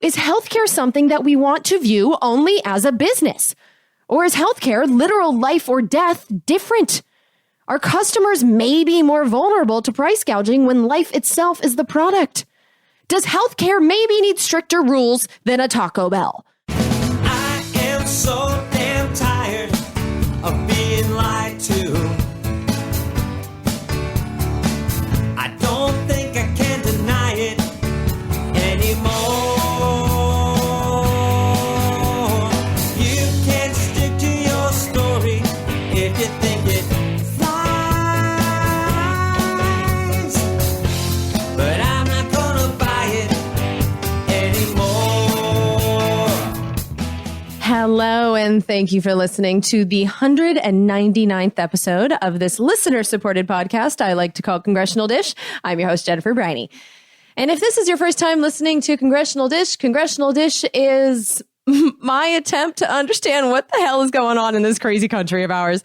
Is healthcare something that we want to view only as a business? Or is healthcare literal life or death different? Are customers maybe more vulnerable to price gouging when life itself is the product? Does healthcare maybe need stricter rules than a Taco Bell? I am so damn tired of being lied to. I don't think I can deny it anymore. You can stick to your story if you think it flies, but I'm not gonna buy it anymore. Hello, and thank you for listening to the 199th episode of this listener-supported podcast I like to call Congressional Dish. I'm your host, Jennifer Briney. And if this is your first time listening to Congressional Dish is my attempt to understand what the hell is going on in this crazy country of ours.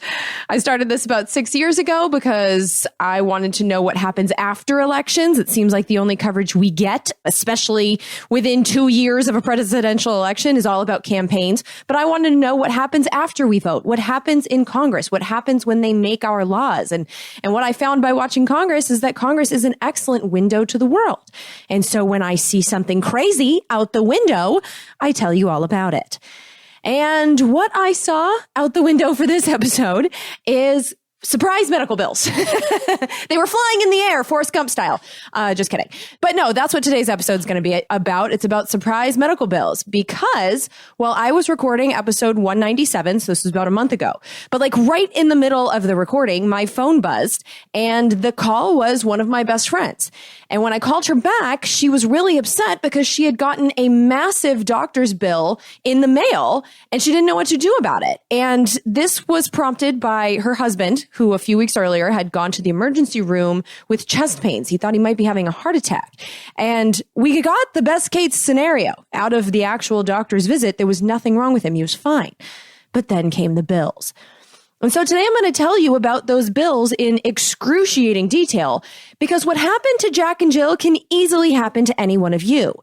I started this about 6 years ago because I wanted to know what happens after elections. It seems like the only coverage we get, especially within 2 years of a presidential election, is all about campaigns. But I wanted to know what happens after we vote, what happens in Congress, what happens when they make our laws. And what I found by watching Congress is that Congress is an excellent window to the world. And so when I see something crazy out the window, I tell you all about it. And what I saw out the window for this episode is surprise medical bills. They were flying in the air, Forrest Gump style. Just kidding. But no, that's what today's episode is going to be about. It's about surprise medical bills because while I was recording episode 197, so this was about a month ago, but like right in the middle of the recording, my phone buzzed and the call was one of my best friends. And when I called her back, she was really upset because she had gotten a massive doctor's bill in the mail and she didn't know what to do about it. And this was prompted by her husband, who a few weeks earlier had gone to the emergency room with chest pains. He thought he might be having a heart attack. And we got the best case scenario out of the actual doctor's visit. There was nothing wrong with him. He was fine. But then came the bills. And so today I'm going to tell you about those bills in excruciating detail because what happened to Jack and Jill can easily happen to any one of you.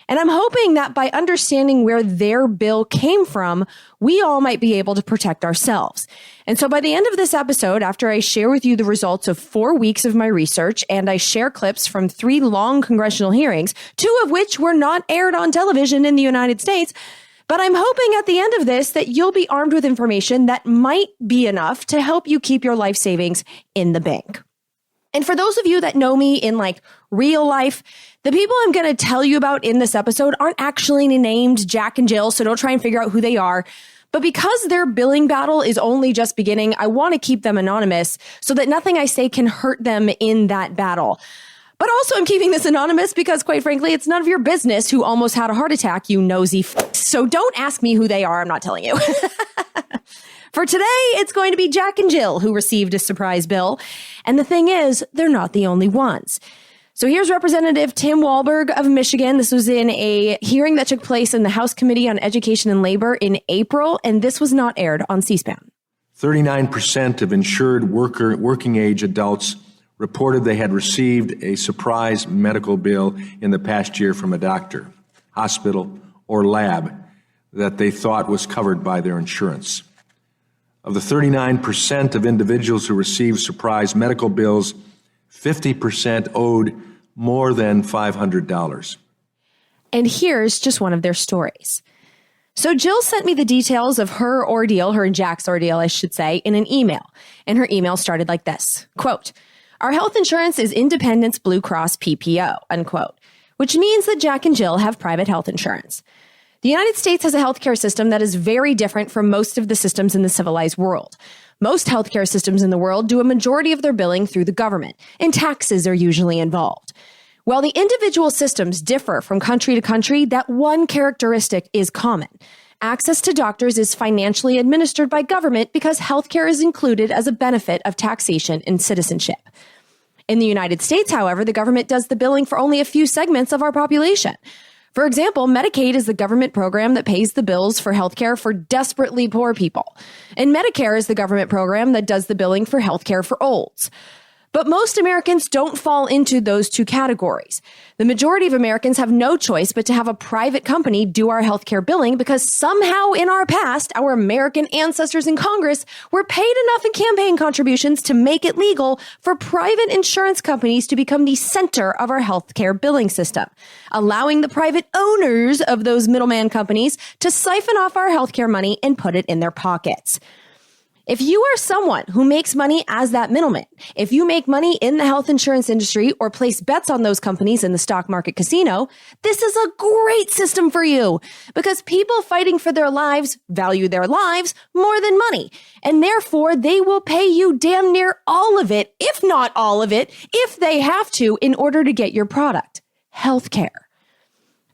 And I'm hoping that by understanding where their bill came from, we all might be able to protect ourselves. And so by the end of this episode, after I share with you the results of 4 weeks of my research and I share clips from 3 long congressional hearings, 2 of which were not aired on television in the United States, but I'm hoping at the end of this that you'll be armed with information that might be enough to help you keep your life savings in the bank. And for those of you that know me in like real life, the people I'm going to tell you about in this episode aren't actually named Jack and Jill, so don't try and figure out who they are. But because their billing battle is only just beginning, I want to keep them anonymous so that nothing I say can hurt them in that battle. But also I'm keeping this anonymous because, quite frankly, it's none of your business who almost had a heart attack, you nosy So don't ask me who they are. I'm not telling you. For today, it's going to be Jack and Jill who received a surprise bill. And the thing is, they're not the only ones. So here's Representative Tim Walberg of Michigan. This was in a hearing that took place in the House Committee on Education and Labor in April, and this was not aired on C-SPAN. 39% of insured working age adults reported they had received a surprise medical bill in the past year from a doctor, hospital, or lab that they thought was covered by their insurance. Of the 39% of individuals who received surprise medical bills, 50% owed more than $500. And here's just one of their stories. So Jill sent me the details of her ordeal, her and Jack's ordeal, I should say, in an email. And her email started like this, quote, "Our health insurance is Independence Blue Cross PPO," unquote, which means that Jack and Jill have private health insurance. The United States has a healthcare system that is very different from most of the systems in the civilized world. Most healthcare systems in the world do a majority of their billing through the government, and taxes are usually involved. While the individual systems differ from country to country, that one characteristic is common. Access to doctors is financially administered by government because healthcare is included as a benefit of taxation and citizenship. In the United States, however, the government does the billing for only a few segments of our population. For example, Medicaid is the government program that pays the bills for healthcare for desperately poor people. And Medicare is the government program that does the billing for healthcare for olds. But most Americans don't fall into those two categories. The majority of Americans have no choice but to have a private company do our healthcare billing because somehow in our past, our American ancestors in Congress were paid enough in campaign contributions to make it legal for private insurance companies to become the center of our healthcare billing system, allowing the private owners of those middleman companies to siphon off our healthcare money and put it in their pockets. If you are someone who makes money as that middleman, if you make money in the health insurance industry or place bets on those companies in the stock market casino, this is a great system for you because people fighting for their lives value their lives more than money. And therefore, they will pay you damn near all of it, if not all of it, if they have to in order to get your product, healthcare.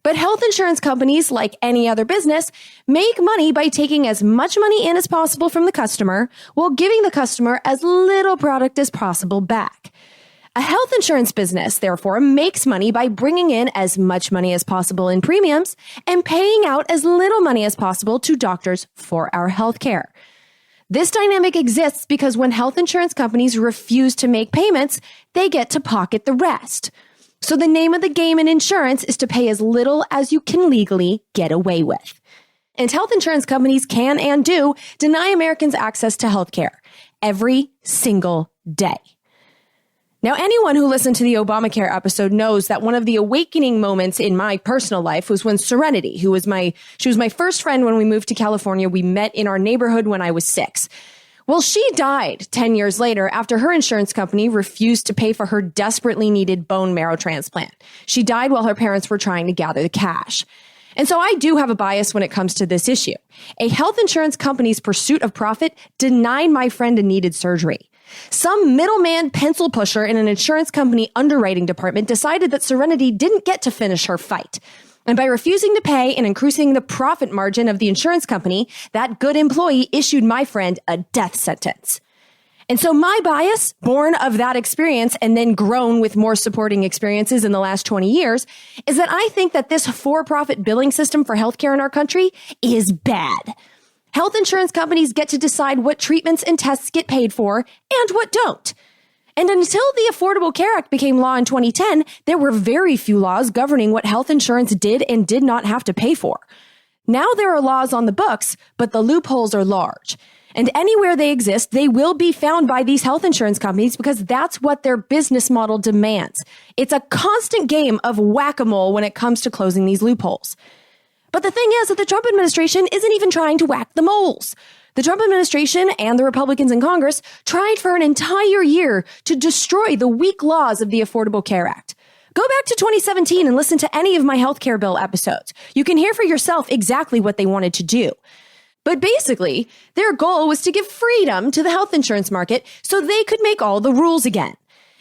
But health insurance companies, like any other business, make money by taking as much money in as possible from the customer while giving the customer as little product as possible back. A health insurance business, therefore, makes money by bringing in as much money as possible in premiums and paying out as little money as possible to doctors for our health care. This dynamic exists because when health insurance companies refuse to make payments, they get to pocket the rest. So the name of the game in insurance is to pay as little as you can legally get away with. And health insurance companies can and do deny Americans access to health care every single day. Now, anyone who listened to the Obamacare episode knows that one of the awakening moments in my personal life was when Serenity, she was my first friend when we moved to California. We met in our neighborhood when I was 6. Well, she died 10 years later after her insurance company refused to pay for her desperately needed bone marrow transplant. She died while her parents were trying to gather the cash. And so I do have a bias when it comes to this issue. A health insurance company's pursuit of profit denied my friend a needed surgery. Some middleman pencil pusher in an insurance company underwriting department decided that Serenity didn't get to finish her fight. And by refusing to pay and increasing the profit margin of the insurance company, that good employee issued my friend a death sentence. And so my bias, born of that experience and then grown with more supporting experiences in the last 20 years, is that I think that this for-profit billing system for healthcare in our country is bad. Health insurance companies get to decide what treatments and tests get paid for and what don't. And until the Affordable Care Act became law in 2010, there were very few laws governing what health insurance did and did not have to pay for. Now there are laws on the books, but the loopholes are large. And anywhere they exist, they will be found by these health insurance companies because that's what their business model demands. It's a constant game of whack-a-mole when it comes to closing these loopholes. But the thing is that the Trump administration isn't even trying to whack the moles. The Trump administration and the Republicans in Congress tried for an entire year to destroy the weak laws of the Affordable Care Act. Go back to 2017 and listen to any of my healthcare bill episodes. You can hear for yourself exactly what they wanted to do. But basically, their goal was to give freedom to the health insurance market so they could make all the rules again.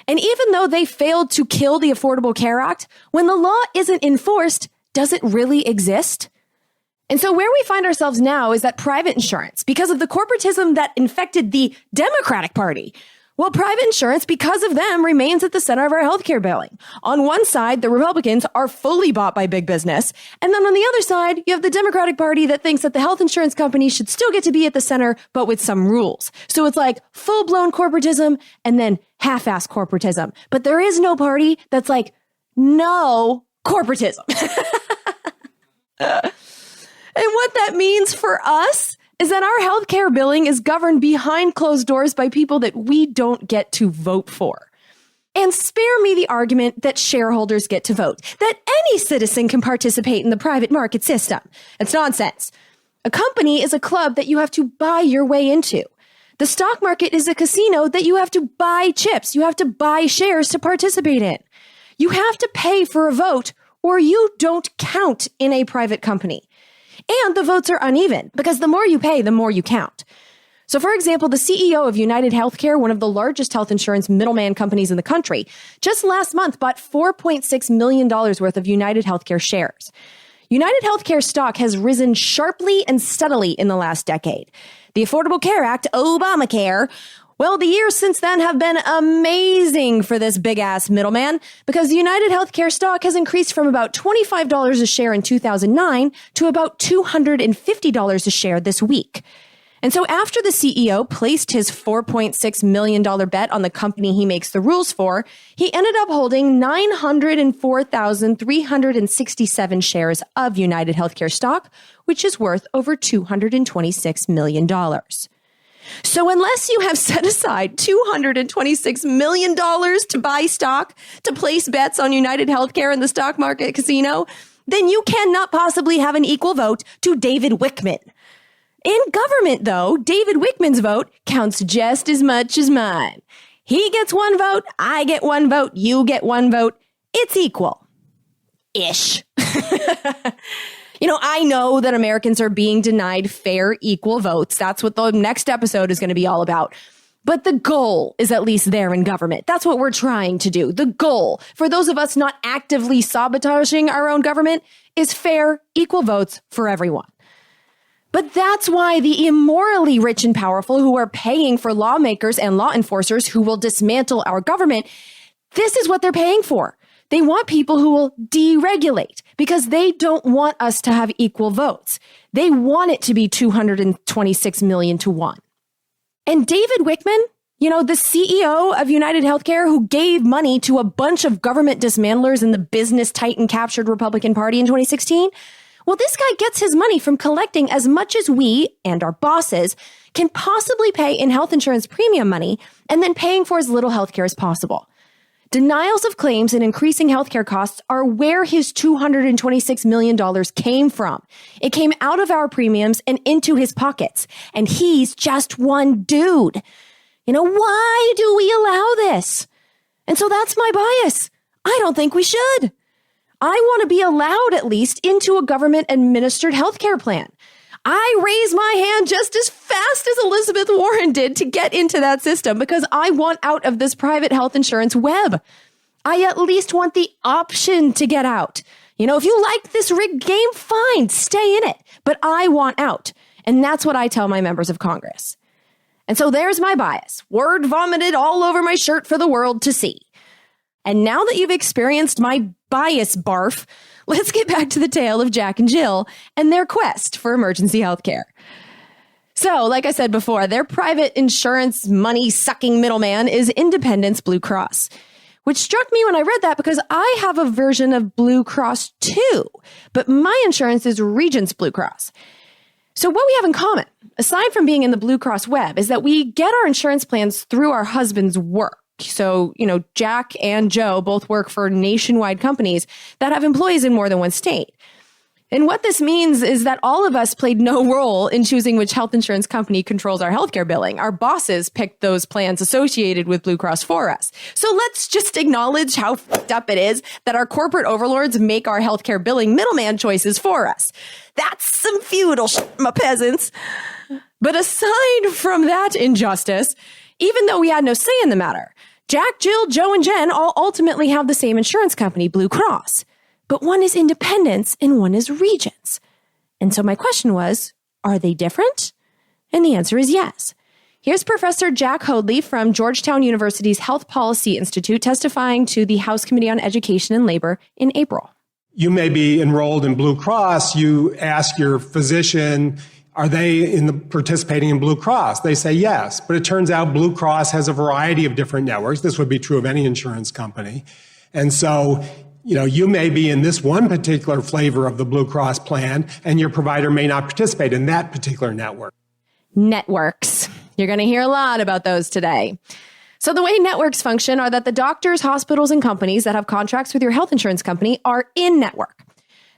And even though they failed to kill the Affordable Care Act, when the law isn't enforced, does it really exist? And so where we find ourselves now is that private insurance, because of the corporatism that infected the Democratic Party, well, private insurance, because of them, remains at the center of our healthcare billing. On one side, the Republicans are fully bought by big business. And then on the other side, you have the Democratic Party that thinks that the health insurance companies should still get to be at the center, but with some rules. So it's like full-blown corporatism and then half-ass corporatism. But there is no party that's like, no corporatism. And what that means for us is that our healthcare billing is governed behind closed doors by people that we don't get to vote for. And spare me the argument that shareholders get to vote, that any citizen can participate in the private market system. It's nonsense. A company is a club that you have to buy your way into. The stock market is a casino that you have to buy chips. You have to buy shares to participate in. You have to pay for a vote or you don't count in a private company. And the votes are uneven because the more you pay, the more you count. So, for example, the CEO of United Healthcare, one of the largest health insurance middleman companies in the country, just last month bought $4.6 million worth of United Healthcare shares. United Healthcare stock has risen sharply and steadily in the last decade. The Affordable Care Act, Obamacare, well, the years since then have been amazing for this big-ass middleman because United Healthcare stock has increased from about $25 a share in 2009 to about $250 a share this week. And so after the CEO placed his $4.6 million bet on the company he makes the rules for, he ended up holding 904,367 shares of United Healthcare stock, which is worth over $226 million. So unless you have set aside $226 million to buy stock, to place bets on United Healthcare in the stock market casino, then you cannot possibly have an equal vote to David Wickman. In government, though, David Wickman's vote counts just as much as mine. He gets one vote, I get one vote, you get one vote. It's equal. Ish. I know that Americans are being denied fair, equal votes. That's what the next episode is going to be all about. But the goal is at least there in government. That's what we're trying to do. The goal, for those of us not actively sabotaging our own government, is fair, equal votes for everyone. But that's why the immorally rich and powerful who are paying for lawmakers and law enforcers who will dismantle our government, this is what they're paying for. They want people who will deregulate because they don't want us to have equal votes. They want it to be 226 million to 1. And David Wickman, the CEO of United Healthcare who gave money to a bunch of government dismantlers in the business titan captured Republican Party in 2016, well, this guy gets his money from collecting as much as we and our bosses can possibly pay in health insurance premium money and then paying for as little healthcare as possible. Denials of claims and increasing healthcare costs are where his $226 million came from. It came out of our premiums and into his pockets. And he's just one dude. Why do we allow this? And so that's my bias. I don't think we should. I want to be allowed at least into a government administered healthcare plan. I raise my hand just as fast as Elizabeth Warren did to get into that system because I want out of this private health insurance web. I at least want the option to get out. If you like this rigged game, fine, stay in it. But I want out. And that's what I tell my members of Congress. And so there's my bias. Word vomited all over my shirt for the world to see. And now that you've experienced my bias barf, let's get back to the tale of Jack and Jill and their quest for emergency health care. So, like I said before, their private insurance money-sucking middleman is Independence Blue Cross, which struck me when I read that because I have a version of Blue Cross too, but my insurance is Regence Blue Cross. So what we have in common, aside from being in the Blue Cross web, is that we get our insurance plans through our husband's work. So, Jack and Joe both work for nationwide companies that have employees in more than one state. And what this means is that all of us played no role in choosing which health insurance company controls our healthcare billing. Our bosses picked those plans associated with Blue Cross for us. So let's just acknowledge how fucked up it is that our corporate overlords make our healthcare billing middleman choices for us. That's some feudal shit, my peasants. But aside from that injustice, even though we had no say in the matter, Jack, Jill, Joe, and Jen all ultimately have the same insurance company, Blue Cross. But one is Independence and one is Regence. And so my question was, are they different? And the answer is yes. Here's Professor Jack Hoadley from Georgetown University's Health Policy Institute testifying to the House Committee on Education and Labor in April. You may be enrolled in Blue Cross. You ask your physician, are they participating in Blue Cross? They say yes. But it turns out Blue Cross has a variety of different networks. This would be true of any insurance company. And so, you may be in this one particular flavor of the Blue Cross plan, and your provider may not participate in that particular network. Networks. You're going to hear a lot about those today. So the way networks function are that the doctors, hospitals, and companies that have contracts with your health insurance company are in network.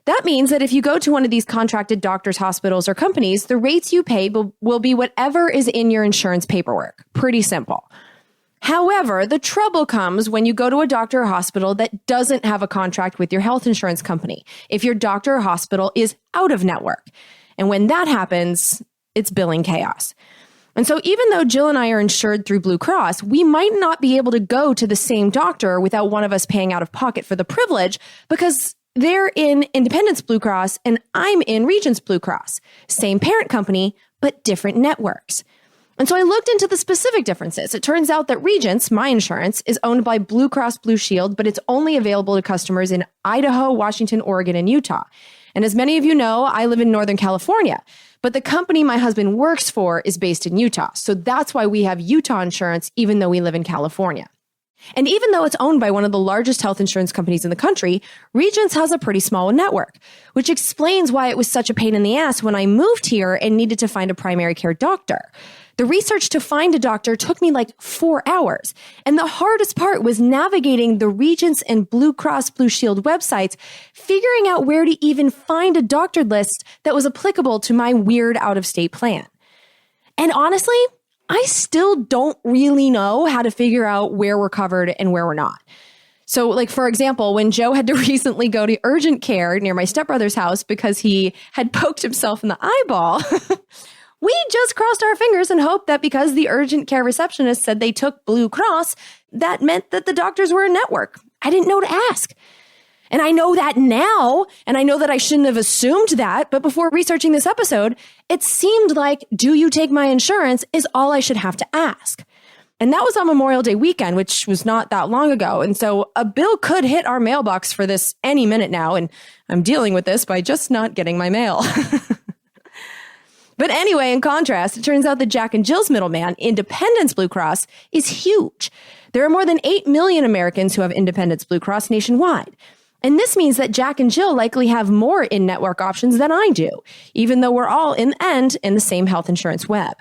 That means that if you go to one of these contracted doctors, hospitals, or companies, the rates you pay will be whatever is in your insurance paperwork. Pretty simple. However, the trouble comes when you go to a doctor or hospital that doesn't have a contract with your health insurance company, if your doctor or hospital is out of network. And when that happens, it's billing chaos. And so even though Jill and I are insured through Blue Cross, we might not be able to go to the same doctor without one of us paying out of pocket for the privilege because they're in Independence Blue Cross and I'm in Regence Blue Cross. Same parent company, but different networks. And so I looked into the specific differences. It turns out that Regence, my insurance, is owned by Blue Cross Blue Shield, but it's only available to customers in Idaho, Washington, Oregon, and Utah. And as many of you know, I live in Northern California. But the company my husband works for is based in Utah. So that's why we have Utah insurance, even though we live in California. And even though it's owned by one of the largest health insurance companies in the country, Regence has a pretty small network, which explains why it was such a pain in the ass when I moved here and needed to find a primary care doctor. The research to find a doctor took me like 4 hours. And the hardest part was navigating the Regence and Blue Cross Blue Shield websites, figuring out where to even find a doctor list that was applicable to my weird out-of-state plan. And honestly, I still don't really know how to figure out where we're covered and where we're not. So, like, for example, when Joe had to recently go to urgent care near my stepbrother's house because he had poked himself in the eyeball, we just crossed our fingers and hoped that because the urgent care receptionist said they took Blue Cross, that meant that the doctors were in network. I didn't know to ask. And I know that now, and I know that I shouldn't have assumed that, but before researching this episode, it seemed like, do you take my insurance is all I should have to ask. And that was on Memorial Day weekend, which was not that long ago. And so a bill could hit our mailbox for this any minute now, and I'm dealing with this by just not getting my mail. But anyway, in contrast, it turns out that Jack and Jill's middleman, Independence Blue Cross, is huge. There are more than 8 million Americans who have Independence Blue Cross nationwide. And this means that Jack and Jill likely have more in-network options than I do, even though we're all, in the end, in the same health insurance web.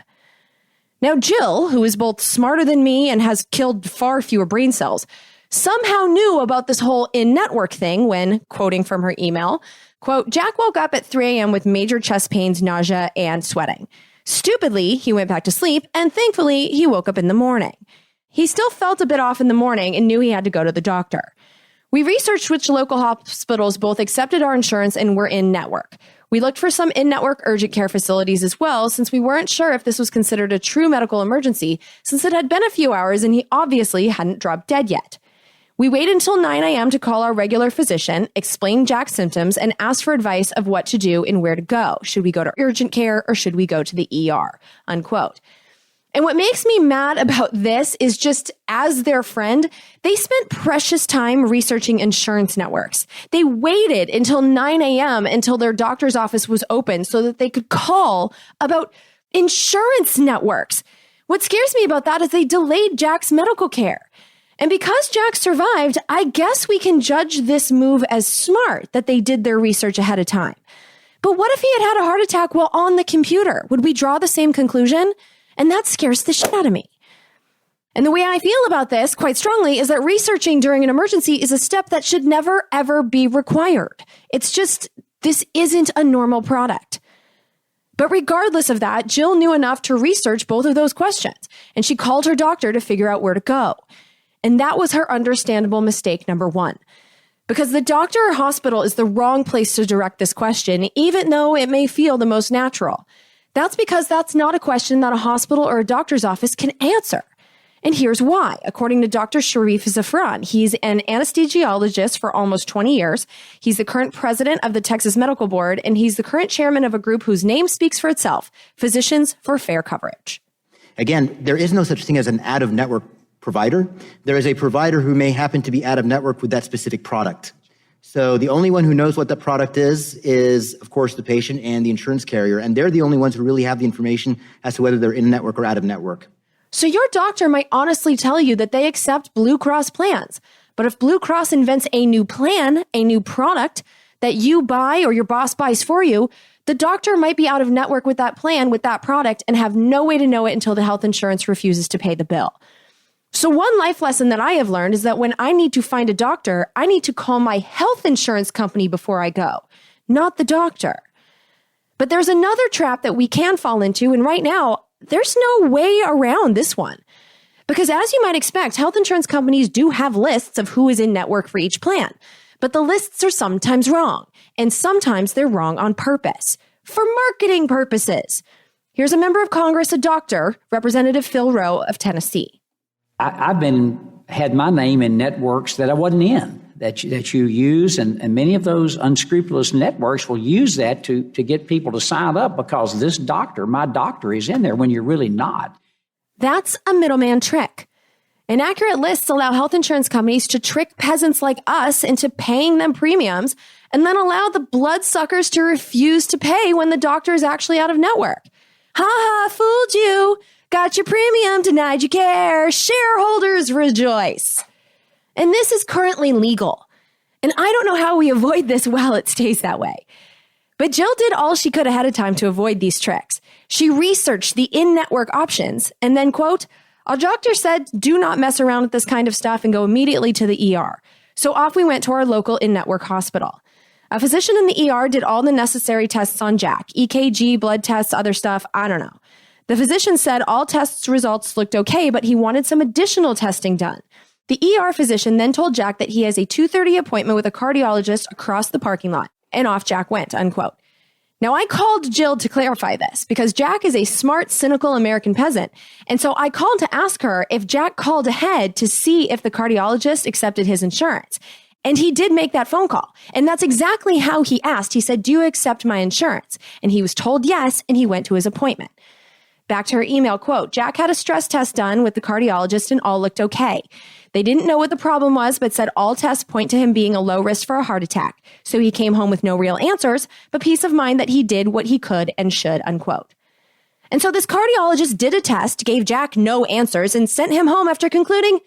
Now, Jill, who is both smarter than me and has killed far fewer brain cells, somehow knew about this whole in-network thing when, quoting from her email, quote, Jack woke up at 3 a.m. with major chest pains, nausea, and sweating. Stupidly, he went back to sleep, and thankfully, he woke up in the morning. He still felt a bit off in the morning and knew he had to go to the doctor. We researched which local hospitals both accepted our insurance and were in network. We looked for some in-network urgent care facilities as well, since we weren't sure if this was considered a true medical emergency, since it had been a few hours and he obviously hadn't dropped dead yet. We waited until 9 a.m. to call our regular physician, explain Jack's symptoms, and ask for advice of what to do and where to go. Should we go to urgent care or should we go to the ER? Unquote. And what makes me mad about this is just as their friend, they spent precious time researching insurance networks. They waited until 9 a.m. until their doctor's office was open so that they could call about insurance networks. What scares me about that is they delayed Jack's medical care. And because Jack survived, I guess we can judge this move as smart that they did their research ahead of time. But what if he had had a heart attack while on the computer? Would we draw the same conclusion? And that scares the shit out of me. And the way I feel about this, quite strongly, is that researching during an emergency is a step that should never, ever be required. It's just, this isn't a normal product. But regardless of that, Jill knew enough to research both of those questions, and she called her doctor to figure out where to go. And that was her understandable mistake number one. Because the doctor or hospital is the wrong place to direct this question, even though it may feel the most natural. That's because that's not a question that a hospital or a doctor's office can answer. And here's why. According to Dr. Sharif Zafran, he's an anesthesiologist for almost 20 years. He's the current president of the Texas Medical Board, and he's the current chairman of a group whose name speaks for itself, Physicians for Fair Coverage. Again, there is no such thing as an out-of-network provider. There is a provider who may happen to be out-of-network with that specific product. So the only one who knows what the product is, of course, the patient and the insurance carrier. And they're the only ones who really have the information as to whether they're in network or out of network. So your doctor might honestly tell you that they accept Blue Cross plans. But if Blue Cross invents a new plan, a new product that you buy or your boss buys for you, the doctor might be out of network with that plan, with that product, and have no way to know it until the health insurance refuses to pay the bill. So one life lesson that I have learned is that when I need to find a doctor, I need to call my health insurance company before I go, not the doctor. But there's another trap that we can fall into, and right now, there's no way around this one. Because as you might expect, health insurance companies do have lists of who is in network for each plan. But the lists are sometimes wrong, and sometimes they're wrong on purpose, for marketing purposes. Here's a member of Congress, a doctor, Representative Phil Rowe of Tennessee. I've had my name in networks that I wasn't in, that you use, and many of those unscrupulous networks will use that to get people to sign up because this doctor, my doctor, is in there when you're really not. That's a middleman trick. Inaccurate lists allow health insurance companies to trick peasants like us into paying them premiums and then allow the bloodsuckers to refuse to pay when the doctor is actually out of network. Ha ha, fooled you. Got your premium, denied your care. Shareholders rejoice. And this is currently legal. And I don't know how we avoid this while it stays that way. But Jill did all she could ahead of time to avoid these tricks. She researched the in-network options and then, quote, "Our doctor said, do not mess around with this kind of stuff and go immediately to the ER. So off we went to our local in-network hospital. A physician in the ER did all the necessary tests on Jack, EKG, blood tests, other stuff, I don't know. The physician said all tests results looked okay, but he wanted some additional testing done. The ER physician then told Jack that he has a 2:30 appointment with a cardiologist across the parking lot, and off Jack went," unquote. Now, I called Jill to clarify this because Jack is a smart, cynical American peasant. And so I called to ask her if Jack called ahead to see if the cardiologist accepted his insurance. And he did make that phone call. And that's exactly how he asked. He said, "Do you accept my insurance?" And he was told yes, and he went to his appointment. Back to her email, quote, "Jack had a stress test done with the cardiologist and all looked okay. They didn't know what the problem was, but said all tests point to him being a low risk for a heart attack. So he came home with no real answers, but peace of mind that he did what he could and should," unquote. And so this cardiologist did a test, gave Jack no answers, and sent him home after concluding,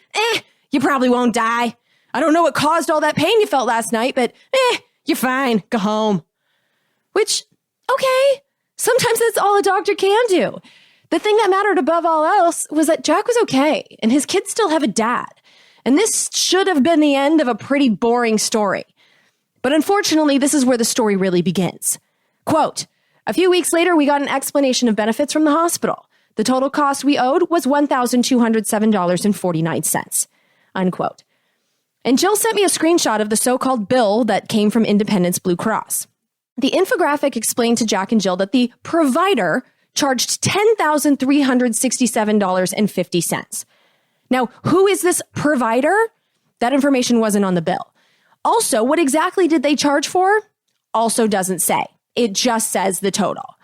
"You probably won't die. I don't know what caused all that pain you felt last night, but you're fine. Go home." Which, okay, sometimes that's all a doctor can do. The thing that mattered above all else was that Jack was okay, and his kids still have a dad. And this should have been the end of a pretty boring story. But unfortunately, this is where the story really begins. Quote, "A few weeks later, we got an explanation of benefits from the hospital. The total cost we owed was $1,207.49, unquote. And Jill sent me a screenshot of the so-called bill that came from Independence Blue Cross. The infographic explained to Jack and Jill that the provider charged $10,367.50. Now, who is this provider? That information wasn't on the bill. Also, what exactly did they charge for? Also doesn't say. It just says the total.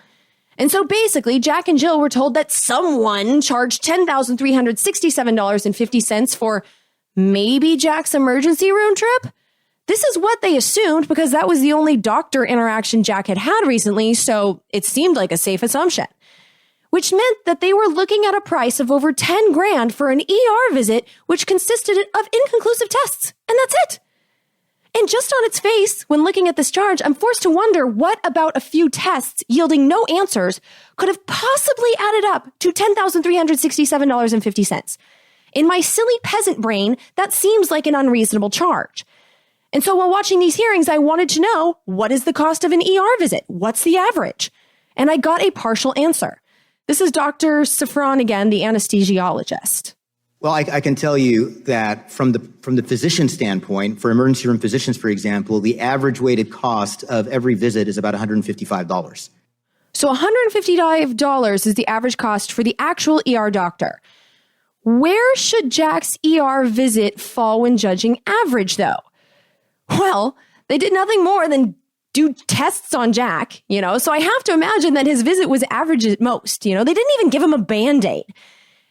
And so basically, Jack and Jill were told that someone charged $10,367.50 for maybe Jack's emergency room trip. This is what they assumed because that was the only doctor interaction Jack had had recently, so it seemed like a safe assumption. Which meant that they were looking at a price of over $10,000 for an ER visit, which consisted of inconclusive tests. And that's it. And just on its face, when looking at this charge, I'm forced to wonder what about a few tests yielding no answers could have possibly added up to $10,367.50. In my silly peasant brain, that seems like an unreasonable charge. And so while watching these hearings, I wanted to know, what is the cost of an ER visit? What's the average? And I got a partial answer. This is Dr. Safran again, the anesthesiologist. Well, I can tell you that from the physician standpoint, for emergency room physicians, for example, the average weighted cost of every visit is about $155. So $155 is the average cost for the actual ER doctor. Where should Jack's ER visit fall when judging average, though? Well, they did nothing more than do tests on Jack, so I have to imagine that his visit was average at most. They didn't even give him a Band-Aid.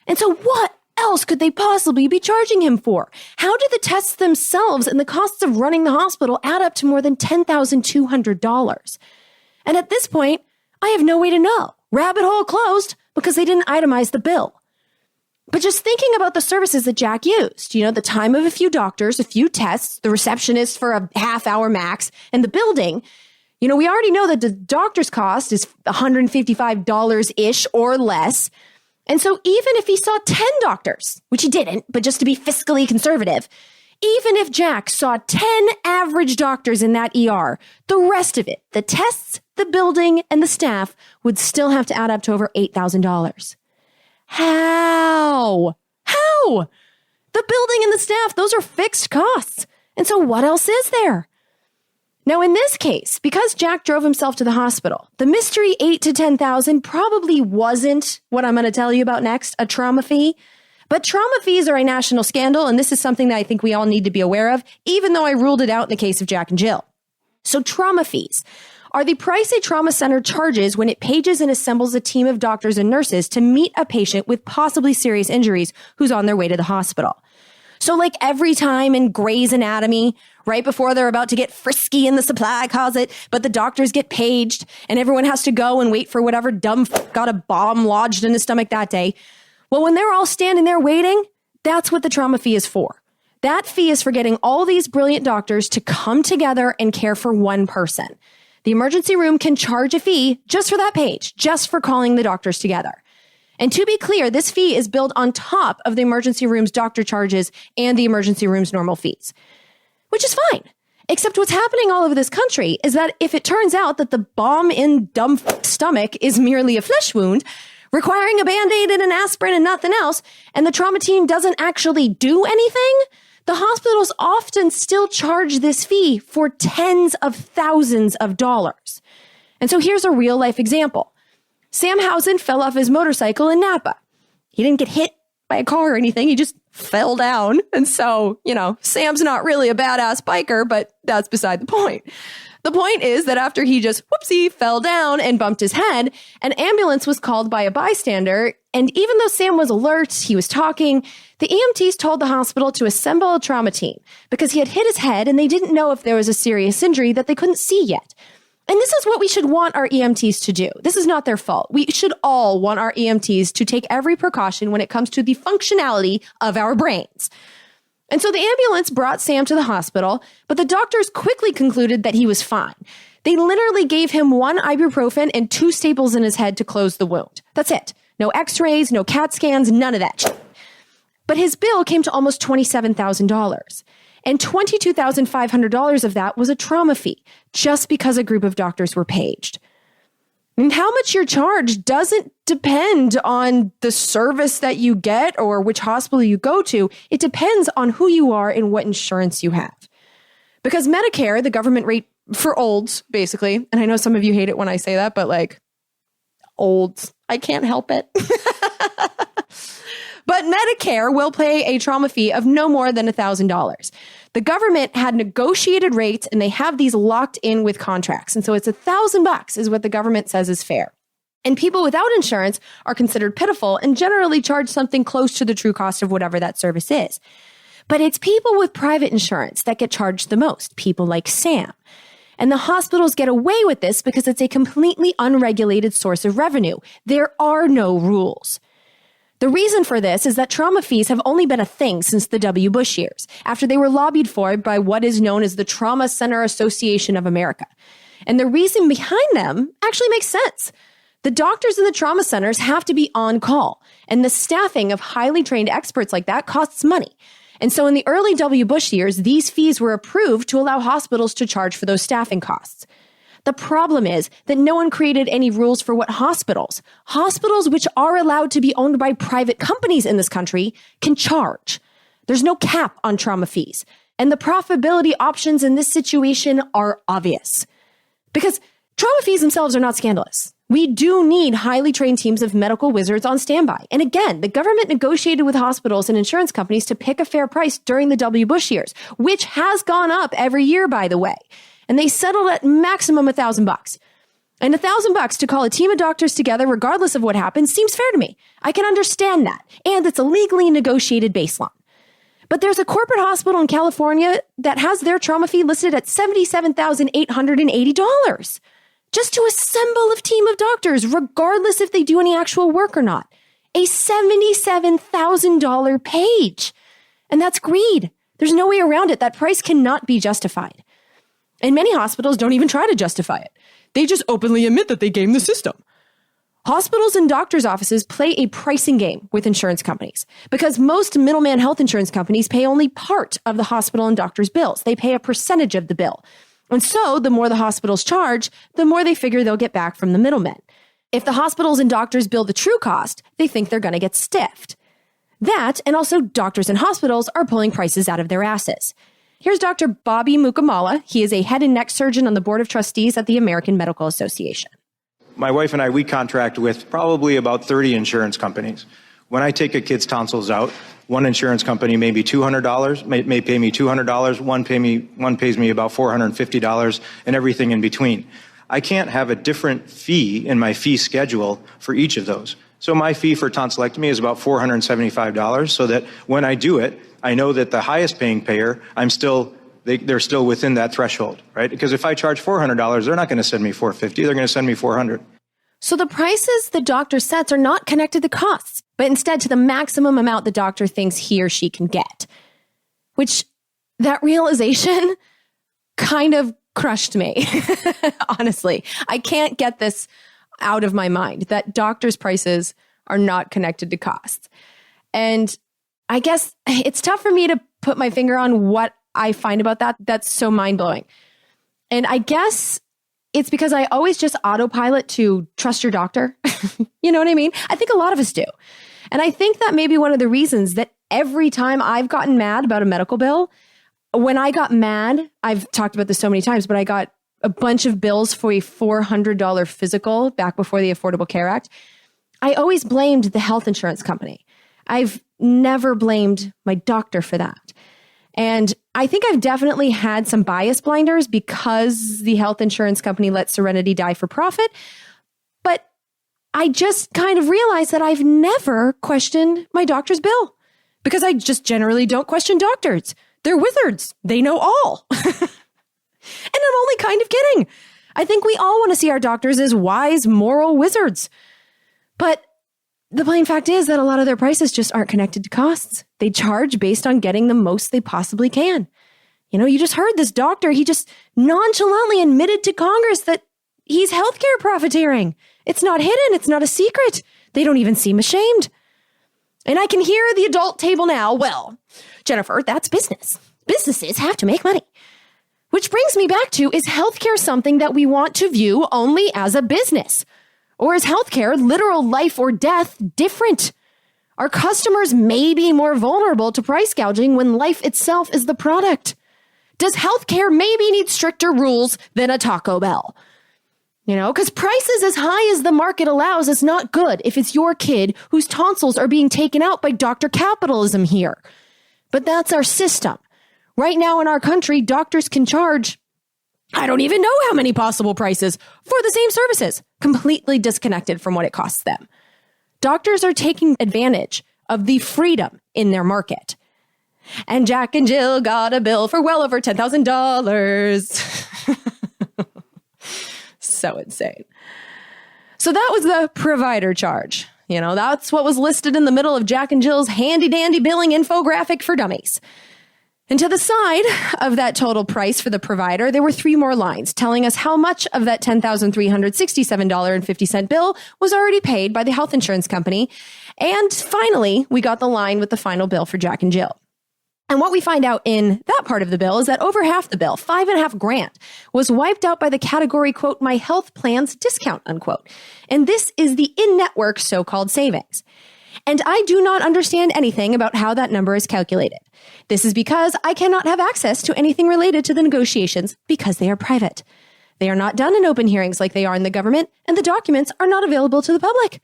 And so what else could they possibly be charging him for? How did the tests themselves and the costs of running the hospital add up to more than $10,200? And at this point, I have no way to know. Rabbit hole closed because they didn't itemize the bill. But just thinking about the services that Jack used, the time of a few doctors, a few tests, the receptionist for a half hour max, and the building, we already know that the doctor's cost is $155-ish or less. And so even if he saw 10 doctors, which he didn't, but just to be fiscally conservative, even if Jack saw 10 average doctors in that ER, the rest of it, the tests, the building, and the staff would still have to add up to over $8,000. How? The building and the staff, those are fixed costs. And so what else is there? Now, in this case, because Jack drove himself to the hospital, the mystery $8,000 to $10,000 probably wasn't what I'm going to tell you about next, a trauma fee. But trauma fees are a national scandal, and this is something that I think we all need to be aware of, even though I ruled it out in the case of Jack and Jill. So trauma fees are the price a trauma center charges when it pages and assembles a team of doctors and nurses to meet a patient with possibly serious injuries who's on their way to the hospital. So like every time in Grey's Anatomy, right before they're about to get frisky in the supply closet, but the doctors get paged and everyone has to go and wait for whatever dumb got a bomb lodged in his stomach that day. Well, when they're all standing there waiting, that's what the trauma fee is for. That fee is for getting all these brilliant doctors to come together and care for one person. The emergency room can charge a fee just for that page, just for calling the doctors together. And to be clear, this fee is billed on top of the emergency room's doctor charges and the emergency room's normal fees, which is fine. Except what's happening all over this country is that if it turns out that the bomb in dumb stomach is merely a flesh wound, requiring a Band-Aid and an aspirin and nothing else, and the trauma team doesn't actually do anything, the hospitals often still charge this fee for tens of thousands of dollars. And so here's a real life example. Sam Housen fell off his motorcycle in Napa. He didn't get hit by a car or anything. He just fell down. And so, Sam's not really a badass biker, but that's beside the point. The point is that after he just, fell down and bumped his head, an ambulance was called by a bystander. And even though Sam was alert, he was talking, the EMTs told the hospital to assemble a trauma team because he had hit his head and they didn't know if there was a serious injury that they couldn't see yet. And this is what we should want our EMTs to do. This is not their fault. We should all want our EMTs to take every precaution when it comes to the functionality of our brains. And so the ambulance brought Sam to the hospital, but the doctors quickly concluded that he was fine. They literally gave him 1 ibuprofen and 2 staples in his head to close the wound. That's it. No x-rays, no CAT scans, none of that shit. But his bill came to almost $27,000. And $22,500 of that was a trauma fee, just because a group of doctors were paged. And how much you're charged doesn't depend on the service that you get or which hospital you go to. It depends on who you are and what insurance you have. Because Medicare, the government rate for olds, basically, and I know some of you hate it when I say that, but olds, I can't help it. But Medicare will pay a trauma fee of no more than $1,000. The government had negotiated rates and they have these locked in with contracts. And so it's $1,000 is what the government says is fair. And people without insurance are considered pitiful and generally charge something close to the true cost of whatever that service is. But it's people with private insurance that get charged the most, people like Sam. And the hospitals get away with this because it's a completely unregulated source of revenue. There are no rules. The reason for this is that trauma fees have only been a thing since the W. Bush years, after they were lobbied for by what is known as the Trauma Center Association of America. And the reason behind them actually makes sense. The doctors in the trauma centers have to be on call, and the staffing of highly trained experts like that costs money. And so in the early W. Bush years, these fees were approved to allow hospitals to charge for those staffing costs. The problem is that no one created any rules for what hospitals, which are allowed to be owned by private companies in this country, can charge. There's no cap on trauma fees. And the profitability options in this situation are obvious. Because trauma fees themselves are not scandalous. We do need highly trained teams of medical wizards on standby. And again, the government negotiated with hospitals and insurance companies to pick a fair price during the W. Bush years, which has gone up every year, by the way. And they settled at maximum $1,000. And $1,000 to call a team of doctors together, regardless of what happens, seems fair to me. I can understand that. And it's a legally negotiated baseline. But there's a corporate hospital in California that has their trauma fee listed at $77,880. Just to assemble a team of doctors, regardless if they do any actual work or not. A $77,000 page. And that's greed. There's no way around it. That price cannot be justified. And many hospitals don't even try to justify it. They just openly admit that they game the system. Hospitals and doctors' offices play a pricing game with insurance companies because most middleman health insurance companies pay only part of the hospital and doctor's bills. They pay a percentage of the bill. And so the more the hospitals charge, the more they figure they'll get back from the middlemen. If the hospitals and doctors bill the true cost, they think they're going to get stiffed. That, and also doctors and hospitals are pulling prices out of their asses. Here's Dr. Bobby Mukamala. He is a head and neck surgeon on the board of trustees at the American Medical Association. My wife and I, we contract with probably about 30 insurance companies. When I take a kid's tonsils out, one insurance company may be $200, may pay me $200, one pays me about $450, and everything in between. I can't have a different fee in my fee schedule for each of those. So my fee for tonsillectomy is about $475, so that when I do it, I know that the highest paying payer, they're still within that threshold, right? Because if I charge $400, they're not going to send me $450, they're going to send me $400. So the prices the doctor sets are not connected to costs, but instead to the maximum amount the doctor thinks he or she can get. Which, that realization kind of crushed me. Honestly, I can't get this out of my mind that doctors' prices are not connected to costs. And I guess it's tough for me to put my finger on what I find about that that's so mind-blowing. And I guess it's because I always just autopilot to trust your doctor. You know what I mean? I think a lot of us do. And I think that may be one of the reasons that every time I've gotten mad about a medical bill, when I got mad, I've talked about this so many times, but I got a bunch of bills for a $400 physical back before the Affordable Care Act. I always blamed the health insurance company. I've never blamed my doctor for that. And I think I've definitely had some bias blinders because the health insurance company let Serenity die for profit. But I just kind of realized that I've never questioned my doctor's bill because I just generally don't question doctors. They're wizards. They know all. And I'm only kind of kidding. I think we all want to see our doctors as wise, moral wizards. But the plain fact is that a lot of their prices just aren't connected to costs. They charge based on getting the most they possibly can. You know, you just heard this doctor, he just nonchalantly admitted to Congress that he's healthcare profiteering. It's not hidden. It's not a secret. They don't even seem ashamed. And I can hear the adult table now. Well, Jennifer, that's business. Businesses have to make money. Which brings me back to, is healthcare something that we want to view only as a business? Or is healthcare, literal life or death, different? Our customers may be more vulnerable to price gouging when life itself is the product. Does healthcare maybe need stricter rules than a Taco Bell? You know, because prices as high as the market allows is not good if it's your kid whose tonsils are being taken out by Dr. Capitalism here. But that's our system. Right now in our country, doctors can charge, I don't even know how many possible prices for the same services, completely disconnected from what it costs them. Doctors are taking advantage of the freedom in their market. And Jack and Jill got a bill for well over $10,000. So insane. So that was the provider charge. You know, that's what was listed in the middle of Jack and Jill's handy dandy billing infographic for dummies. And to the side of that total price for the provider, there were 3 more lines telling us how much of that $10,367.50 bill was already paid by the health insurance company. And finally, we got the line with the final bill for Jack and Jill. And what we find out in that part of the bill is that over half the bill, $5,500, was wiped out by the category, quote, my health plan's discount, unquote. And this is the in-network so-called savings. And I do not understand anything about how that number is calculated. This is because I cannot have access to anything related to the negotiations because they are private. They are not done in open hearings like they are in the government, and the documents are not available to the public.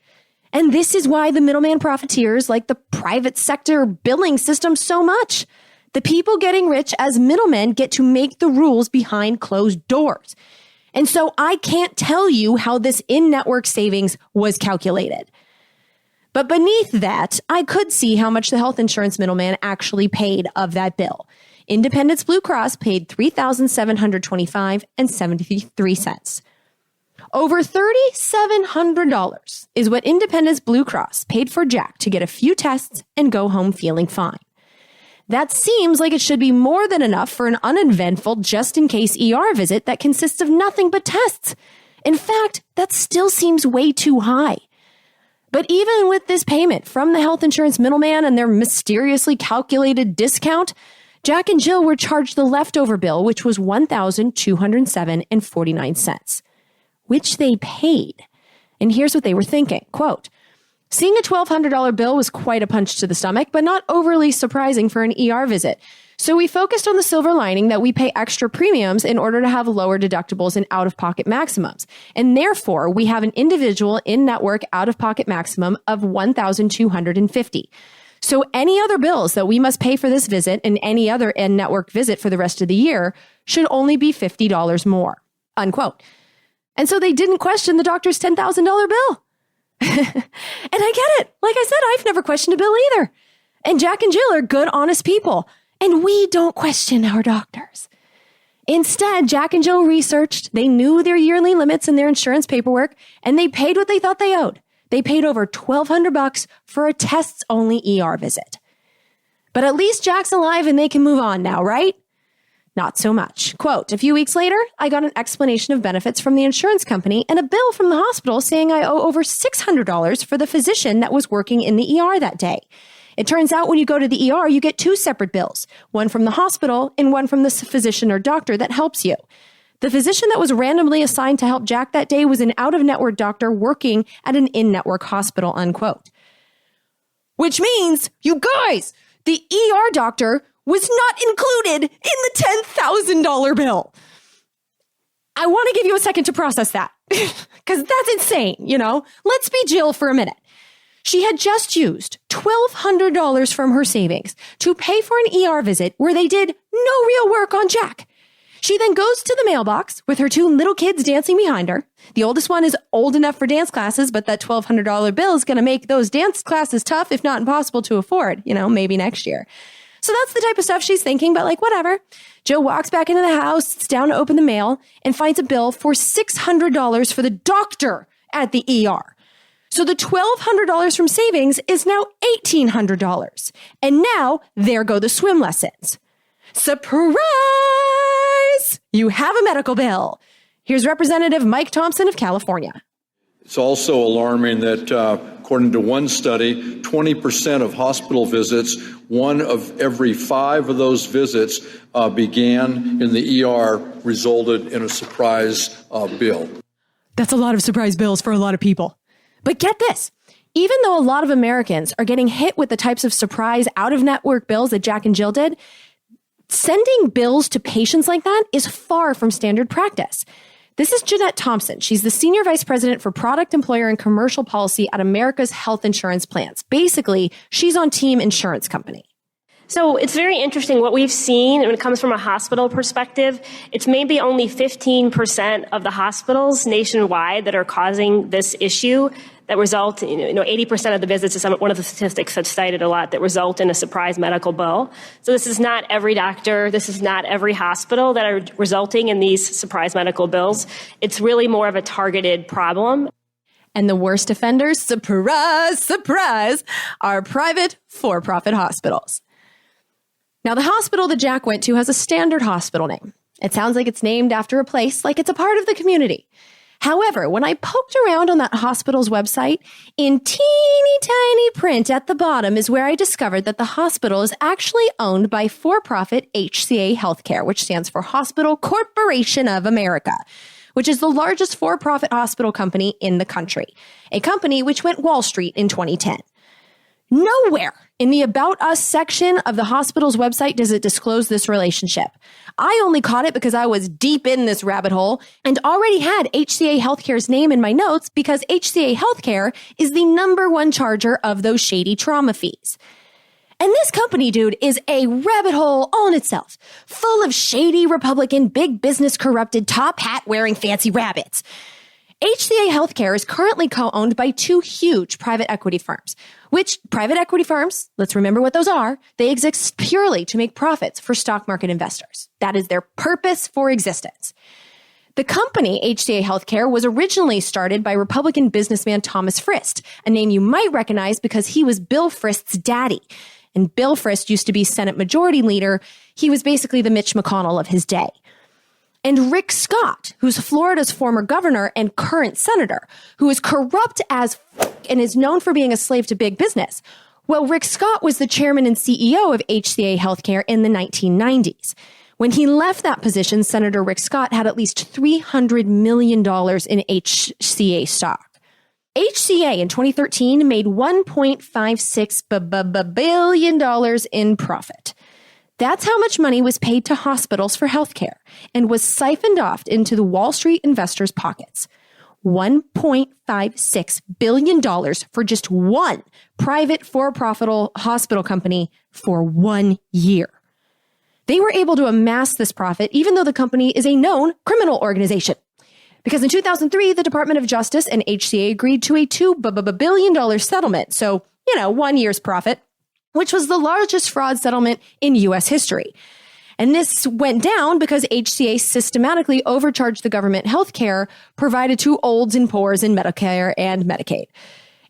And this is why the middleman profiteers like the private sector billing system so much. The people getting rich as middlemen get to make the rules behind closed doors. And so I can't tell you how this in-network savings was calculated. But beneath that, I could see how much the health insurance middleman actually paid of that bill. Independence Blue Cross paid $3,725.73. Over $3,700 is what Independence Blue Cross paid for Jack to get a few tests and go home feeling fine. That seems like it should be more than enough for an uneventful just-in-case ER visit that consists of nothing but tests. In fact, that still seems way too high. But even with this payment from the health insurance middleman and their mysteriously calculated discount, Jack and Jill were charged the leftover bill, which was $1,207.49, which they paid. And here's what they were thinking, quote, seeing a $1,200 bill was quite a punch to the stomach, but not overly surprising for an ER visit. So we focused on the silver lining that we pay extra premiums in order to have lower deductibles and out-of-pocket maximums. And therefore, we have an individual in-network out-of-pocket maximum of $1,250. So any other bills that we must pay for this visit and any other in-network visit for the rest of the year should only be $50 more, unquote. And so they didn't question the doctor's $10,000 bill. And I get it. Like I said, I've never questioned a bill either. And Jack and Jill are good, honest people. And we don't question our doctors. Instead, Jack and Jill researched, they knew their yearly limits in their insurance paperwork, and they paid what they thought they owed. They paid over $1,200 for a tests-only ER visit. But at least Jack's alive and they can move on now, right? Not so much. Quote, a few weeks later, I got an explanation of benefits from the insurance company and a bill from the hospital saying I owe over $600 for the physician that was working in the ER that day. It turns out when you go to the ER, you get two separate bills, one from the hospital and one from the physician or doctor that helps you. The physician that was randomly assigned to help Jack that day was an out-of-network doctor working at an in-network hospital, unquote. Which means, you guys, the ER doctor was not included in the $10,000 bill. I want to give you a second to process that because that's insane, you know? Let's be Jill for a minute. She had just used $1,200 from her savings to pay for an ER visit where they did no real work on Jack. She then goes to the mailbox with her two little kids dancing behind her. The oldest one is old enough for dance classes, but that $1,200 bill is going to make those dance classes tough, if not impossible to afford, you know, maybe next year. So that's the type of stuff she's thinking, but like, whatever. Jill walks back into the house, sits down to open the mail, and finds a bill for $600 for the doctor at the ER. So the $1,200 from savings is now $1,800. And now there go the swim lessons. Surprise! You have a medical bill. Here's Representative Mike Thompson of California. It's also alarming that, according to one study, 20% of hospital visits, one of every 5 of those visits began in the ER, resulted in a surprise bill. That's a lot of surprise bills for a lot of people. But get this. Even though a lot of Americans are getting hit with the types of surprise out-of-network bills that Jack and Jill did, sending bills to patients like that is far from standard practice. This is Jeanette Thompson. She's the Senior Vice President for Product, Employer, and Commercial Policy at America's Health Insurance Plans. Basically, she's on Team Insurance Company. So it's very interesting what we've seen when it comes from a hospital perspective. It's maybe only 15% of the hospitals nationwide that are causing this issue that result in, 80% of the visits is one of the statistics that's cited a lot that result in a surprise medical bill. So this is not every doctor, this is not every hospital that are resulting in these surprise medical bills. It's really more of a targeted problem. And the worst offenders, surprise, surprise, are private for-profit hospitals. Now, the hospital that Jack went to has a standard hospital name. It sounds like it's named after a place, like it's a part of the community. However, when I poked around on that hospital's website, in teeny tiny print at the bottom is where I discovered that the hospital is actually owned by for-profit HCA Healthcare, which stands for Hospital Corporation of America, which is the largest for-profit hospital company in the country, a company which went Wall Street in 2010. Nowhere in the About Us section of the hospital's website does it disclose this relationship. I only caught it because I was deep in this rabbit hole and already had HCA Healthcare's name in my notes because HCA Healthcare is the #1 charger of those shady trauma fees. And this company, dude, is a rabbit hole all in itself, full of shady Republican, big business corrupted, top hat wearing fancy rabbits. HCA Healthcare is currently co-owned by 2 huge private equity firms, which private equity firms, let's remember what those are, they exist purely to make profits for stock market investors. That is their purpose for existence. The company, HCA Healthcare, was originally started by Republican businessman Thomas Frist, a name you might recognize because he was Bill Frist's daddy. And Bill Frist used to be Senate Majority Leader. He was basically the Mitch McConnell of his day. And Rick Scott, who's Florida's former governor and current senator, who is corrupt as and is known for being a slave to big business. Well, Rick Scott was the chairman and CEO of HCA Healthcare in the 1990s. When he left that position, Senator Rick Scott had at least $300 million in HCA stock. HCA in 2013 made $1.56 billion in profit. That's how much money was paid to hospitals for healthcare and was siphoned off into the Wall Street investors' pockets. $1.56 billion for just one private for-profit hospital company for 1 year. They were able to amass this profit even though the company is a known criminal organization. Because in 2003, the Department of Justice and HCA agreed to a $2 billion settlement. So, 1 year's profit, which was the largest fraud settlement in U.S. history. And this went down because HCA systematically overcharged the government health care provided to olds and poors in Medicare and Medicaid.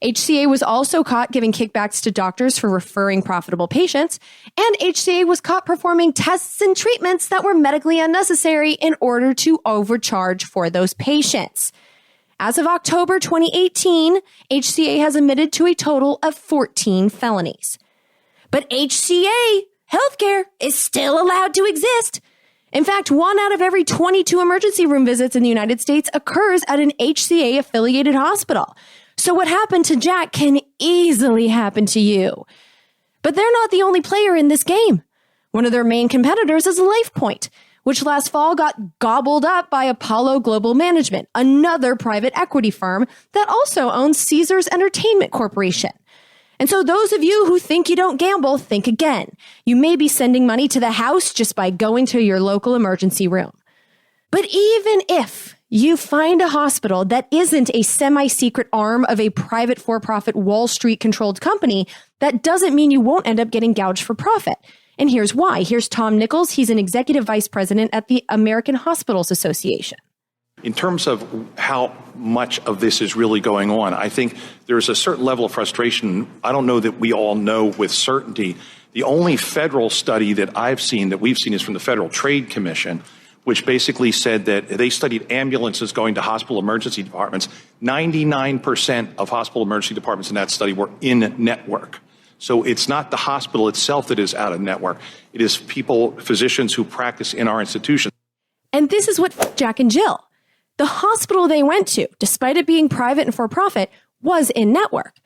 HCA was also caught giving kickbacks to doctors for referring profitable patients, and HCA was caught performing tests and treatments that were medically unnecessary in order to overcharge for those patients. As of October 2018, HCA has admitted to a total of 14 felonies. But HCA healthcare is still allowed to exist. In fact, 1 out of every 22 emergency room visits in the United States occurs at an HCA-affiliated hospital. So what happened to Jack can easily happen to you. But they're not the only player in this game. One of their main competitors is LifePoint, which last fall got gobbled up by Apollo Global Management, another private equity firm that also owns Caesars Entertainment Corporation. And so those of you who think you don't gamble, think again. You may be sending money to the house just by going to your local emergency room. But even if you find a hospital that isn't a semi-secret arm of a private for-profit Wall Street-controlled company, that doesn't mean you won't end up getting gouged for profit. And here's why. Here's Tom Nichols. He's an executive vice president at the American Hospitals Association. In terms of how much of this is really going on, I think there's a certain level of frustration. I don't know that we all know with certainty. The only federal study that I've seen, that we've seen, is from the Federal Trade Commission, which basically said that they studied ambulances going to hospital emergency departments. 99% of hospital emergency departments in that study were in network. So it's not the hospital itself that is out of network. It is physicians who practice in our institutions. And this is what Jack and Jill. The hospital they went to, despite it being private and for-profit, was in network.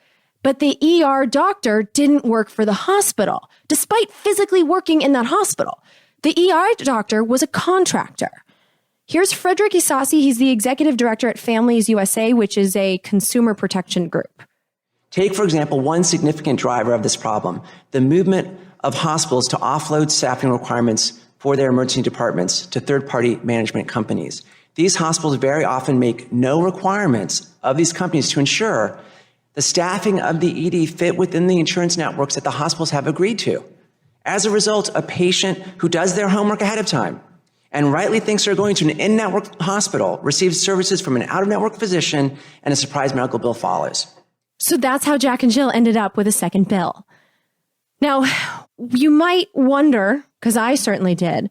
But the ER doctor didn't work for the hospital, despite physically working in that hospital. The ER doctor was a contractor. Here's Frederick Isasi. He's the executive director at Families USA, which is a consumer protection group. Take, for example, one significant driver of this problem, the movement of hospitals to offload staffing requirements for their emergency departments to third-party management companies. These hospitals very often make no requirements of these companies to ensure the staffing of the ED fit within the insurance networks that the hospitals have agreed to. As a result, a patient who does their homework ahead of time and rightly thinks they're going to an in-network hospital receives services from an out-of-network physician, and a surprise medical bill follows. So that's how Jack and Jill ended up with a second bill. Now, you might wonder, because I certainly did,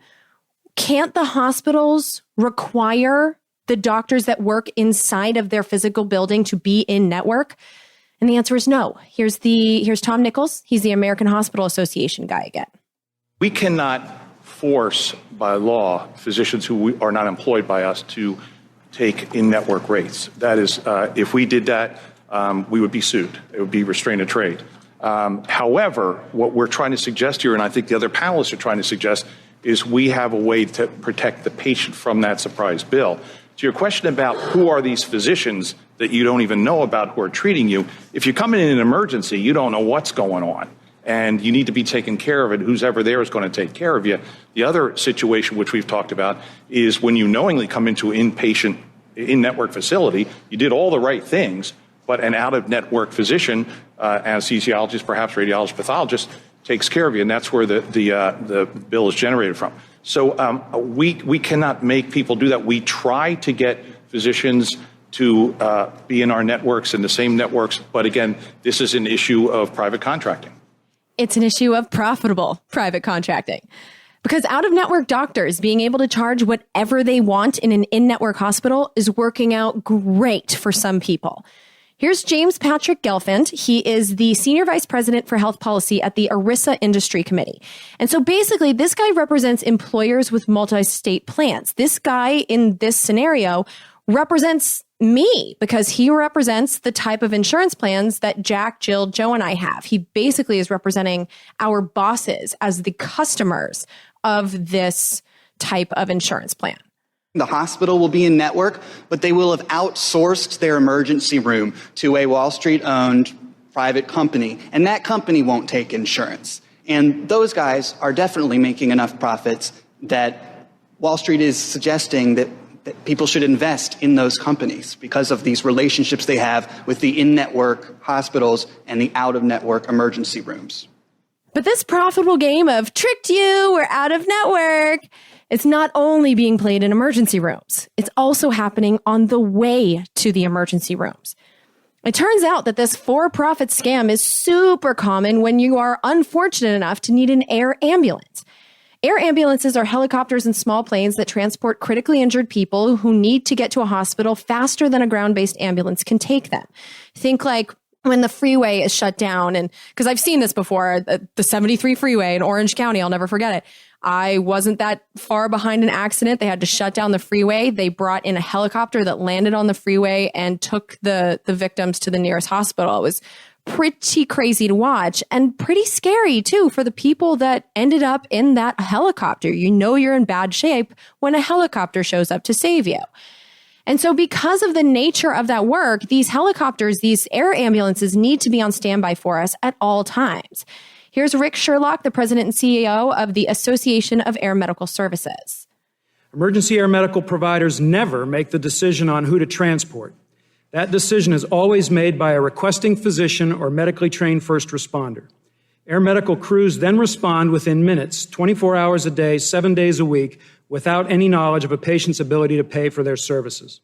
can't the hospitals require the doctors that work inside of their physical building to be in network? And the answer is no. Here's Tom Nichols. He's the American Hospital Association guy again. We cannot force by law physicians who are not employed by us to take in-network rates. That is, if we did that, we would be sued. It would be restraint of trade. However, what we're trying to suggest here, and I think the other panelists are trying to suggest, is we have a way to protect the patient from that surprise bill. To your question about who are these physicians that you don't even know about who are treating you, if you come in an emergency, you don't know what's going on, and you need to be taken care of it. Who's ever there is going to take care of you. The other situation, which we've talked about, is when you knowingly come into an inpatient, in-network facility, you did all the right things, but an out-of-network physician, anesthesiologist, perhaps radiologist, pathologist, takes care of you, and that's where the bill is generated from. So we cannot make people do that. We try to get physicians to be in our networks, in the same networks, but again, this is an issue of private contracting. It's an issue of profitable private contracting. Because out-of-network doctors being able to charge whatever they want in an in-network hospital is working out great for some people. Here's James Patrick Gelfand. He is the Senior Vice President for Health Policy at the ERISA Industry Committee. And so basically, this guy represents employers with multi-state plans. This guy in this scenario represents me because he represents the type of insurance plans that Jack, Jill, Joe, and I have. He basically is representing our bosses as the customers of this type of insurance plan. The hospital will be in network, but they will have outsourced their emergency room to a Wall Street-owned private company, and that company won't take insurance. And those guys are definitely making enough profits that Wall Street is suggesting that that people should invest in those companies because of these relationships they have with the in-network hospitals and the out-of-network emergency rooms. But this profitable game of tricked you, we're out of network, it's not only being played in emergency rooms, it's also happening on the way to the emergency rooms. It turns out that this for-profit scam is super common when you are unfortunate enough to need an air ambulance. Air ambulances are helicopters and small planes that transport critically injured people who need to get to a hospital faster than a ground-based ambulance can take them. Think like when the freeway is shut down, and because I've seen this before, the 73 freeway in Orange County, I'll never forget it. I wasn't that far behind an accident. They had to shut down the freeway. They brought in a helicopter that landed on the freeway and took the victims to the nearest hospital. It was pretty crazy to watch and pretty scary too for the people that ended up in that helicopter. You know you're in bad shape when a helicopter shows up to save you. And so because of the nature of that work, these helicopters, these air ambulances need to be on standby for us at all times. Here's Rick Sherlock, the president and CEO of the Association of Air Medical Services. Emergency air medical providers never make the decision on who to transport. That decision is always made by a requesting physician or medically trained first responder. Air medical crews then respond within minutes, 24 hours a day, 7 days a week, without any knowledge of a patient's ability to pay for their services.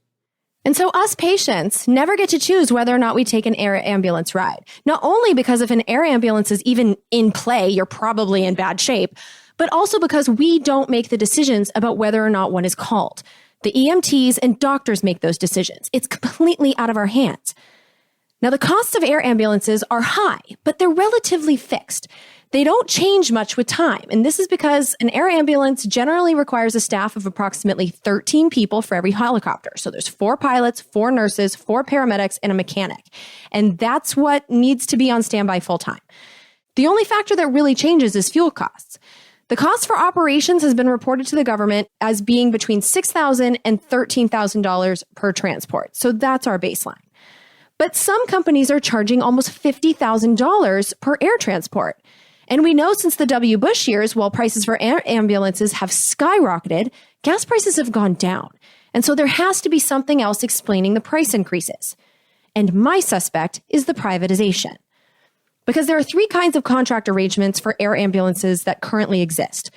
And so us patients never get to choose whether or not we take an air ambulance ride. Not only because if an air ambulance is even in play, you're probably in bad shape, but also because we don't make the decisions about whether or not one is called. The EMTs and doctors make those decisions. It's completely out of our hands. Now, the costs of air ambulances are high, but they're relatively fixed. They don't change much with time. And this is because an air ambulance generally requires a staff of approximately 13 people for every helicopter. So there's 4 pilots, 4 nurses, 4 paramedics, and a mechanic. And that's what needs to be on standby full time. The only factor that really changes is fuel costs. The cost for operations has been reported to the government as being between $6,000 and $13,000 per transport. So that's our baseline. But some companies are charging almost $50,000 per air transport. And we know since the W. Bush years, while prices for air ambulances have skyrocketed, gas prices have gone down. And so there has to be something else explaining the price increases. And my suspect is the privatization. Because there are 3 kinds of contract arrangements for air ambulances that currently exist.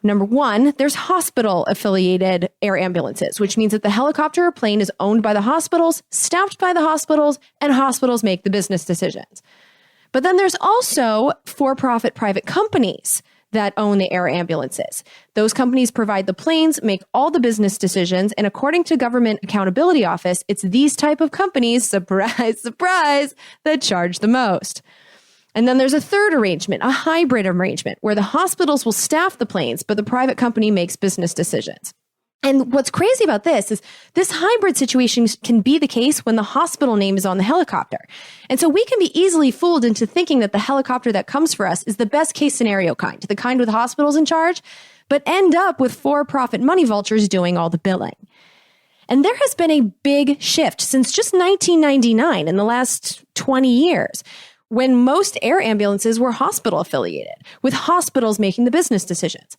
Number 1, there's hospital-affiliated air ambulances, which means that the helicopter or plane is owned by the hospitals, staffed by the hospitals, and hospitals make the business decisions. But then there's also for-profit private companies that own the air ambulances. Those companies provide the planes, make all the business decisions, and according to Government Accountability Office, it's these type of companies, surprise, surprise, that charge the most. And then there's a third arrangement, a hybrid arrangement, where the hospitals will staff the planes, but the private company makes business decisions. And what's crazy about this is this hybrid situation can be the case when the hospital name is on the helicopter. And so we can be easily fooled into thinking that the helicopter that comes for us is the best case scenario kind, the kind with hospitals in charge, but end up with for-profit money vultures doing all the billing. And there has been a big shift since just 1999 in the last 20 years, when most air ambulances were hospital affiliated, with hospitals making the business decisions.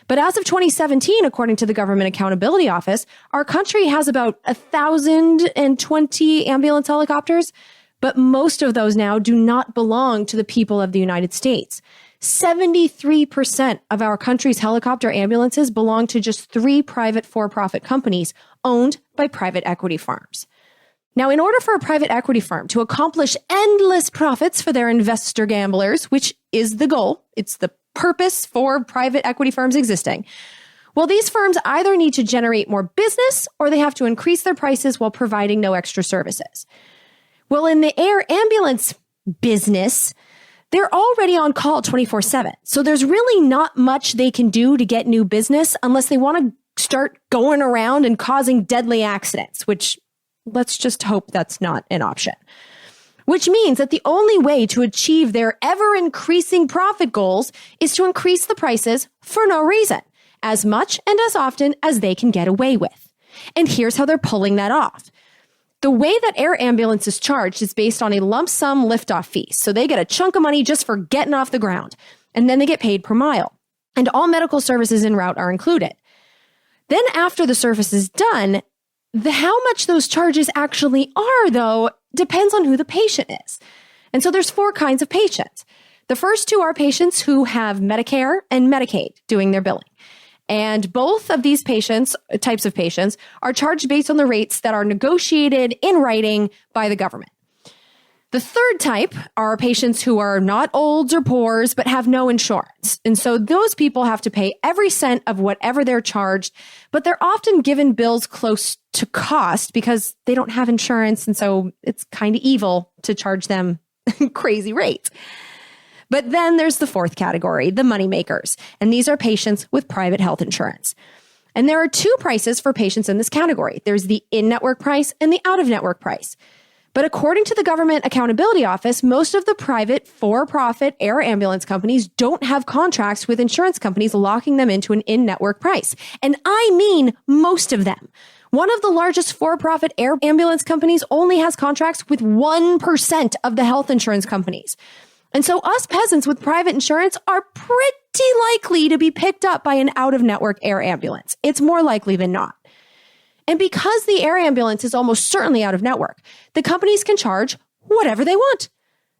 But as of 2017, according to the Government Accountability Office, our country has about 1,020 ambulance helicopters, but most of those now do not belong to the people of the United States. 73% of our country's helicopter ambulances belong to just 3 private for-profit companies owned by private equity firms. Now, in order for a private equity firm to accomplish endless profits for their investor gamblers, which is the goal, it's the purpose for private equity firms existing, well, these firms either need to generate more business or they have to increase their prices while providing no extra services. Well, in the air ambulance business, they're already on call 24/7. So there's really not much they can do to get new business unless they want to start going around and causing deadly accidents, which let's just hope that's not an option. Which means that the only way to achieve their ever-increasing profit goals is to increase the prices for no reason, as much and as often as they can get away with. And here's how they're pulling that off. The way that air ambulance is charged is based on a lump sum liftoff fee. So they get a chunk of money just for getting off the ground, and then they get paid per mile. And all medical services en route are included. Then after the service is done, how much those charges actually are, though, depends on who the patient is. And so there's 4 kinds of patients. The first 2 are patients who have Medicare and Medicaid doing their billing. And both of these types of patients, are charged based on the rates that are negotiated in writing by the government. The third type are patients who are not olds or poors, but have no insurance. And so those people have to pay every cent of whatever they're charged, but they're often given bills close to cost because they don't have insurance. And so it's kind of evil to charge them crazy rates. But then there's the fourth category, the moneymakers. And these are patients with private health insurance. And there are 2 prices for patients in this category. There's the in-network price and the out-of-network price. But according to the Government Accountability Office, most of the private for-profit air ambulance companies don't have contracts with insurance companies locking them into an in-network price. And I mean most of them. One of the largest for-profit air ambulance companies only has contracts with 1% of the health insurance companies. And so us peasants with private insurance are pretty likely to be picked up by an out-of-network air ambulance. It's more likely than not. And because the air ambulance is almost certainly out of network, the companies can charge whatever they want.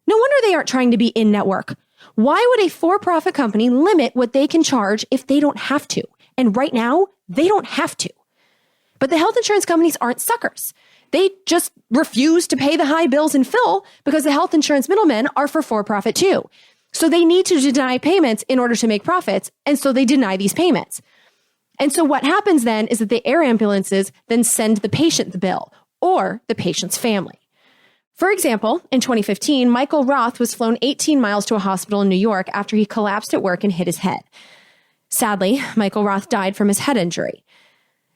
No wonder they aren't trying to be in network. Why would a for-profit company limit what they can charge if they don't have to? And right now, they don't have to. But the health insurance companies aren't suckers. They just refuse to pay the high bills in full because the health insurance middlemen are for-profit too. So they need to deny payments in order to make profits, and so they deny these payments. And so what happens then is that the air ambulances then send the patient the bill or the patient's family. For example, in 2015, Michael Roth was flown 18 miles to a hospital in New York after he collapsed at work and hit his head. Sadly, Michael Roth died from his head injury.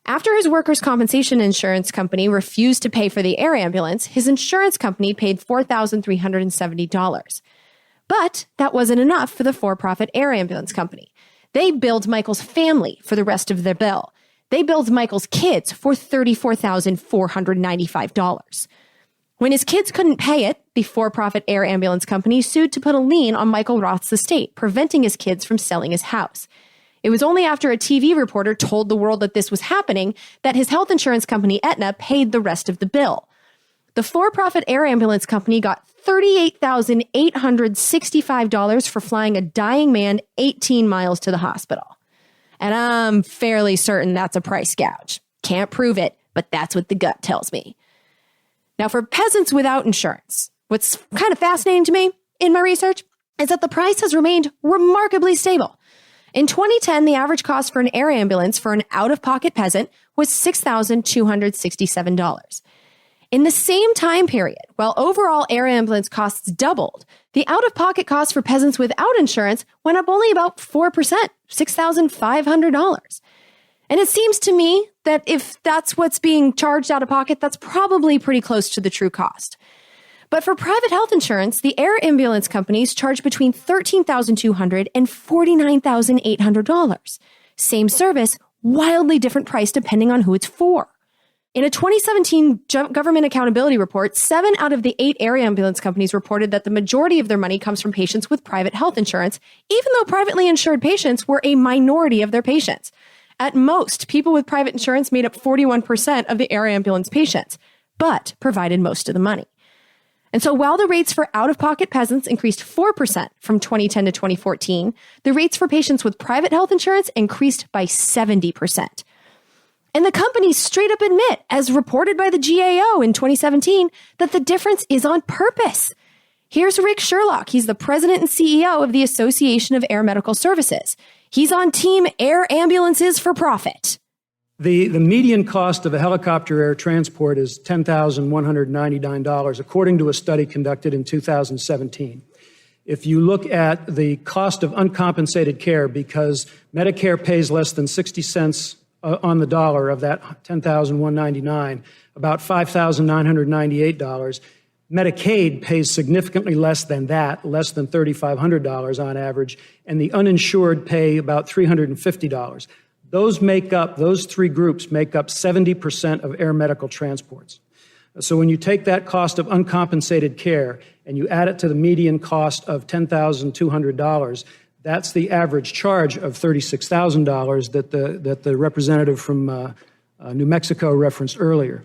After his workers' compensation insurance company refused to pay for the air ambulance, his insurance company paid $4,370. But that wasn't enough for the for-profit air ambulance company. They billed Michael's family for the rest of their bill. They billed Michael's kids for $34,495. When his kids couldn't pay it, the for-profit air ambulance company sued to put a lien on Michael Roth's estate, preventing his kids from selling his house. It was only after a TV reporter told the world that this was happening that his health insurance company, Aetna, paid the rest of the bill. The for-profit air ambulance company got $38,865 for flying a dying man 18 miles to the hospital. And I'm fairly certain that's a price gouge. Can't prove it, but that's what the gut tells me. Now, for peasants without insurance, what's kind of fascinating to me in my research is that the price has remained remarkably stable. In 2010, the average cost for an air ambulance for an out-of-pocket peasant was $6,267. In the same time period, while overall air ambulance costs doubled, the out-of-pocket cost for peasants without insurance went up only about 4%, $6,500. And it seems to me that if that's what's being charged out of pocket, that's probably pretty close to the true cost. But for private health insurance, the air ambulance companies charge between $13,200 and $49,800. Same service, wildly different price depending on who it's for. In a 2017 Government Accountability Report, 7 out of the 8 air ambulance companies reported that the majority of their money comes from patients with private health insurance, even though privately insured patients were a minority of their patients. At most, people with private insurance made up 41% of the air ambulance patients, but provided most of the money. And so while the rates for out-of-pocket peasants increased 4% from 2010 to 2014, the rates for patients with private health insurance increased by 70%. And the companies straight up admit, as reported by the GAO in 2017, that the difference is on purpose. Here's Rick Sherlock. He's the president and CEO of the Association of Air Medical Services. He's on team air ambulances for profit. The median cost of a helicopter air transport is $10,199, according to a study conducted in 2017. If you look at the cost of uncompensated care, because Medicare pays less than 60 cents on the dollar of that $10,199, about $5,998. Medicaid pays significantly less than that, less than $3,500 on average, and the uninsured pay about $350. Those 3 groups make up 70% of air medical transports. So when you take that cost of uncompensated care and you add it to the median cost of $10,200, That's the average charge of $36,000 that the representative from New Mexico referenced earlier.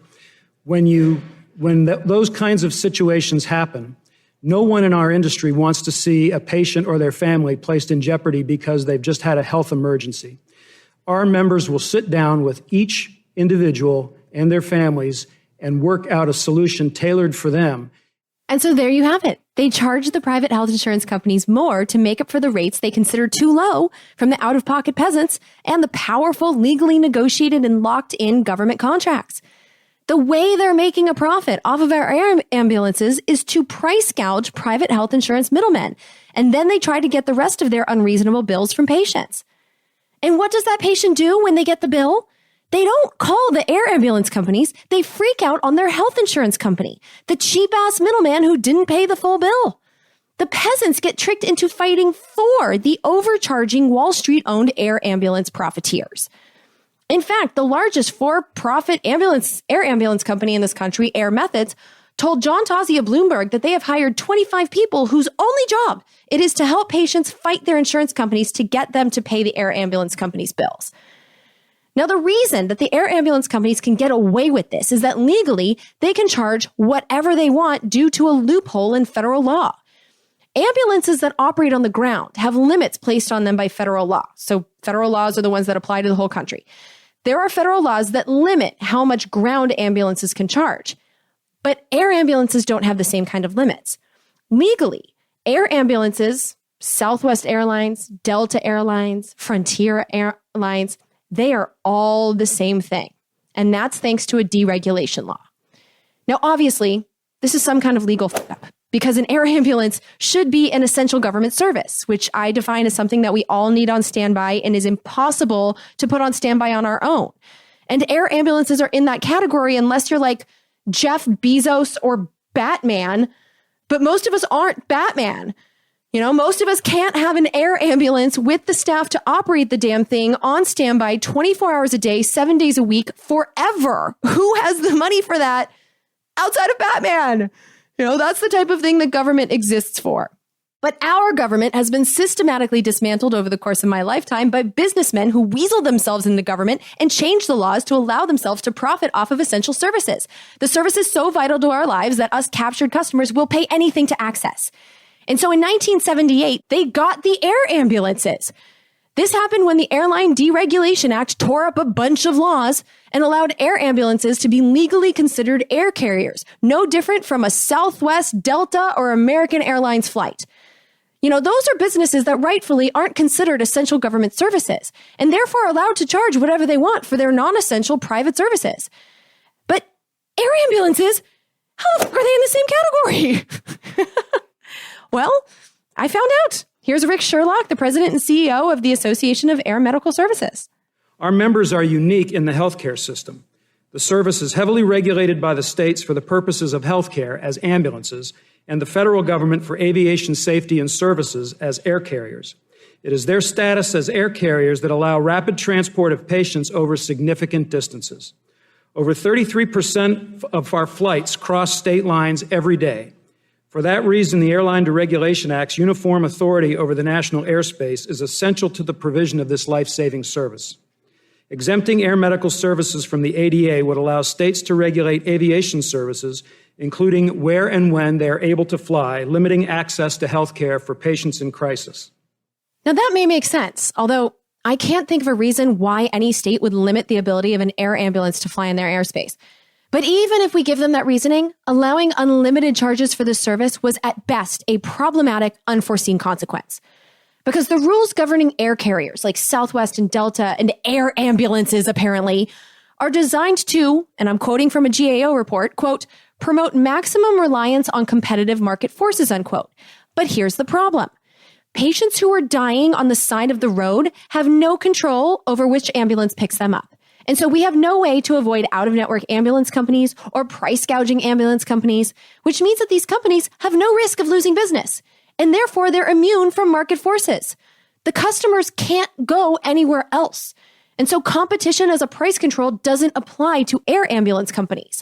When those kinds of situations happen, no one in our industry wants to see a patient or their family placed in jeopardy because they've just had a health emergency. Our members will sit down with each individual and their families and work out a solution tailored for them. And so there you have it. They charge the private health insurance companies more to make up for the rates they consider too low from the out-of-pocket peasants and the powerful, legally negotiated and locked-in government contracts. The way they're making a profit off of our air ambulances is to price gouge private health insurance middlemen, and then they try to get the rest of their unreasonable bills from patients. And what does that patient do when they get the bill? They don't call the air ambulance companies. They freak out on their health insurance company, the cheap-ass middleman who didn't pay the full bill. The peasants get tricked into fighting for the overcharging Wall Street-owned air ambulance profiteers. In fact, the largest for-profit air ambulance company in this country, Air Methods, told John Tozzi of Bloomberg that they have hired 25 people whose only job it is to help patients fight their insurance companies to get them to pay the air ambulance companies' bills. Now, the reason that the air ambulance companies can get away with this is that legally they can charge whatever they want due to a loophole in federal law. Ambulances that operate on the ground have limits placed on them by federal law. So federal laws are the ones that apply to the whole country. There are federal laws that limit how much ground ambulances can charge. But air ambulances don't have the same kind of limits. Legally, air ambulances, Southwest Airlines, Delta Airlines, Frontier Airlines, they are all the same thing. And that's thanks to a deregulation law. Now, obviously, this is some kind of legal fuck-up because an air ambulance should be an essential government service, which I define as something that we all need on standby and is impossible to put on standby on our own. And air ambulances are in that category unless you're like Jeff Bezos or Batman, but most of us aren't Batman. You know, most of us can't have an air ambulance with the staff to operate the damn thing on standby 24 hours a day, 7 days a week, forever. Who has the money for that outside of Batman? You know, that's the type of thing that government exists for. But our government has been systematically dismantled over the course of my lifetime by businessmen who weasel themselves into government and change the laws to allow themselves to profit off of essential services. The service is so vital to our lives that us captured customers will pay anything to access. And so in 1978, they got the air ambulances. This happened when the Airline Deregulation Act tore up a bunch of laws and allowed air ambulances to be legally considered air carriers, no different from a Southwest, Delta, or American Airlines flight. You know, those are businesses that rightfully aren't considered essential government services and therefore allowed to charge whatever they want for their non-essential private services. But air ambulances, how the fuck are they in the same category? Well, I found out. Here's Rick Sherlock, the president and CEO of the Association of Air Medical Services. Our members are unique in the healthcare system. The service is heavily regulated by the states for the purposes of healthcare as ambulances and the federal government for aviation safety and services as air carriers. It is their status as air carriers that allow rapid transport of patients over significant distances. Over 33% of our flights cross state lines every day. For that reason, the Airline Deregulation Act's uniform authority over the national airspace is essential to the provision of this life-saving service. Exempting air medical services from the ADA would allow states to regulate aviation services, including where and when they are able to fly, limiting access to health care for patients in crisis. Now, that may make sense, although I can't think of a reason why any state would limit the ability of an air ambulance to fly in their airspace. But even if we give them that reasoning, allowing unlimited charges for this service was at best a problematic, unforeseen consequence. Because the rules governing air carriers like Southwest and Delta and air ambulances apparently are designed to, and I'm quoting from a GAO report, quote, promote maximum reliance on competitive market forces, unquote. But here's the problem. Patients who are dying on the side of the road have no control over which ambulance picks them up. And so we have no way to avoid out-of-network ambulance companies or price gouging ambulance companies, which means that these companies have no risk of losing business, and therefore they're immune from market forces. The customers can't go anywhere else. And so competition as a price control doesn't apply to air ambulance companies.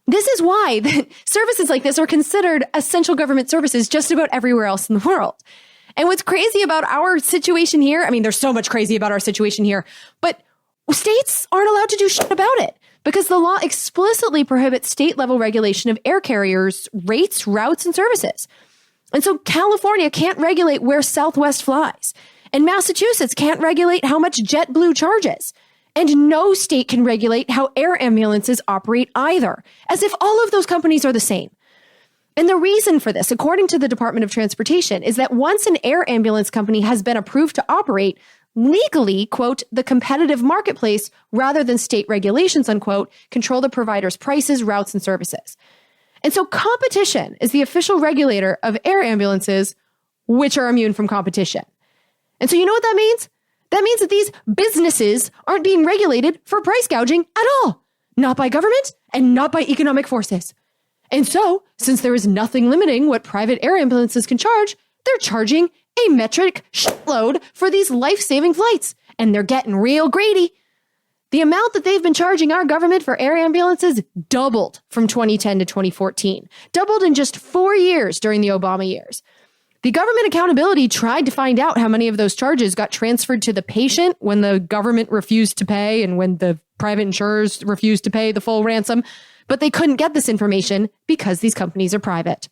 This is why services like this are considered essential government services just about everywhere else in the world. And what's crazy about our situation here, I mean, there's so much crazy about our situation here, but states aren't allowed to do shit about it because the law explicitly prohibits state level regulation of air carriers' rates, routes, and services. And so California can't regulate where Southwest flies, and Massachusetts can't regulate how much JetBlue charges. And no state can regulate how air ambulances operate either, as if all of those companies are the same. And the reason for this, according to the Department of Transportation, is that once an air ambulance company has been approved to operate legally, quote, the competitive marketplace rather than state regulations, unquote, control the provider's prices, routes, and services. And so competition is the official regulator of air ambulances, which are immune from competition. And so you know what that means? That means that these businesses aren't being regulated for price gouging at all. Not by government and not by economic forces. And so, since there is nothing limiting what private air ambulances can charge, they're charging a metric shitload for these life-saving flights. And they're getting real greedy. The amount that they've been charging our government for air ambulances doubled from 2010 to 2014. Doubled in just 4 years during the Obama years. The Government Accountability tried to find out how many of those charges got transferred to the patient when the government refused to pay and when the private insurers refused to pay the full ransom, but they couldn't get this information because these companies are private.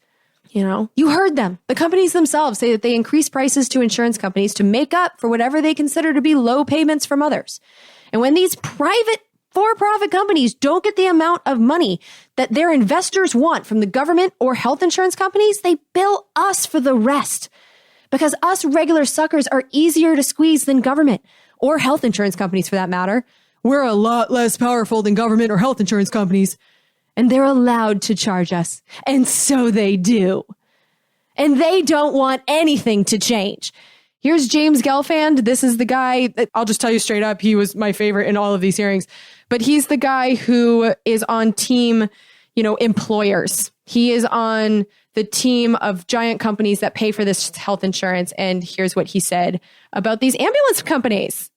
You know, you heard them. The companies themselves say that they increase prices to insurance companies to make up for whatever they consider to be low payments from others. And when these private for-profit companies don't get the amount of money that their investors want from the government or health insurance companies, they bill us for the rest. Because us regular suckers are easier to squeeze than government or health insurance companies for that matter. We're a lot less powerful than government or health insurance companies. And they're allowed to charge us. And so they do. And they don't want anything to change. Here's James Gelfand. This is the guy that I'll just tell you straight up. He was my favorite in all of these hearings. But he's the guy who is on team, employers. He is on the team of giant companies that pay for this health insurance. And here's what he said about these ambulance companies.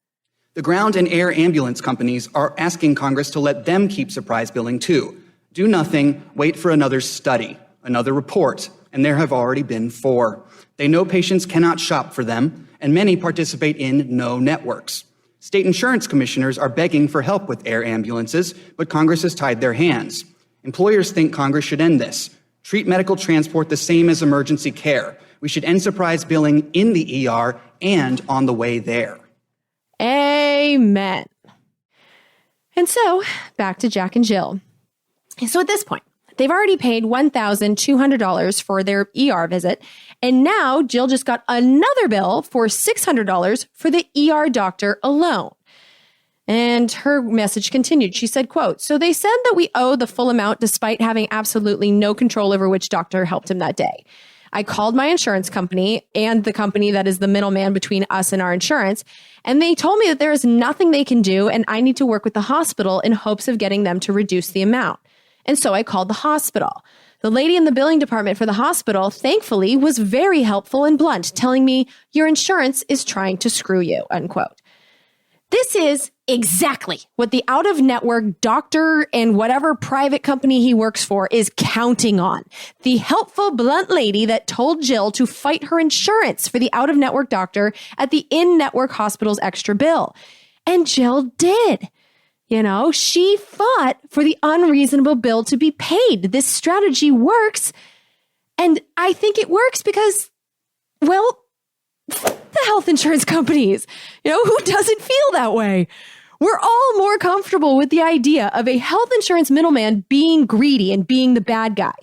The ground and air ambulance companies are asking Congress to let them keep surprise billing too. Do nothing, wait for another study, another report, and there have already been 4. They know patients cannot shop for them, and many participate in no networks. State insurance commissioners are begging for help with air ambulances, but Congress has tied their hands. Employers think Congress should end this. Treat medical transport the same as emergency care. We should end surprise billing in the ER and on the way there. Amen. And so, back to Jack and Jill. So at this point, they've already paid $1,200 for their ER visit, and now Jill just got another bill for $600 for the ER doctor alone. And her message continued. She said, quote, "So they said that we owe the full amount despite having absolutely no control over which doctor helped him that day. I called my insurance company and the company that is the middleman between us and our insurance, and they told me that there is nothing they can do and I need to work with the hospital in hopes of getting them to reduce the amount. And so I called the hospital. The lady in the billing department for the hospital, thankfully, was very helpful and blunt, telling me, your insurance is trying to screw you," unquote. This is exactly what the out-of-network doctor and whatever private company he works for is counting on. The helpful, blunt lady that told Jill to fight her insurance for the out-of-network doctor at the in-network hospital's extra bill. And Jill did. She fought for the unreasonable bill to be paid. This strategy works. And I think it works because, well, the health insurance companies, who doesn't feel that way? We're all more comfortable with the idea of a health insurance middleman being greedy and being the bad guy.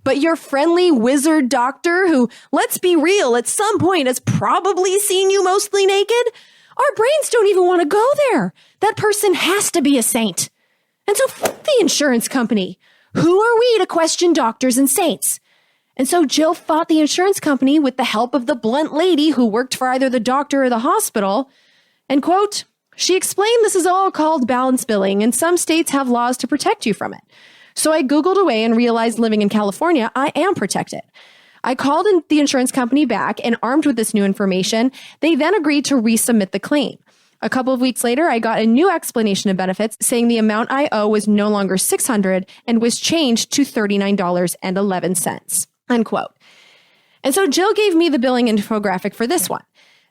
But your friendly wizard doctor who, let's be real, at some point has probably seen you mostly naked, our brains don't even want to go there. That person has to be a saint. And so fuck the insurance company. Who are we to question doctors and saints? And so Jill fought the insurance company with the help of the blunt lady who worked for either the doctor or the hospital. And quote, she explained this is all called balance billing and some states have laws to protect you from it. So I Googled away and realized living in California, I am protected. I called the insurance company back and armed with this new information, they then agreed to resubmit the claim. A couple of weeks later, I got a new explanation of benefits saying the amount I owe was no longer $600 and was changed to $39.11, unquote. And so Jill gave me the billing infographic for this one.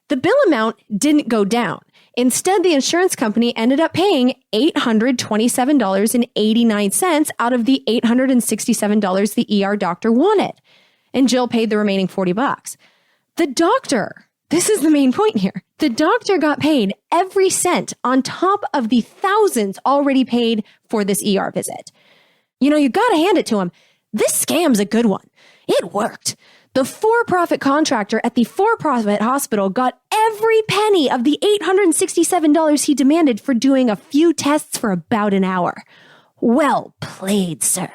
The bill amount didn't go down. Instead, the insurance company ended up paying $827.89 out of the $867 the ER doctor wanted. And Jill paid the remaining $40. The doctor, this is the main point here, the doctor got paid every cent on top of the thousands already paid for this ER visit. You know, you gotta hand it to him. This scam's a good one. It worked. The for-profit contractor at the for-profit hospital got every penny of the $867 he demanded for doing a few tests for about an hour. Well played, sir.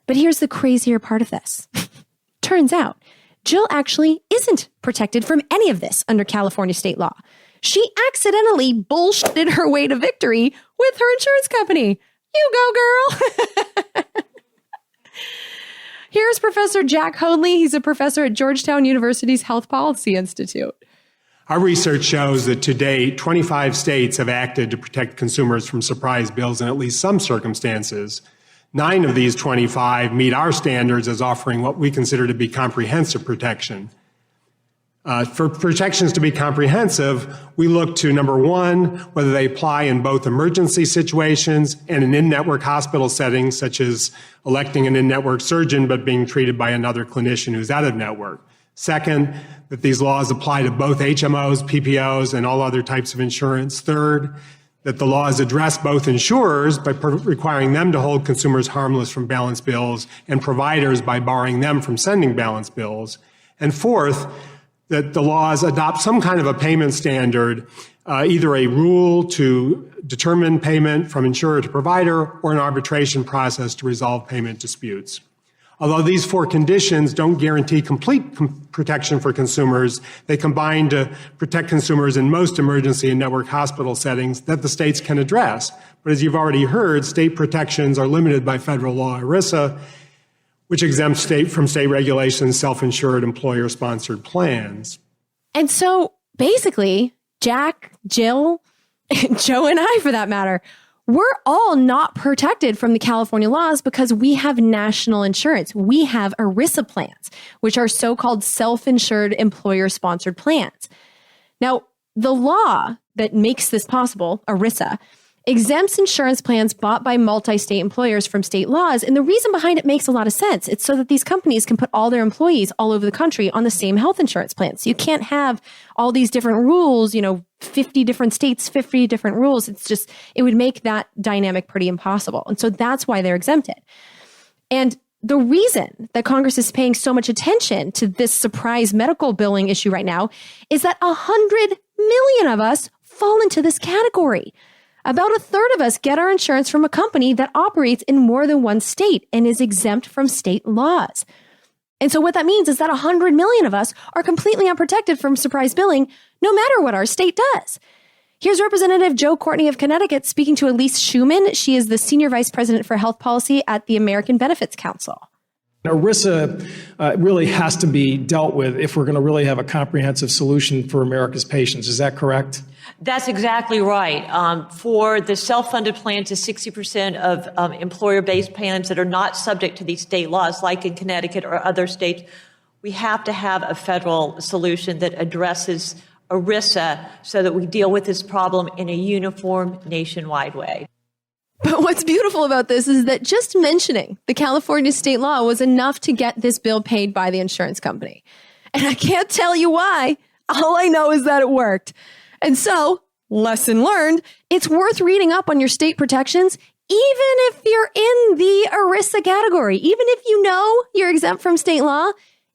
But here's the crazier part of this. Turns out, Jill actually isn't protected from any of this under California state law. She accidentally bullshitted her way to victory with her insurance company. You go, girl. Here's Professor Jack Hoadley. He's a professor at Georgetown University's Health Policy Institute. Our research shows that to date, 25 states have acted to protect consumers from surprise bills in at least some circumstances. 9 of these 25 meet our standards as offering what we consider to be comprehensive protection. For protections to be comprehensive, we look to, number one, whether they apply in both emergency situations and in in-network hospital settings, such as electing an in-network surgeon but being treated by another clinician who's out of network. Second, that these laws apply to both HMOs, PPOs, and all other types of insurance. Third, that the laws address both insurers by requiring them to hold consumers harmless from balance bills and providers by barring them from sending balance bills. And fourth, that the laws adopt some kind of a payment standard, either a rule to determine payment from insurer to provider or an arbitration process to resolve payment disputes. Although these 4 conditions don't guarantee complete protection for consumers, they combine to protect consumers in most emergency and network hospital settings that the states can address. But as you've already heard, state protections are limited by federal law ERISA, which exempts from state regulations self-insured employer-sponsored plans. And so basically, Jack, Jill, Joe, and I, for that matter, we're all not protected from the California laws because we have national insurance. We have ERISA plans, which are so-called self-insured employer-sponsored plans. Now, the law that makes this possible, ERISA, exempts insurance plans bought by multi-state employers from state laws. And the reason behind it makes a lot of sense. It's so that these companies can put all their employees all over the country on the same health insurance plan. So you can't have all these different rules, 50 different states, 50 different rules. It would make that dynamic pretty impossible. And so that's why they're exempted. And the reason that Congress is paying so much attention to this surprise medical billing issue right now is that 100 million of us fall into this category. About a third of us get our insurance from a company that operates in more than one state and is exempt from state laws. And so what that means is that 100 million of us are completely unprotected from surprise billing, no matter what our state does. Here's Representative Joe Courtney of Connecticut speaking to Elise Schumann. She is the Senior Vice President for Health Policy at the American Benefits Council. ERISA really has to be dealt with if we're going to really have a comprehensive solution for America's patients. Is that correct? That's exactly right. For the self-funded plans, the 60% of employer-based plans that are not subject to these state laws, like in Connecticut or other states, we have to have a federal solution that addresses ERISA so that we deal with this problem in a uniform nationwide way. But what's beautiful about this is that just mentioning the California state law was enough to get this bill paid by the insurance company. And I can't tell you why. All I know is that it worked. And so, lesson learned, it's worth reading up on your state protections, even if you're in the ERISA category. Even if you know you're exempt from state law,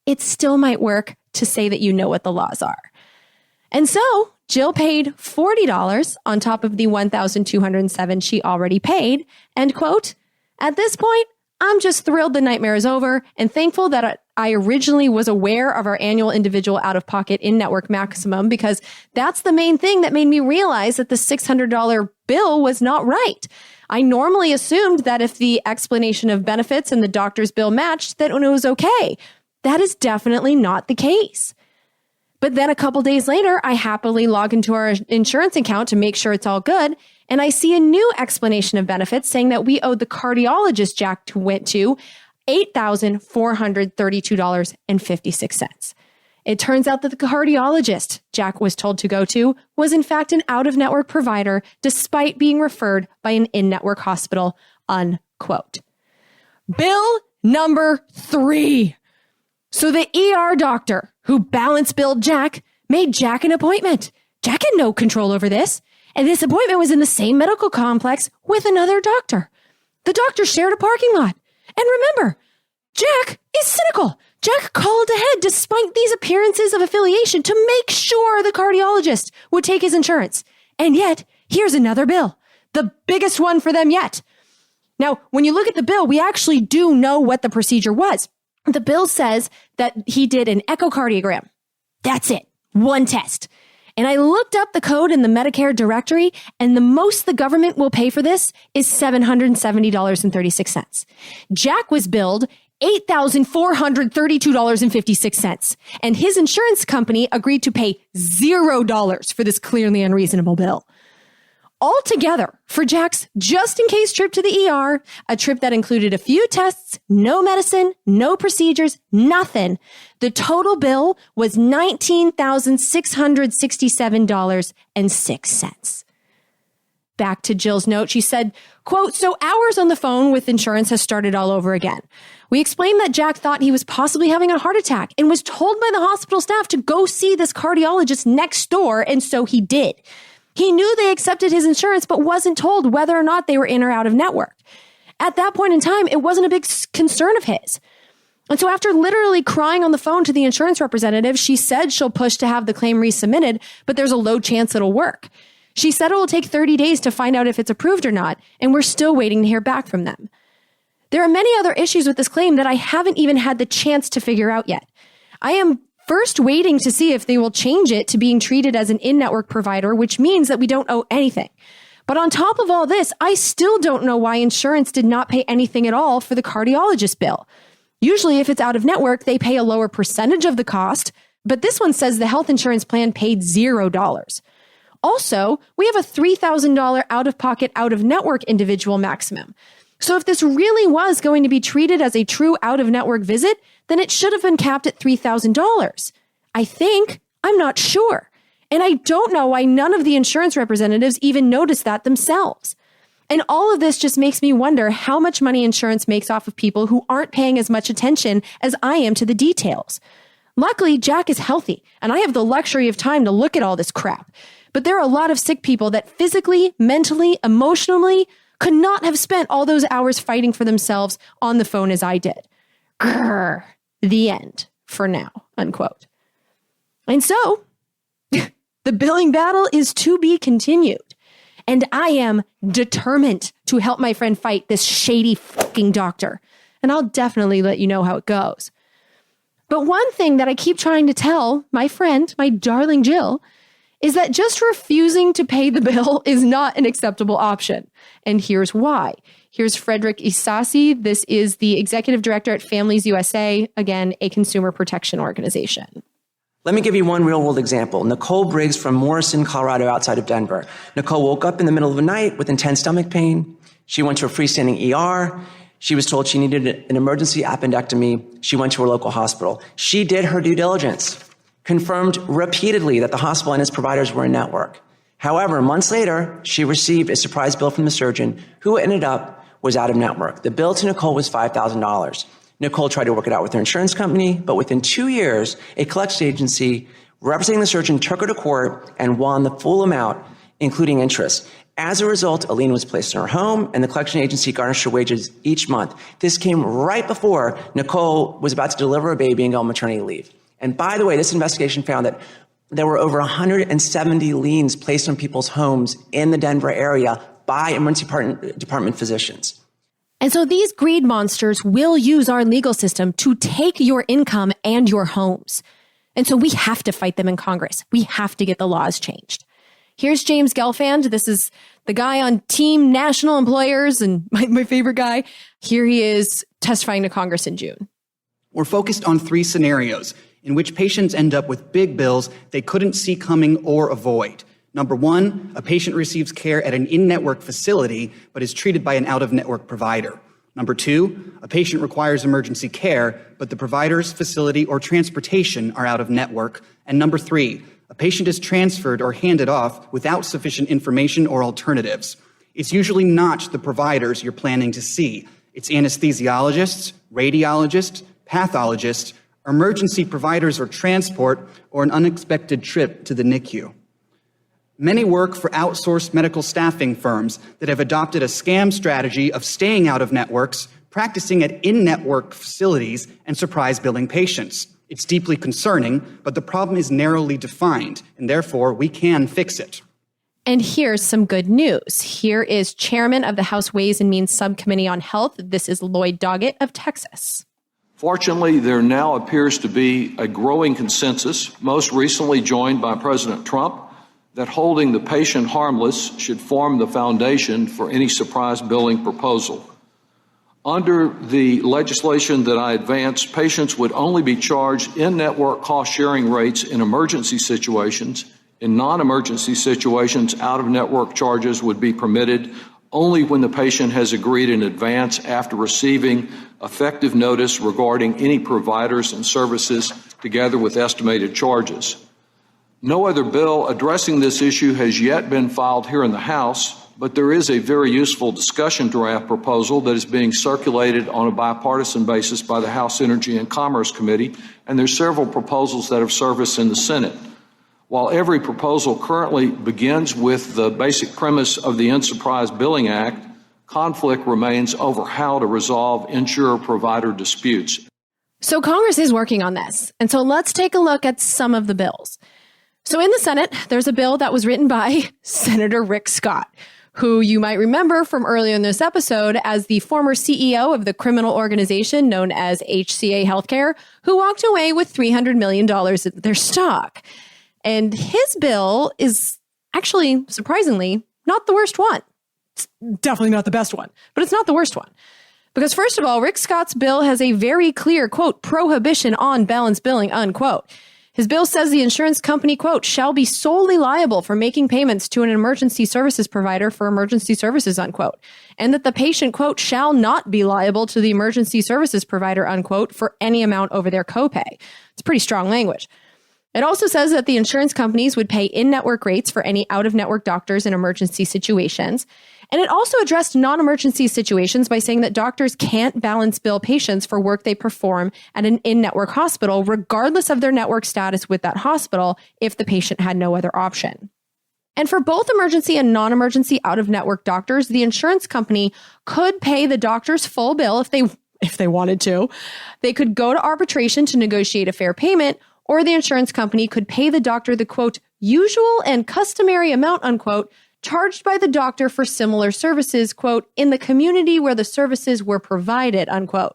it still might work to say that you know what the laws are. And so, Jill paid $40 on top of the $1,207 she already paid. End quote. At this point, I'm just thrilled the nightmare is over and thankful that I originally was aware of our annual individual out-of-pocket in-network maximum, because that's the main thing that made me realize that the $600 bill was not right. I normally assumed that if the explanation of benefits and the doctor's bill matched, that it was okay. That is definitely not the case. But then a couple days later, I happily log into our insurance account to make sure it's all good. And I see a new explanation of benefits saying that we owed the cardiologist Jack went to $8,432.56. It turns out that the cardiologist Jack was told to go to was in fact an out-of-network provider despite being referred by an in-network hospital, unquote. Bill number 3. So the ER doctor who balance billed Jack made Jack an appointment. Jack had no control over this. And this appointment was in the same medical complex with another doctor. The doctor shared a parking lot. And remember, Jack is cynical. Jack called ahead despite these appearances of affiliation to make sure the cardiologist would take his insurance. And yet, here's another bill, the biggest one for them yet. Now, when you look at the bill, we actually do know what the procedure was. The bill says that he did an echocardiogram. That's it. One test. And I looked up the code in the Medicare directory, and the most the government will pay for this is $770.36. Jack was billed $8,432.56, and his insurance company agreed to pay $0 for this clearly unreasonable bill. Altogether, for Jack's just-in-case trip to the ER, a trip that included a few tests, no medicine, no procedures, nothing, the total bill was $19,667.06. Back to Jill's note, she said, quote, so hours on the phone with insurance has started all over again. We explained that Jack thought he was possibly having a heart attack and was told by the hospital staff to go see this cardiologist next door, and so he did. He knew they accepted his insurance, but wasn't told whether or not they were in or out of network. At that point in time, it wasn't a big concern of his. And so after literally crying on the phone to the insurance representative, she said she'll push to have the claim resubmitted, but there's a low chance it'll work. She said it will take 30 days to find out if it's approved or not, and we're still waiting to hear back from them. There are many other issues with this claim that I haven't even had the chance to figure out yet. I am first waiting to see if they will change it to being treated as an in-network provider, which means that we don't owe anything. But on top of all this, I still don't know why insurance did not pay anything at all for the cardiologist bill. Usually, if it's out of network, they pay a lower percentage of the cost, but this one says the health insurance plan paid $0. Also, we have a $3,000 out-of-pocket, out-of-network individual maximum. So if this really was going to be treated as a true out-of-network visit, then it should have been capped at $3,000. I think. I'm not sure. And I don't know why none of the insurance representatives even noticed that themselves. And all of this just makes me wonder how much money insurance makes off of people who aren't paying as much attention as I am to the details. Luckily, Jack is healthy, and I have the luxury of time to look at all this crap. But there are a lot of sick people that physically, mentally, emotionally could not have spent all those hours fighting for themselves on the phone as I did. Grrr. The end. For now. Unquote. And so, the billing battle is to be continued. And I am determined to help my friend fight this shady fucking doctor. And I'll definitely let you know how it goes. But one thing that I keep trying to tell my friend, my darling Jill, is that just refusing to pay the bill is not an acceptable option. And here's why. Here's Frederick Isasi. This is the executive director at Families USA, again, a consumer protection organization. Let me give you one real-world example. Nicole Briggs from Morrison, Colorado, outside of Denver. Nicole woke up in the middle of the night with intense stomach pain. She went to a freestanding ER. She was told she needed an emergency appendectomy. She went to her local hospital. She did her due diligence, confirmed repeatedly that the hospital and its providers were in network. However, months later, she received a surprise bill from the surgeon, who ended up was out of network. The bill to Nicole was $5,000. Nicole tried to work it out with her insurance company, but within 2 years, a collection agency representing the surgeon took her to court and won the full amount, including interest. As a result, a lien was placed in her home, and the collection agency garnished her wages each month. This came right before Nicole was about to deliver a baby and go on maternity leave. And by the way, this investigation found that there were over 170 liens placed on people's homes in the Denver area by emergency department physicians. And so these greed monsters will use our legal system to take your income and your homes. And so we have to fight them in Congress. We have to get the laws changed. Here's James Gelfand. This is the guy on Team National Employers and my favorite guy. Here he is testifying to Congress in June. We're focused on 3 scenarios in which patients end up with big bills they couldn't see coming or avoid. Number 1, a patient receives care at an in-network facility but is treated by an out-of-network provider. Number 2, a patient requires emergency care, but the provider's facility or transportation are out of network. And number 3, a patient is transferred or handed off without sufficient information or alternatives. It's usually not the providers you're planning to see. It's anesthesiologists, radiologists, pathologists, emergency providers or transport, or an unexpected trip to the NICU. Many work for outsourced medical staffing firms that have adopted a scam strategy of staying out of networks, practicing at in-network facilities, and surprise billing patients. It's deeply concerning, but the problem is narrowly defined, and therefore we can fix it. And here's some good news. Here is Chairman of the House Ways and Means Subcommittee on Health. This is Lloyd Doggett of Texas. Fortunately, there now appears to be a growing consensus, most recently joined by President Trump, that holding the patient harmless should form the foundation for any surprise billing proposal. Under the legislation that I advanced, patients would only be charged in-network cost-sharing rates in emergency situations. In non-emergency situations, out-of-network charges would be permitted only when the patient has agreed in advance after receiving effective notice regarding any providers and services together with estimated charges. No other bill addressing this issue has yet been filed here in the House, but there is a very useful discussion draft proposal that is being circulated on a bipartisan basis by the House Energy and Commerce Committee, and there's several proposals that have surfaced in the Senate. While every proposal currently begins with the basic premise of the Enterprise Billing Act, conflict remains over how to resolve insurer-provider disputes. So Congress is working on this. And so let's take a look at some of the bills. So in the Senate, there's a bill that was written by Senator Rick Scott, who you might remember from earlier in this episode as the former CEO of the criminal organization known as HCA Healthcare, who walked away with $300 million of their stock. And his bill is actually, surprisingly, not the worst one. It's definitely not the best one, but it's not the worst one. Because first of all, Rick Scott's bill has a very clear, quote, prohibition on balance billing, unquote. His bill says the insurance company, quote, shall be solely liable for making payments to an emergency services provider for emergency services, unquote. And that the patient, quote, shall not be liable to the emergency services provider, unquote, for any amount over their copay. It's pretty strong language. It also says that the insurance companies would pay in-network rates for any out-of-network doctors in emergency situations. And it also addressed non-emergency situations by saying that doctors can't balance bill patients for work they perform at an in-network hospital, regardless of their network status with that hospital, if the patient had no other option. And for both emergency and non-emergency out-of-network doctors, the insurance company could pay the doctor's full bill if they wanted to. They could go to arbitration to negotiate a fair payment, or the insurance company could pay the doctor the, quote, usual and customary amount, unquote, charged by the doctor for similar services, quote, in the community where the services were provided, unquote,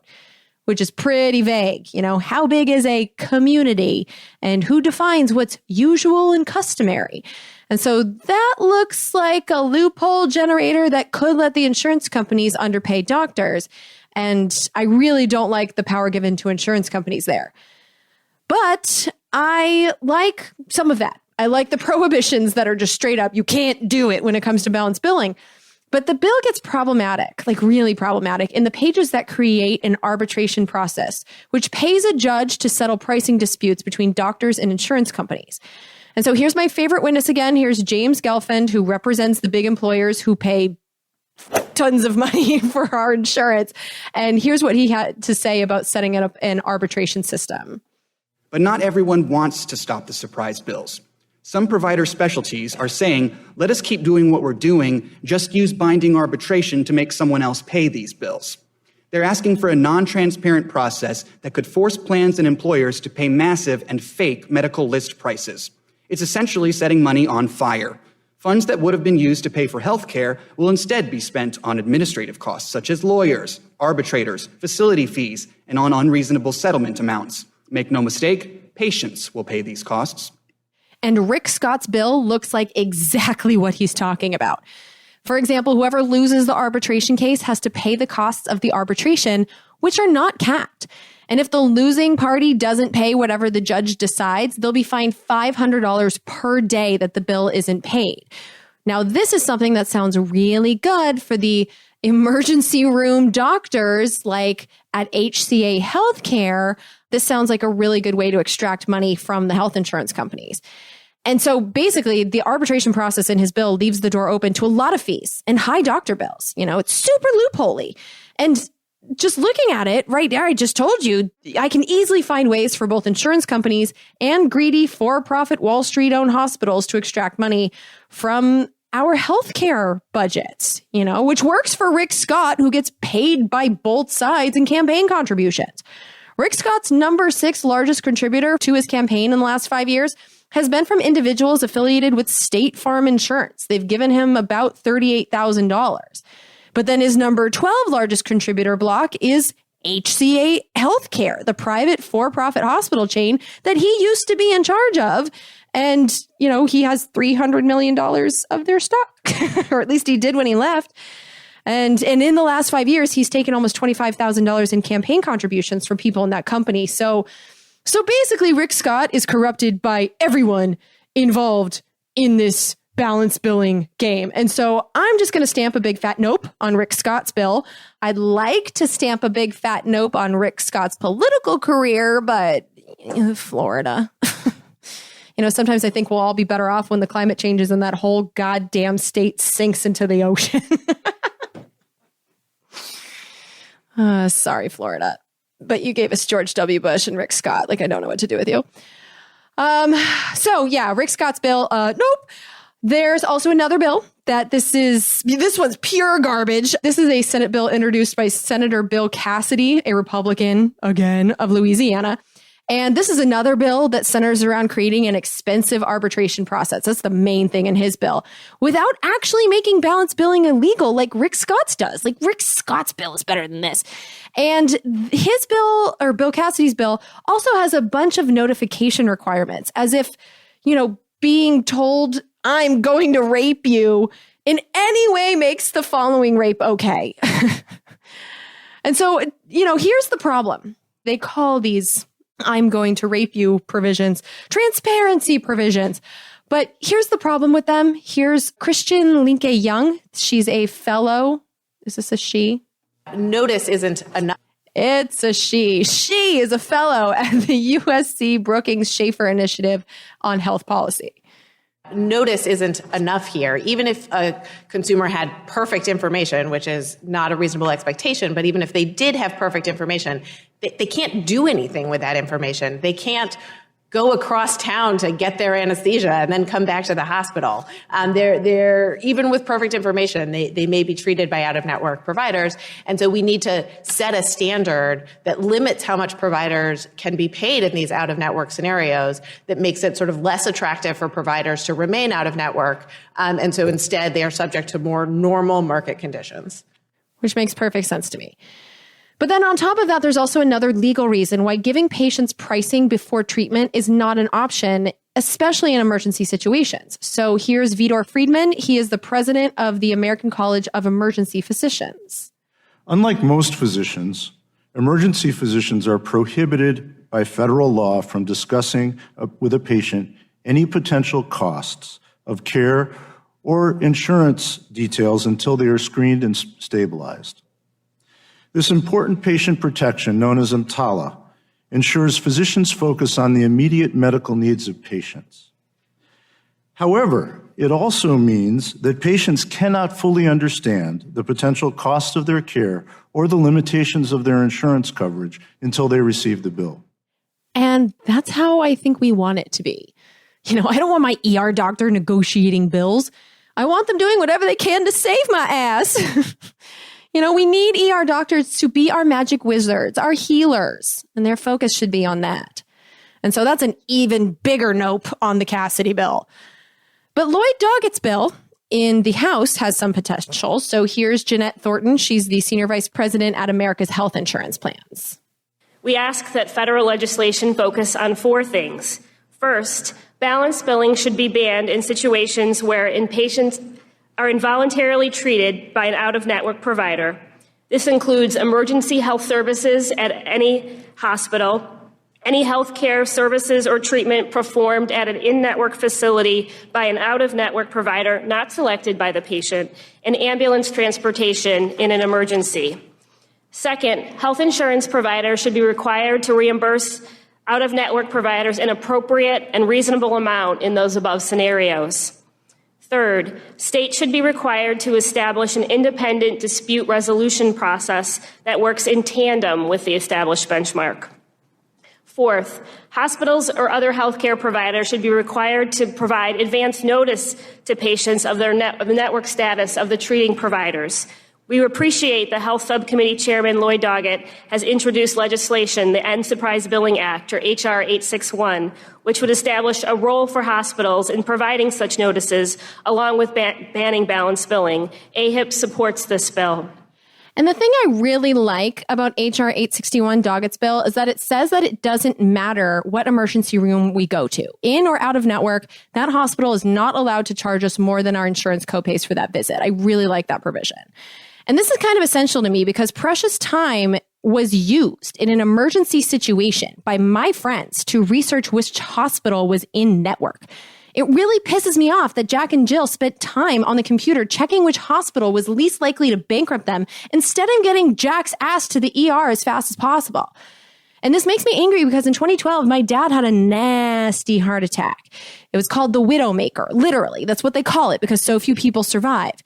which is pretty vague. You know, how big is a community and who defines what's usual and customary? And so that looks like a loophole generator that could let the insurance companies underpay doctors. And I really don't like the power given to insurance companies there. But I like some of that. I like the prohibitions that are just straight up, you can't do it when it comes to balance billing. But the bill gets problematic, like really problematic, in the pages that create an arbitration process, which pays a judge to settle pricing disputes between doctors and insurance companies. And so here's my favorite witness again. Here's James Gelfand, who represents the big employers who pay tons of money for our insurance. And here's what he had to say about setting up an arbitration system. But not everyone wants to stop the surprise bills. Some provider specialties are saying, let us keep doing what we're doing, just use binding arbitration to make someone else pay these bills. They're asking for a non-transparent process that could force plans and employers to pay massive and fake medical list prices. It's essentially setting money on fire. Funds that would have been used to pay for health care will instead be spent on administrative costs, such as lawyers, arbitrators, facility fees, and on unreasonable settlement amounts. Make no mistake, patients will pay these costs. And Rick Scott's bill looks like exactly what he's talking about. For example, whoever loses the arbitration case has to pay the costs of the arbitration, which are not capped. And if the losing party doesn't pay whatever the judge decides, they'll be fined $500 per day that the bill isn't paid. Now, this is something that sounds really good for the emergency room doctors like at HCA Healthcare, this sounds like a really good way to extract money from the health insurance companies. And so basically the arbitration process in his bill leaves the door open to a lot of fees and high doctor bills. It's super loopholey. And just looking at it right there, I just told you, I can easily find ways for both insurance companies and greedy for-profit Wall Street-owned hospitals to extract money from our healthcare budgets, which works for Rick Scott, who gets paid by both sides in campaign contributions. Rick Scott's number 6 largest contributor to his campaign in the last 5 years has been from individuals affiliated with State Farm Insurance. They've given him about $38,000. But then his number 12 largest contributor block is HCA Healthcare, the private for-profit hospital chain that he used to be in charge of. And, he has $300 million of their stock, or at least he did when he left. And in the last 5 years, he's taken almost $25,000 in campaign contributions from people in that company. So basically, Rick Scott is corrupted by everyone involved in this balance billing game. And so I'm just going to stamp a big fat nope on Rick Scott's bill. I'd like to stamp a big fat nope on Rick Scott's political career, but Florida. Sometimes I think we'll all be better off when the climate changes and that whole goddamn state sinks into the ocean. Sorry, Florida. But you gave us George W. Bush and Rick Scott. I don't know what to do with you. Rick Scott's bill. Nope. There's also another bill that this one's pure garbage. This is a Senate bill introduced by Senator Bill Cassidy, a Republican, again, of Louisiana. And this is another bill that centers around creating an expensive arbitration process. That's the main thing in his bill, without actually making balance billing illegal like Rick Scott's does. Rick Scott's bill is better than this. And his bill, or Bill Cassidy's bill, also has a bunch of notification requirements, as if, being told I'm going to rape you in any way makes the following rape okay. And so, here's the problem. They call these I'm going to rape you provisions transparency provisions. But here's the problem with them. Here's Christian Linke Young. She's a fellow. Is this a she? Notice isn't enough. It's a she. She is a fellow at the USC Brookings Schaefer Initiative on Health Policy. Notice isn't enough here. Even if a consumer had perfect information, which is not a reasonable expectation, but even if they did have perfect information, they can't do anything with that information. They can't go across town to get their anesthesia and then come back to the hospital. They're even with perfect information, they may be treated by out-of-network providers. And so we need to set a standard that limits how much providers can be paid in these out-of-network scenarios, that makes it sort of less attractive for providers to remain out-of-network. And so instead, they are subject to more normal market conditions. Which makes perfect sense to me. But then on top of that, there's also another legal reason why giving patients pricing before treatment is not an option, especially in emergency situations. So here's Vidor Friedman. He is the president of the American College of Emergency Physicians. Unlike most physicians, emergency physicians are prohibited by federal law from discussing with a patient any potential costs of care or insurance details until they are screened and stabilized. This important patient protection, known as EMTALA, ensures physicians focus on the immediate medical needs of patients. However, it also means that patients cannot fully understand the potential cost of their care or the limitations of their insurance coverage until they receive the bill. And that's how I think we want it to be. I don't want my ER doctor negotiating bills. I want them doing whatever they can to save my ass. We need ER doctors to be our magic wizards, our healers, and their focus should be on that. And so that's an even bigger nope on the Cassidy bill. But Lloyd Doggett's bill in the House has some potential. So here's Jeanette Thornton. She's the senior vice president at America's Health Insurance Plans. We ask that federal legislation focus on 4 things. First, balance billing should be banned in situations where inpatients are involuntarily treated by an out-of-network provider. This includes emergency health services at any hospital, Any healthcare services or treatment performed at an in-network facility by an out-of-network provider not selected by the patient, and ambulance transportation in an emergency. Second, health insurance providers should be required to reimburse out-of-network providers an appropriate and reasonable amount in those above scenarios. Third, states should be required to establish an independent dispute resolution process that works in tandem with the established benchmark. Fourth, hospitals or other healthcare providers should be required to provide advance notice to patients of their network status of the treating providers. We appreciate the Health Subcommittee Chairman Lloyd Doggett has introduced legislation, the End Surprise Billing Act, or H.R. 861, which would establish a role for hospitals in providing such notices, along with banning balance billing. AHIP supports this bill. And the thing I really like about H.R. 861, Doggett's bill, is that it says that it doesn't matter what emergency room we go to. In or out of network, that hospital is not allowed to charge us more than our insurance copays for that visit. I really like that provision. And this is kind of essential to me because precious time was used in an emergency situation by my friends to research which hospital was in network. It really pisses me off that Jack and Jill spent time on the computer checking which hospital was least likely to bankrupt them instead of getting Jack's ass to the ER as fast as possible. And this makes me angry because in 2012, my dad had a nasty heart attack. It was called the Widowmaker. Literally, that's what they call it because so few people survive.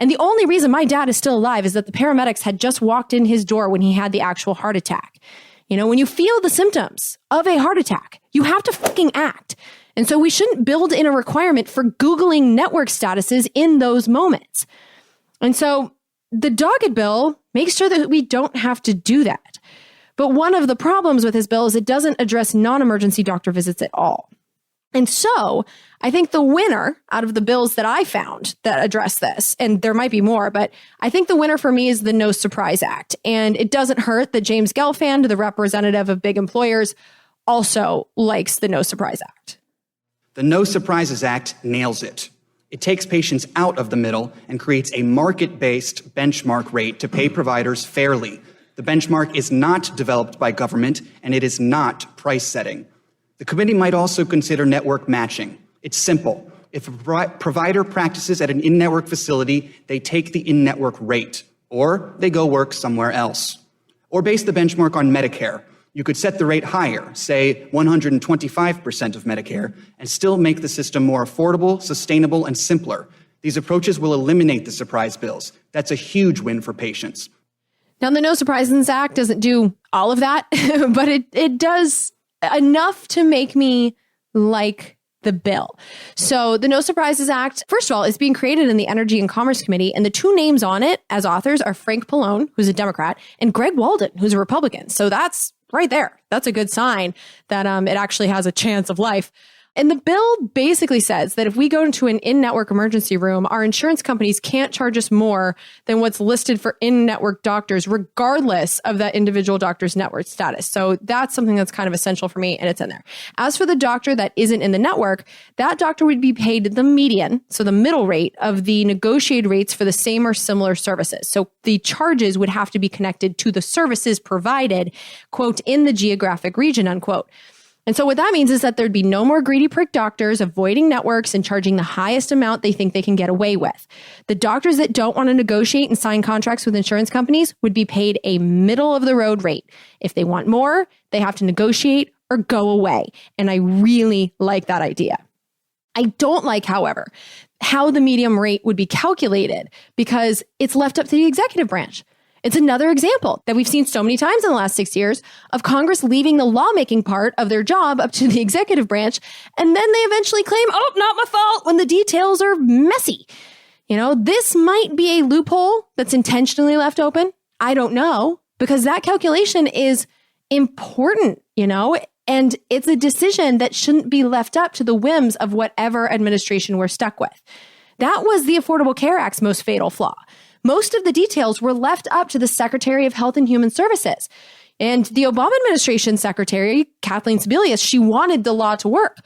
And the only reason my dad is still alive is that the paramedics had just walked in his door when he had the actual heart attack. You know, when you feel the symptoms of a heart attack, you have to fucking act. And so we shouldn't build in a requirement for Googling network statuses in those moments. And so the Doggett bill makes sure that we don't have to do that. But one of the problems with his bill is it doesn't address non-emergency doctor visits at all. And so I think the winner out of the bills that I found that address this, and there might be more, but I think the winner for me is the No Surprise Act. And it doesn't hurt that James Gelfand, the representative of big employers, also likes the No Surprise Act. The No Surprises Act nails it. It takes patients out of the middle and creates a market-based benchmark rate to pay providers fairly. The benchmark is not developed by government, and it is not price setting. The committee might also consider network matching. It's simple. If a provider practices at an in-network facility, they take the in-network rate, or they go work somewhere else. Or base the benchmark on Medicare. You could set the rate higher, say 125% of Medicare, and still make the system more affordable, sustainable, and simpler. These approaches will eliminate the surprise bills. That's a huge win for patients. Now, the No Surprises Act doesn't do all of that, but it does enough to make me like the bill. So the No Surprises Act, first of all, is being created in the Energy and Commerce Committee, and the two names on it as authors are Frank Pallone, who's a Democrat, and Greg Walden, who's a Republican. So that's right there. That's a good sign that it actually has a chance of life. And the bill basically says that if we go into an in-network emergency room, our insurance companies can't charge us more than what's listed for in-network doctors, regardless of that individual doctor's network status. So that's something that's kind of essential for me, and it's in there. As for the doctor that isn't in the network, that doctor would be paid the median, so the middle rate of the negotiated rates for the same or similar services. So the charges would have to be connected to the services provided, quote, in the geographic region, unquote. And so what that means is that there'd be no more greedy prick doctors avoiding networks and charging the highest amount they think they can get away with. The doctors that don't want to negotiate and sign contracts with insurance companies would be paid a middle of the road rate. If they want more, they have to negotiate or go away. And I really like that idea. I don't like, however, how the medium rate would be calculated because it's left up to the executive branch. It's another example that we've seen so many times in the last 6 years of Congress leaving the lawmaking part of their job up to the executive branch. And then they eventually claim, oh, not my fault, when the details are messy. You know, this might be a loophole that's intentionally left open. I don't know, because that calculation is important, you know, and it's a decision that shouldn't be left up to the whims of whatever administration we're stuck with. That was the Affordable Care Act's most fatal flaw. Most of the details were left up to the Secretary of Health and Human Services. And the Obama administration secretary, Kathleen Sebelius, she wanted the law to work.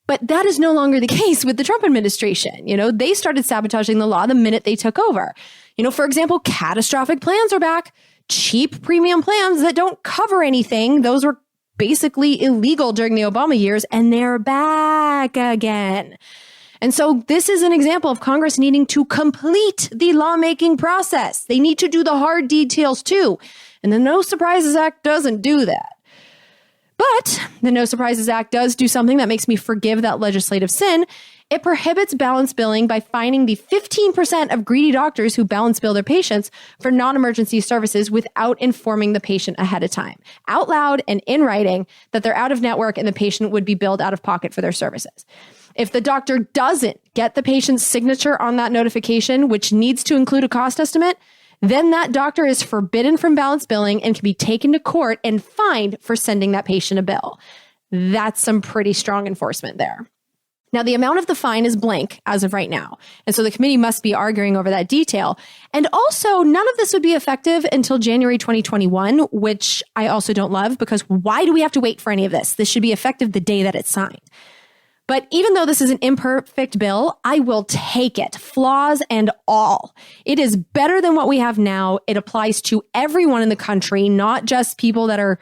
But that is no longer the case with the Trump administration. You know, they started sabotaging the law the minute they took over. You know, for example, catastrophic plans are back. Cheap premium plans that don't cover anything, those were basically illegal during the Obama years, and they're back again. And so this is an example of Congress needing to complete the lawmaking process. They need to do the hard details too. And the No Surprises Act doesn't do that. But the No Surprises Act does do something that makes me forgive that legislative sin. It prohibits balance billing by fining the 15% of greedy doctors who balance bill their patients for non-emergency services without informing the patient ahead of time, out loud and in writing, that they're out of network and the patient would be billed out of pocket for their services. If the doctor doesn't get the patient's signature on that notification, which needs to include a cost estimate, then that doctor is forbidden from balance billing and can be taken to court and fined for sending that patient a bill. That's some pretty strong enforcement there. Now, the amount of the fine is blank as of right now. And so the committee must be arguing over that detail. And also, none of this would be effective until January 2021, which I also don't love, because why do we have to wait for any of this? This should be effective the day that it's signed. But even though this is an imperfect bill, I will take it, flaws and all. It is better than what we have now. It applies to everyone in the country, not just people that are,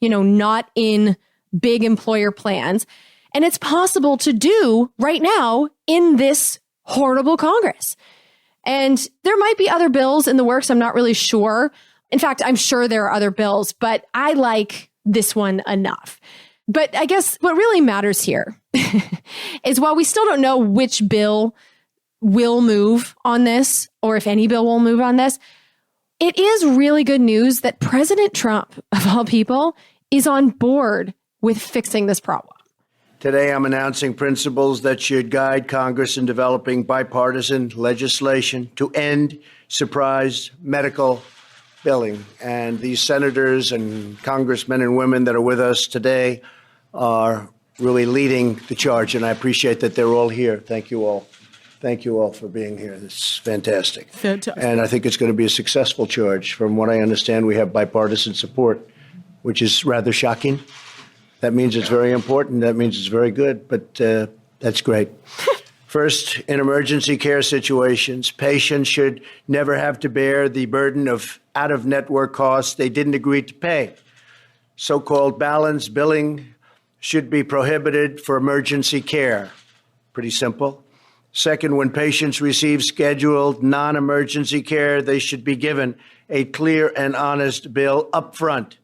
not in big employer plans. And it's possible to do right now in this horrible Congress. And there might be other bills in the works. I'm not really sure. In fact, I'm sure there are other bills, but I like this one enough. But I guess what really matters here is while we still don't know which bill will move on this, or if any bill will move on this, it is really good news that President Trump, of all people, is on board with fixing this problem. Today, I'm announcing principles that should guide Congress in developing bipartisan legislation to end surprise medical billing. And these senators and congressmen and women that are with us today are really leading the charge, and I appreciate that they're all here. Thank you all. Thank you all for being here. This is fantastic. Fantastic. And I think it's going to be a successful charge. From what I understand, we have bipartisan support, which is rather shocking. That means it's very important. That means it's very good, but that's great. First, in emergency care situations, patients should never have to bear the burden of out-of-network costs they didn't agree to pay. So-called balance billing should be prohibited for emergency care. Pretty simple. Second, when patients receive scheduled non-emergency care, they should be given a clear and honest bill up front.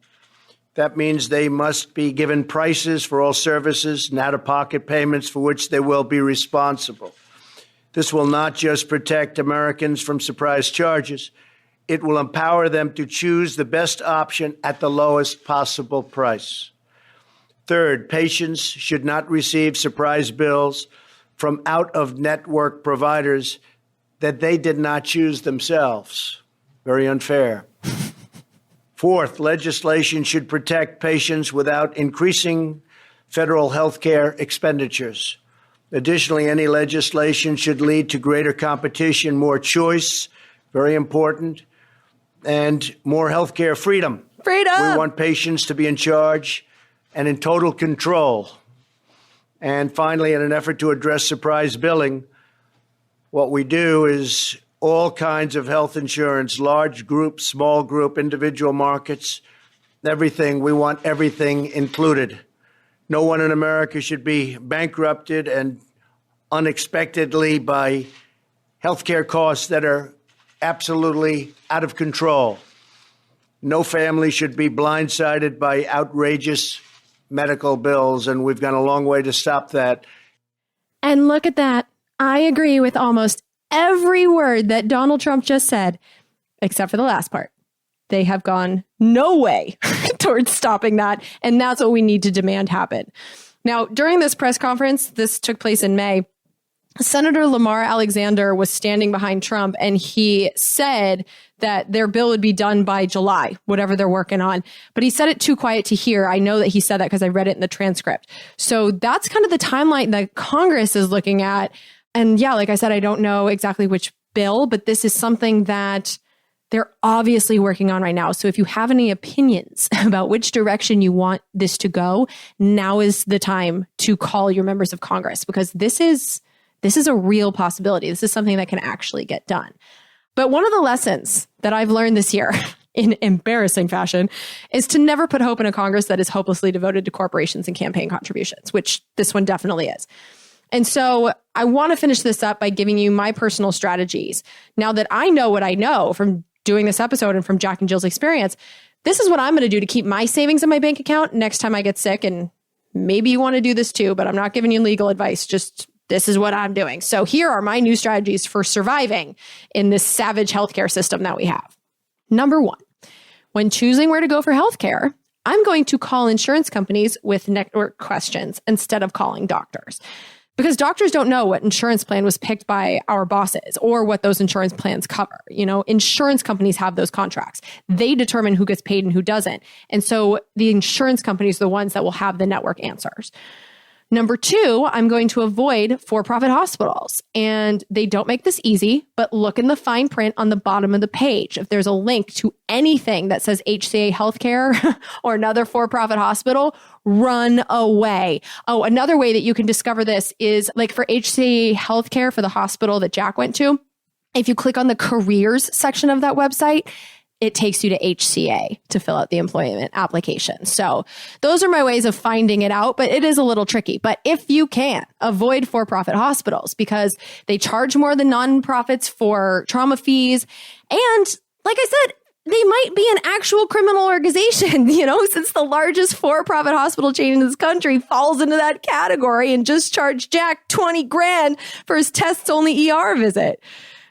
That means they must be given prices for all services and out-of-pocket payments for which they will be responsible. This will not just protect Americans from surprise charges. It will empower them to choose the best option at the lowest possible price. Third, patients should not receive surprise bills from out-of-network providers that they did not choose themselves. Very unfair. Fourth, legislation should protect patients without increasing federal health care expenditures. Additionally, any legislation should lead to greater competition, more choice, very important, and more health care freedom. Freedom! We want patients to be in charge and in total control. And finally, in an effort to address surprise billing, what we do is all kinds of health insurance, large group, small group, individual markets, everything. We want everything included. No one in America should be bankrupted and unexpectedly by healthcare costs that are absolutely out of control. No family should be blindsided by outrageous medical bills, and we've gone a long way to stop that. And look at that. I agree with almost every word that Donald Trump just said, except for the last part. They have gone no way towards stopping that, and that's what we need to demand happen. Now, during this press conference, this took place in May, Senator Lamar Alexander was standing behind Trump, and he said that their bill would be done by July, whatever they're working on. But he said it too quiet to hear. I know that he said that because I read it in the transcript. So that's kind of the timeline that Congress is looking at. And yeah, like I said, I don't know exactly which bill, but this is something that they're obviously working on right now. So if you have any opinions about which direction you want this to go, now is the time to call your members of Congress, because this is a real possibility. This is something that can actually get done. But one of the lessons that I've learned this year in embarrassing fashion, is to never put hope in a Congress that is hopelessly devoted to corporations and campaign contributions, which this one definitely is. And so I want to finish this up by giving you my personal strategies. Now that I know what I know from doing this episode and from Jack and Jill's experience, this is what I'm going to do to keep my savings in my bank account next time I get sick. And maybe you want to do this too, but I'm not giving you legal advice. Just this is what I'm doing. So here are my new strategies for surviving in this savage healthcare system that we have. Number one, when choosing where to go for healthcare, I'm going to call insurance companies with network questions instead of calling doctors. Because doctors don't know what insurance plan was picked by our bosses or what those insurance plans cover. You know, insurance companies have those contracts. They determine who gets paid and who doesn't. And so the insurance companies are the ones that will have the network answers. Number two, I'm going to avoid for-profit hospitals. And they don't make this easy, but look in the fine print on the bottom of the page. If there's a link to anything that says HCA Healthcare or another for-profit hospital, run away. Oh, another way that you can discover this is like for HCA Healthcare, for the hospital that Jack went to, if you click on the careers section of that website, it takes you to HCA to fill out the employment application. So those are my ways of finding it out, but it is a little tricky. But if you can, avoid for-profit hospitals because they charge more than nonprofits for trauma fees. And like I said, they might be an actual criminal organization, you know, since the largest for-profit hospital chain in this country falls into that category and just charged Jack $20,000 for his tests-only ER visit.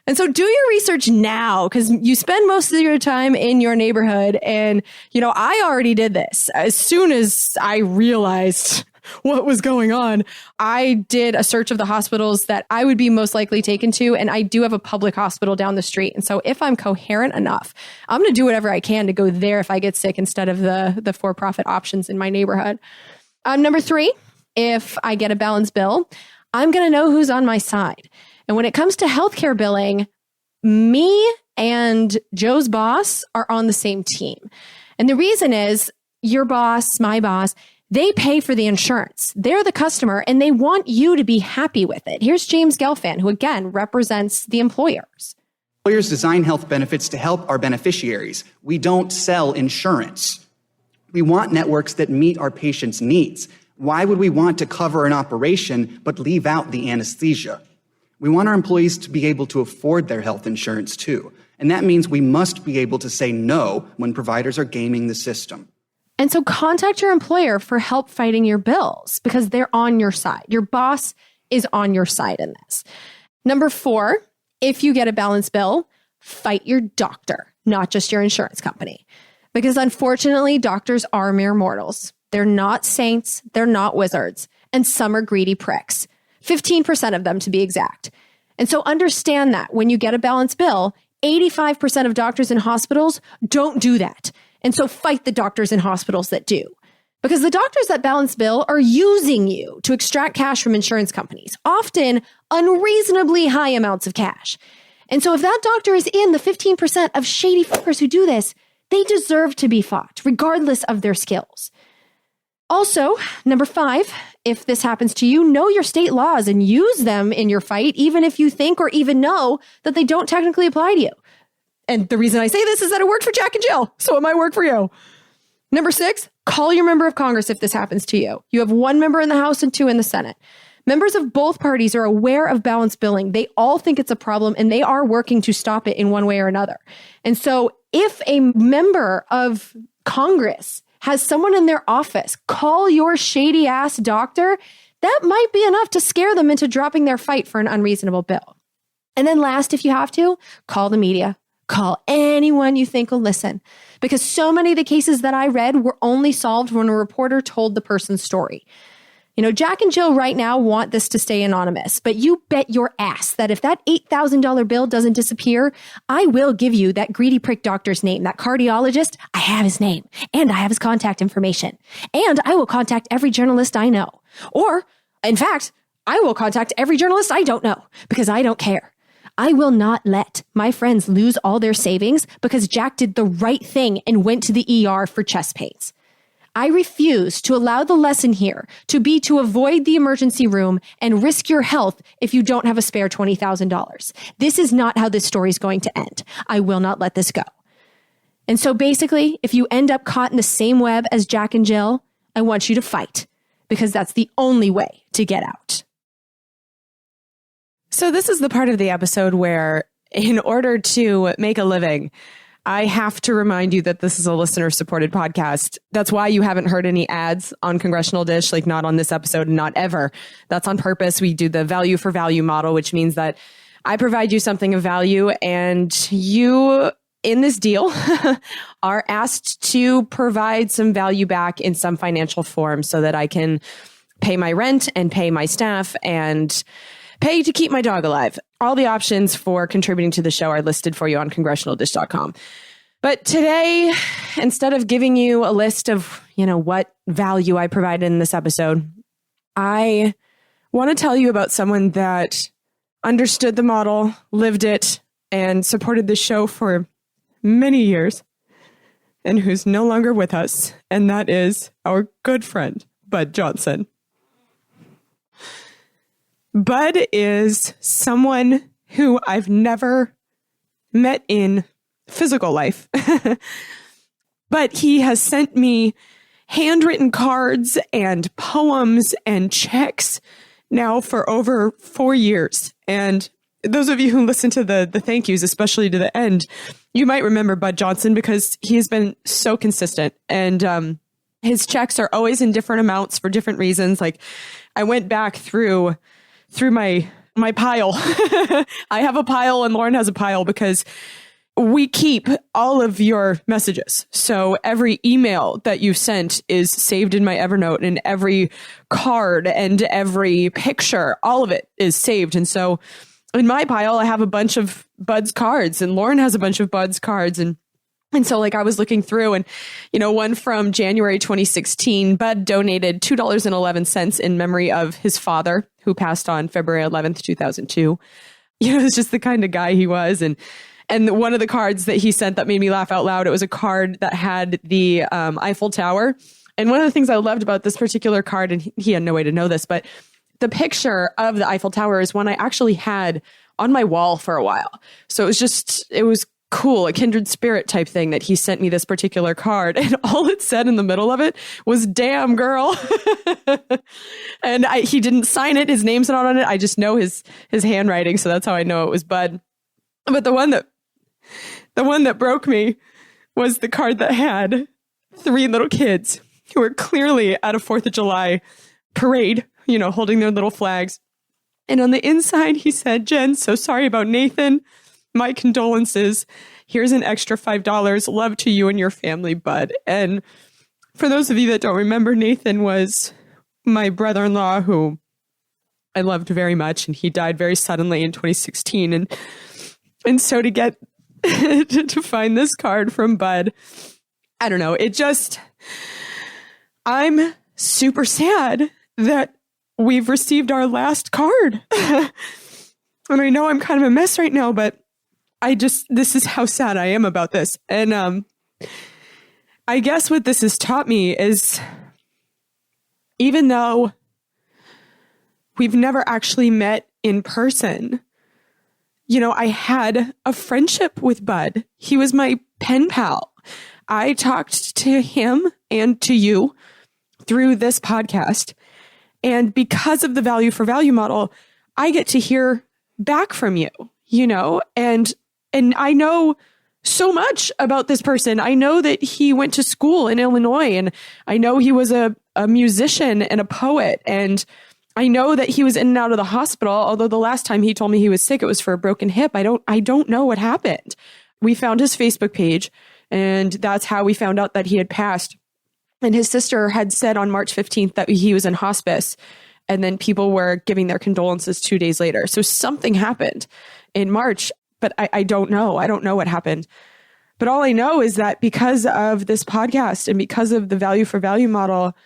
And so do your research now because you spend most of your time in your neighborhood. And, you know, I already did this. As soon as I realized what was going on, I did a search of the hospitals that I would be most likely taken to. And I do have a public hospital down the street. And so if I'm coherent enough, I'm going to do whatever I can to go there if I get sick instead of the for-profit options in my neighborhood. Number three, if I get a balance bill, I'm going to know who's on my side. And when it comes to healthcare billing, me and Joe's boss are on the same team. And the reason is your boss, my boss, they pay for the insurance. They're the customer and they want you to be happy with it. Here's James Gelfand, who again represents the employers. Employers design health benefits to help our beneficiaries. We don't sell insurance. We want networks that meet our patients' needs. Why would we want to cover an operation but leave out the anesthesia? We want our employees to be able to afford their health insurance too. And that means we must be able to say no when providers are gaming the system. And so contact your employer for help fighting your bills because they're on your side. Your boss is on your side in this. Number four, if you get a balance bill, fight your doctor, not just your insurance company. Because unfortunately, doctors are mere mortals. They're not saints. They're not wizards. And some are greedy pricks. 15% of them to be exact. And so understand that when you get a balance bill, 85% of doctors in hospitals don't do that. And so fight the doctors in hospitals that do. Because the doctors that balance bill are using you to extract cash from insurance companies, often unreasonably high amounts of cash. And so if that doctor is in the 15% of shady fuckers who do this, they deserve to be fought, regardless of their skills. Also, number five, if this happens to you, know your state laws and use them in your fight, even if you think or even know that they don't technically apply to you. And the reason I say this is that it worked for Jack and Jill, so it might work for you. Number six, call your member of Congress if this happens to you. You have one member in the House and two in the Senate. Members of both parties are aware of balance billing. They all think it's a problem and they are working to stop it in one way or another. And so if a member of Congress has someone in their office call your shady ass doctor, that might be enough to scare them into dropping their fight for an unreasonable bill. And then last, if you have to, call the media. Call anyone you think will listen. Because so many of the cases that I read were only solved when a reporter told the person's story. You know, Jack and Jill right now want this to stay anonymous, but you bet your ass that if that $8,000 bill doesn't disappear, I will give you that greedy prick doctor's name, that cardiologist. I have his name and I have his contact information and I will contact every journalist I know. Or in fact, I will contact every journalist I don't know because I don't care. I will not let my friends lose all their savings because Jack did the right thing and went to the ER for chest pains. I refuse to allow the lesson here to be to avoid the emergency room and risk your health if you don't have a spare $20,000. This is not how this story is going to end. I will not let this go. And so basically, if you end up caught in the same web as Jack and Jill, I want you to fight, because that's the only way to get out. So this is the part of the episode where, in order to make a living, I have to remind you that this is a listener-supported podcast. That's why you haven't heard any ads on Congressional Dish, like not on this episode, not ever. That's on purpose. We do the value for value model, which means that I provide you something of value, and you, in this deal, are asked to provide some value back in some financial form so that I can pay my rent and pay my staff and pay to keep my dog alive. All the options for contributing to the show are listed for you on congressionaldish.com. But today, instead of giving you a list of, what value I provided in this episode, I want to tell you about someone that understood the model, lived it, and supported the show for many years, and who's no longer with us. And that is our good friend, Bud Johnson. Bud is someone who I've never met in physical life, but he has sent me handwritten cards and poems and checks now for over 4 years. And those of you who listen to the thank yous, especially to the end, you might remember Bud Johnson because he has been so consistent. And his checks are always in different amounts for different reasons. Like, I went back through my pile. I have a pile and Lauren has a pile because we keep all of your messages. So every email that you've sent is saved in my Evernote, and every card and every picture, all of it is saved. And so in my pile, I have a bunch of Bud's cards, and Lauren has a bunch of Bud's cards. And so I was looking through, and, one from January 2016, Bud donated $2.11 in memory of his father, who passed on February 11th, 2002. It's just the kind of guy he was. And one of the cards that he sent that made me laugh out loud, it was a card that had the Eiffel Tower. And one of the things I loved about this particular card, and he had no way to know this, but the picture of the Eiffel Tower is one I actually had on my wall for a while. So it was cool, a kindred spirit type thing that he sent me this particular card. And all it said in the middle of it was, "Damn, girl." And he didn't sign it. His name's not on it. I just know his handwriting. So that's how I know it was Bud. But the one that broke me was the card that had 3 little kids who were clearly at a 4th of July parade, holding their little flags. And on the inside, he said, "Jen, so sorry about Nathan. My condolences. Here's an extra $5. Love to you and your family, Bud." And for those of you that don't remember, Nathan was my brother-in-law who I loved very much, and he died very suddenly in 2016. And so to get to find this card from Bud, I don't know. I'm super sad that we've received our last card. And I know I'm kind of a mess right now, but this is how sad I am about this. And I guess what this has taught me is, even though we've never actually met in person, I had a friendship with Bud. He was my pen pal. I talked to him and to you through this podcast. And because of the value for value model, I get to hear back from you, and I know so much about this person. I know that he went to school in Illinois, and I know he was a musician and a poet. And I know that he was in and out of the hospital, although the last time he told me he was sick, it was for a broken hip. I don't know what happened. We found his Facebook page, and that's how we found out that he had passed. And his sister had said on March 15th that he was in hospice, and then people were giving their condolences 2 days later. So something happened in March, but I don't know. I don't know what happened. But all I know is that because of this podcast and because of the value for value model,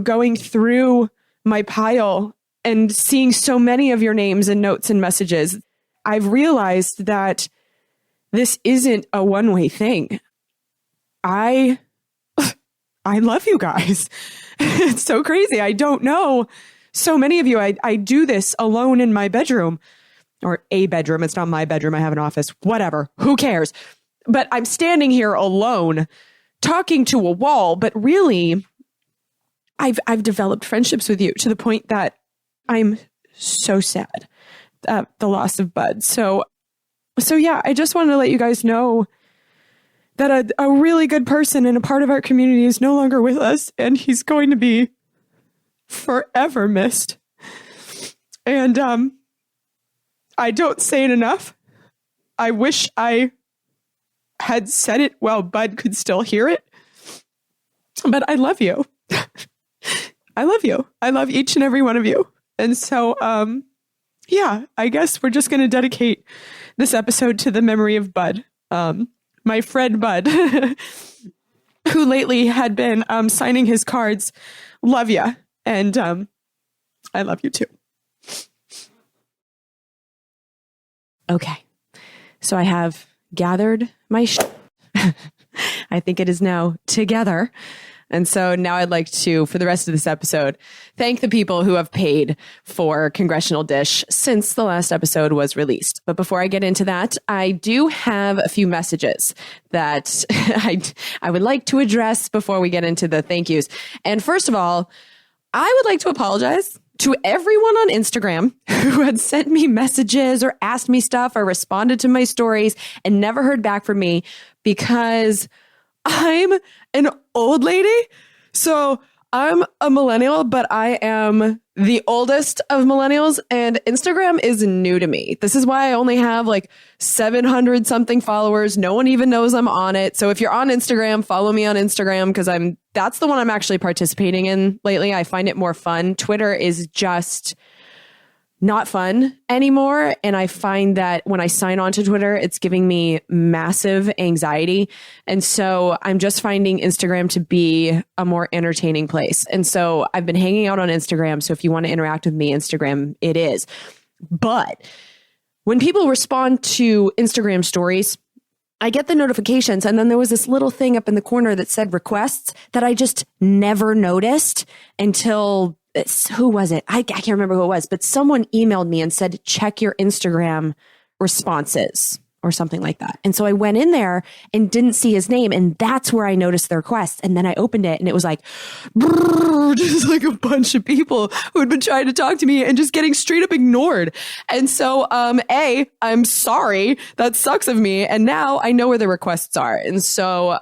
going through my pile and seeing so many of your names and notes and messages, I've realized that this isn't a one-way thing. I love you guys. It's so crazy. I don't know so many of you. I do this alone in my bedroom, or a bedroom. It's not my bedroom. I have an office, whatever. Who cares? but I'm standing here alone talking to a wall. But really, I've developed friendships with you to the point that I'm so sad at the loss of Bud. So yeah, I just wanted to let you guys know that a really good person and a part of our community is no longer with us, and he's going to be forever missed. And I don't say it enough. I wish I had said it while Bud could still hear it. But I love you. I love you. I love each and every one of you. And so, yeah, I guess we're just going to dedicate this episode to the memory of Bud. My friend Bud, who lately had been signing his cards. Love ya. And I love you too. Okay. So I have gathered my I think it is now together. And so now I'd like to, for the rest of this episode, thank the people who have paid for Congressional Dish since the last episode was released. But before I get into that, I do have a few messages that I would like to address before we get into the thank yous. And first of all, I would like to apologize to everyone on Instagram who had sent me messages or asked me stuff or responded to my stories and never heard back from me, because I'm an old lady. So I'm a millennial, but I am the oldest of millennials, and Instagram is new to me. This is why I only have like 700 something followers. No one even knows I'm on it. So if you're on Instagram, follow me on Instagram, because that's the one I'm actually participating in lately. I find it more fun. Twitter is just not fun anymore. And I find that when I sign on to Twitter, it's giving me massive anxiety. And so I'm just finding Instagram to be a more entertaining place. And so I've been hanging out on Instagram. So if you want to interact with me, Instagram it is. But when people respond to Instagram stories, I get the notifications, and then there was this little thing up in the corner that said requests that I just never noticed until, who was it? I can't remember who it was, but someone emailed me and said, check your Instagram responses or something like that. And so I went in there and didn't see his name, and that's where I noticed the request. And then I opened it, and it was like, just like a bunch of people who had been trying to talk to me and just getting straight up ignored. And so, I'm sorry. That sucks of me. And now I know where the requests are. And so,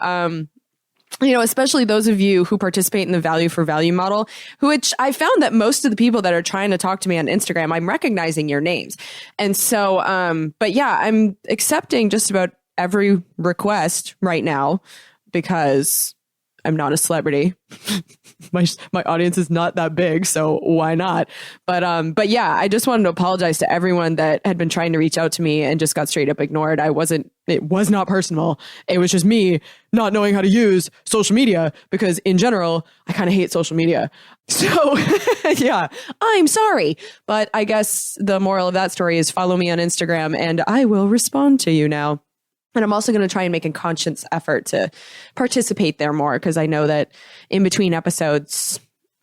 especially those of you who participate in the value for value model, which I found that most of the people that are trying to talk to me on Instagram, I'm recognizing your names. And so, but yeah, I'm accepting just about every request right now because I'm not a celebrity. My audience is not that big, so why not? But yeah, I just wanted to apologize to everyone that had been trying to reach out to me and just got straight up ignored. It was not personal. It was just me not knowing how to use social media, because in general, I kind of hate social media. So yeah, I'm sorry. But I guess the moral of that story is follow me on Instagram and I will respond to you now. And I'm also going to try and make a conscious effort to participate there more, because I know that in between episodes,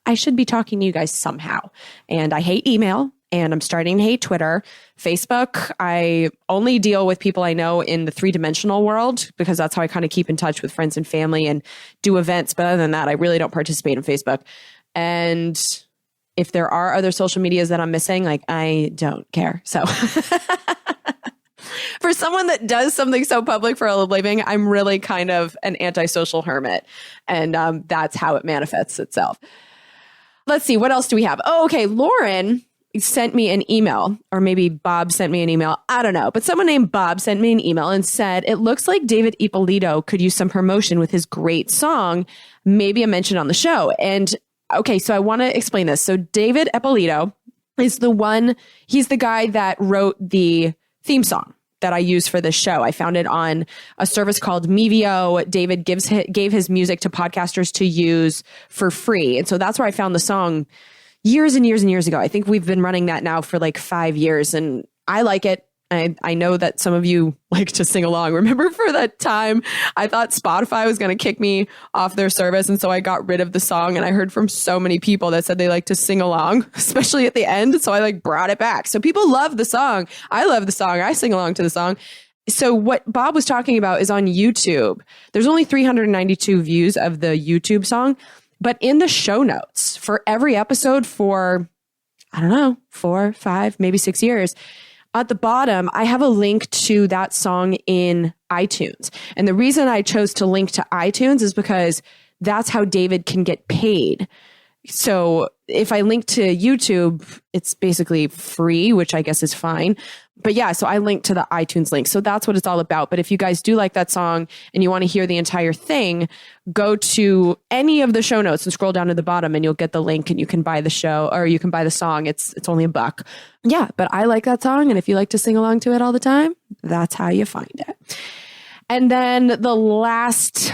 I should be talking to you guys somehow. And I hate email, and I'm starting to hate Twitter. Facebook, I only deal with people I know in the 3-dimensional world, because that's how I kind of keep in touch with friends and family and do events. But other than that, I really don't participate in Facebook. And if there are other social medias that I'm missing, I don't care. So for someone that does something so public for a living, I'm really kind of an antisocial hermit. And that's how it manifests itself. Let's see. What else do we have? Oh, okay. Lauren sent me an email, or maybe Bob sent me an email. I don't know. But someone named Bob sent me an email and said, it looks like David Ippolito could use some promotion with his great song, maybe a mention on the show. And okay, so I want to explain this. So David Ippolito is he's the guy that wrote the theme song that I use for this show. I found it on a service called Mevio. David gave his music to podcasters to use for free. And so that's where I found the song years and years and years ago. I think we've been running that now for like 5 years, and I like it. I know that some of you like to sing along. Remember for that time, I thought Spotify was going to kick me off their service. And so I got rid of the song, and I heard from so many people that said they like to sing along, especially at the end. So I brought it back. So people love the song. I love the song. I sing along to the song. So what Bob was talking about is on YouTube. There's only 392 views of the YouTube song, but in the show notes for every episode for, I don't know, 4, 5, maybe 6 years, at the bottom, I have a link to that song in iTunes. And the reason I chose to link to iTunes is because that's how David can get paid. So if I link to YouTube, it's basically free, which I guess is fine. But yeah, so I linked to the iTunes link. So that's what it's all about. But if you guys do like that song and you want to hear the entire thing, go to any of the show notes and scroll down to the bottom and you'll get the link and you can buy the show or you can buy the song. It's only $1. Yeah, but I like that song. And if you like to sing along to it all the time, that's how you find it. And then the last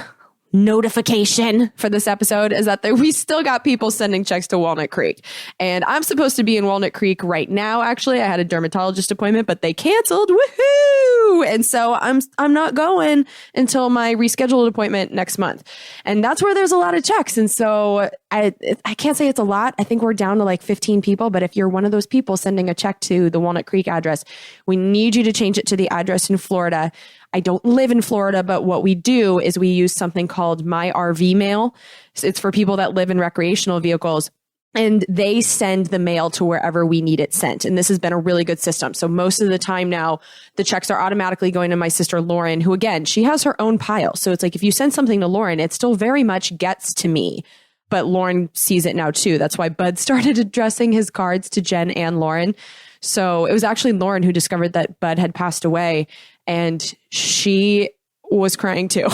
notification for this episode is that we still got people sending checks to Walnut Creek. And I'm supposed to be in Walnut Creek right now. Actually, I had a dermatologist appointment, but they canceled. Woohoo! And so I'm not going until my rescheduled appointment next month. And that's where there's a lot of checks. And so I can't say it's a lot. I think we're down to like 15 people. But if you're one of those people sending a check to the Walnut Creek address, we need you to change it to the address in Florida. I don't live in Florida, but what we do is we use something called My RV Mail. It's for people that live in recreational vehicles, and they send the mail to wherever we need it sent. And this has been a really good system. So most of the time now, the checks are automatically going to my sister, Lauren, who again, she has her own pile. So it's like, if you send something to Lauren, it still very much gets to me. But Lauren sees it now too. That's why Bud started addressing his cards to Jen and Lauren. So it was actually Lauren who discovered that Bud had passed away, and she was crying too.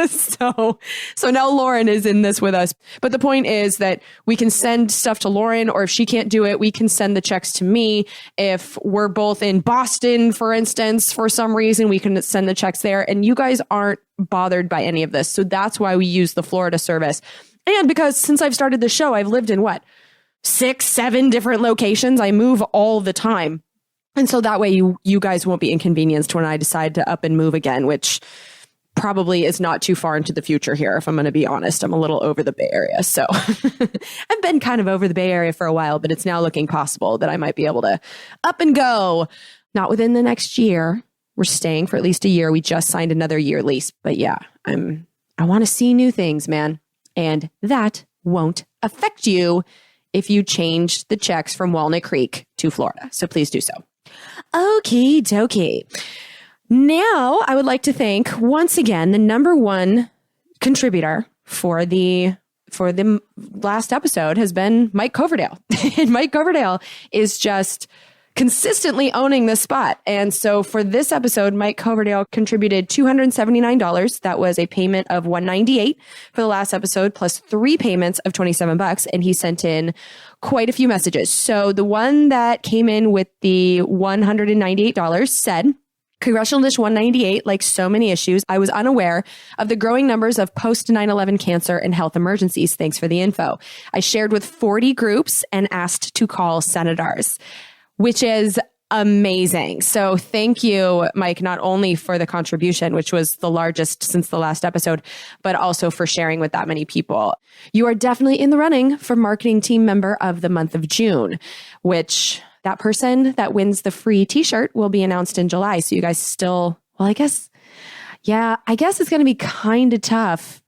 So now Lauren is in this with us. But the point is that we can send stuff to Lauren, or if she can't do it, we can send the checks to me. If we're both in Boston, for instance, for some reason, we can send the checks there. And you guys aren't bothered by any of this. So that's why we use the Florida service. And because since I've started the show, I've lived in 6, 7 different locations. I move all the time. And so that way you guys won't be inconvenienced when I decide to up and move again, which probably is not too far into the future here. If I'm going to be honest, I'm a little over the Bay Area. So I've been kind of over the Bay Area for a while, but it's now looking possible that I might be able to up and go. Not within the next year. We're staying for at least a year. We just signed another year lease. But yeah, I want to see new things, man. And that won't affect you if you change the checks from Walnut Creek to Florida. So please do so. Okie dokie. Now I would like to thank once again the number one contributor for the last episode has been Mike Coverdale. And Mike Coverdale is just consistently owning this spot. And so for this episode, Mike Coverdale contributed $279. That was a payment of $198 for the last episode, plus 3 payments of $27. And he sent in quite a few messages. So the one that came in with the $198 said, Congressional Dish 198, like so many issues, I was unaware of the growing numbers of post 9/11 cancer and health emergencies. Thanks for the info. I shared with 40 groups and asked to call senators, which is amazing. So thank you, Mike, not only for the contribution, which was the largest since the last episode, but also for sharing with that many people. You are definitely in the running for Marketing Team Member of the month of June, which that person that wins the free t-shirt will be announced in July. So you guys still, I guess it's going to be kind of tough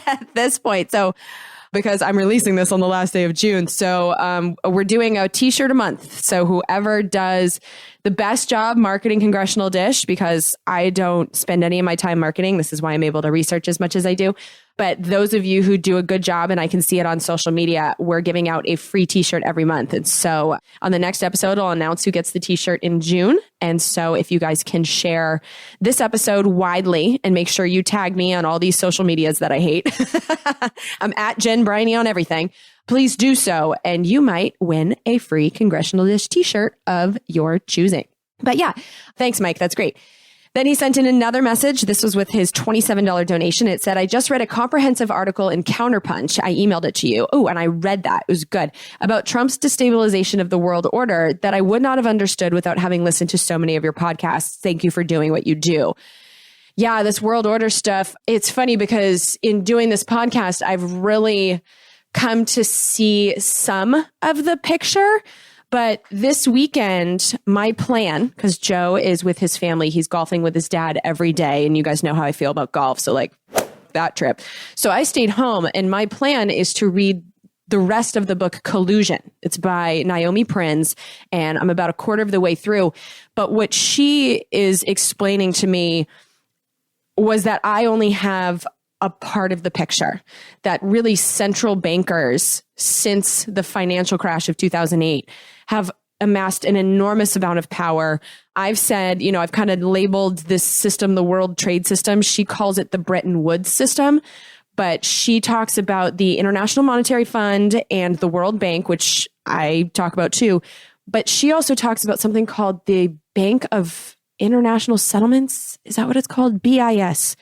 at this point. So because I'm releasing this on the last day of June. So we're doing a t-shirt a month. So whoever does the best job marketing Congressional Dish, because I don't spend any of my time marketing. This is why I'm able to research as much as I do. But those of you who do a good job, and I can see it on social media, we're giving out a free t-shirt every month. And so on the next episode, I'll announce who gets the t-shirt in June. And so if you guys can share this episode widely and make sure you tag me on all these social medias that I hate. I'm at Jen Briney on everything. Please do so. And you might win a free Congressional Dish t-shirt of your choosing. But yeah, thanks, Mike. That's great. Then he sent in another message. This was with his $27 donation. It said, I just read a comprehensive article in Counterpunch. I emailed it to you. Oh, and I read that. It was good. About Trump's destabilization of the world order that I would not have understood without having listened to so many of your podcasts. Thank you for doing what you do. Yeah, this world order stuff. It's funny because in doing this podcast, I've really come to see some of the picture, But this weekend, my plan, because Joe is with his family, he's golfing with his dad every day. And you guys know how I feel about golf. So like that trip. So I stayed home, and my plan is to read the rest of the book Collusion. It's by Naomi Prinz, and I'm about a quarter of the way through. But what she is explaining to me was that I only have a part of the picture, that really central bankers since the financial crash of 2008 have amassed an enormous amount of power. I've said, I've kind of labeled this system the World Trade System. She calls it the Bretton Woods system. But she talks about the International Monetary Fund and the World Bank, which I talk about too. But she also talks about something called the Bank of International Settlements. Is that what it's called? BIS.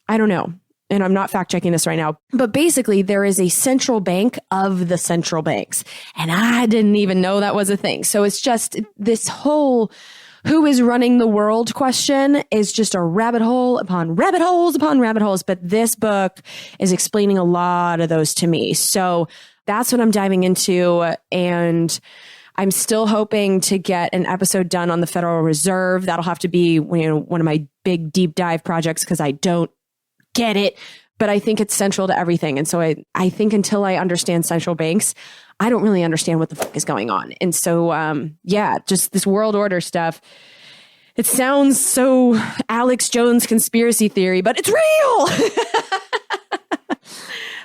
I don't know. And I'm not fact checking this right now. But basically, there is a central bank of the central banks. And I didn't even know that was a thing. So it's just this whole who is running the world question is just a rabbit hole upon rabbit holes upon rabbit holes. But this book is explaining a lot of those to me. So that's what I'm diving into. And I'm still hoping to get an episode done on the Federal Reserve. That'll have to be one of my big deep dive projects because I don't get it. But I think it's central to everything. And so I think until I understand central banks, I don't really understand what the fuck is going on. And so, just this world order stuff. It sounds so Alex Jones conspiracy theory, but it's real.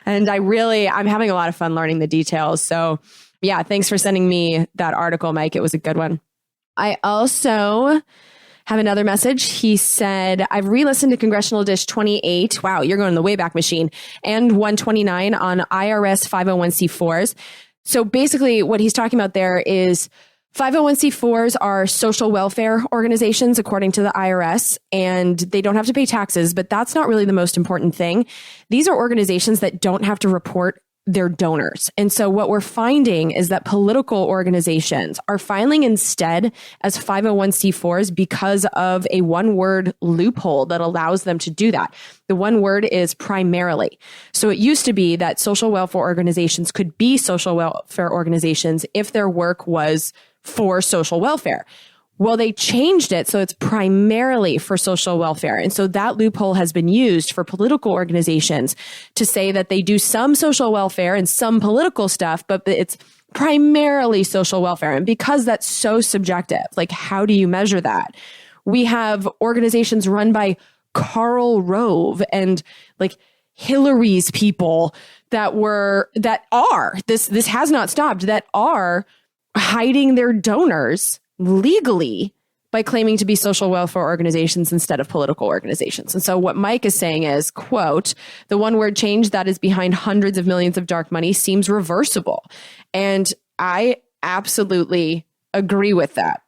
And I'm having a lot of fun learning the details. So yeah, thanks for sending me that article, Mike. It was a good one. I also have another message. He said, I've re-listened to Congressional Dish 28. Wow, you're going in the Wayback Machine. And 129 on IRS 501c4s. So basically what he's talking about there is 501c4s are social welfare organizations, according to the IRS, and they don't have to pay taxes, but that's not really the most important thing. These are organizations that don't have to report their donors. And so what we're finding is that political organizations are filing instead as 501c4s because of a one-word loophole that allows them to do that. The one word is primarily. So it used to be that social welfare organizations could be social welfare organizations if their work was for social welfare. Well, they changed it so it's primarily for social welfare. And so that loophole has been used for political organizations to say that they do some social welfare and some political stuff, but it's primarily social welfare. And because that's so subjective, like how do you measure that? We have organizations run by Karl Rove and like Hillary's people that has not stopped, that are hiding their donors legally by claiming to be social welfare organizations instead of political organizations. And so what Mike is saying is, quote, the one word change that is behind hundreds of millions of dark money seems reversible. And I absolutely agree with that.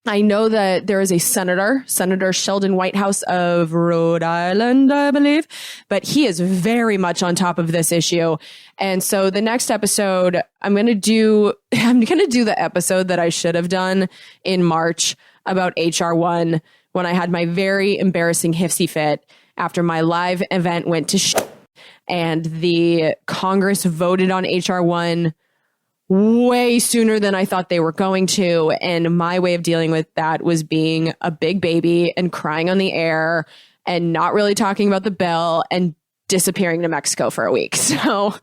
I know that there is a Senator Sheldon Whitehouse of Rhode Island, I believe, but he is very much on top of this issue. And so the next episode, I'm going to do the episode that I should have done in March about HR1 when I had my very embarrassing hissy fit after my live event went to shit and the Congress voted on HR1 way sooner than I thought they were going to. And my way of dealing with that was being a big baby and crying on the air and not really talking about the bill and disappearing to Mexico for a week. So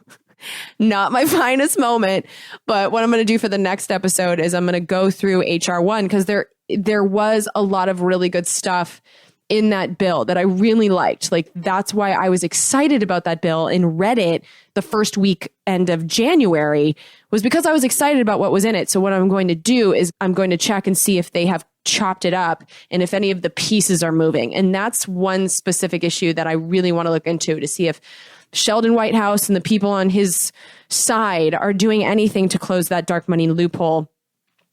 not my finest moment. But what I'm going to do for the next episode is I'm going to go through HR1 because there was a lot of really good stuff in that bill that I really liked. Like, that's why I was excited about that bill and read it the first week end of January, was because I was excited about what was in it. So what I'm going to do is I'm going to check and see if they have chopped it up and if any of the pieces are moving. And that's one specific issue that I really want to look into to see if Sheldon Whitehouse and the people on his side are doing anything to close that dark money loophole.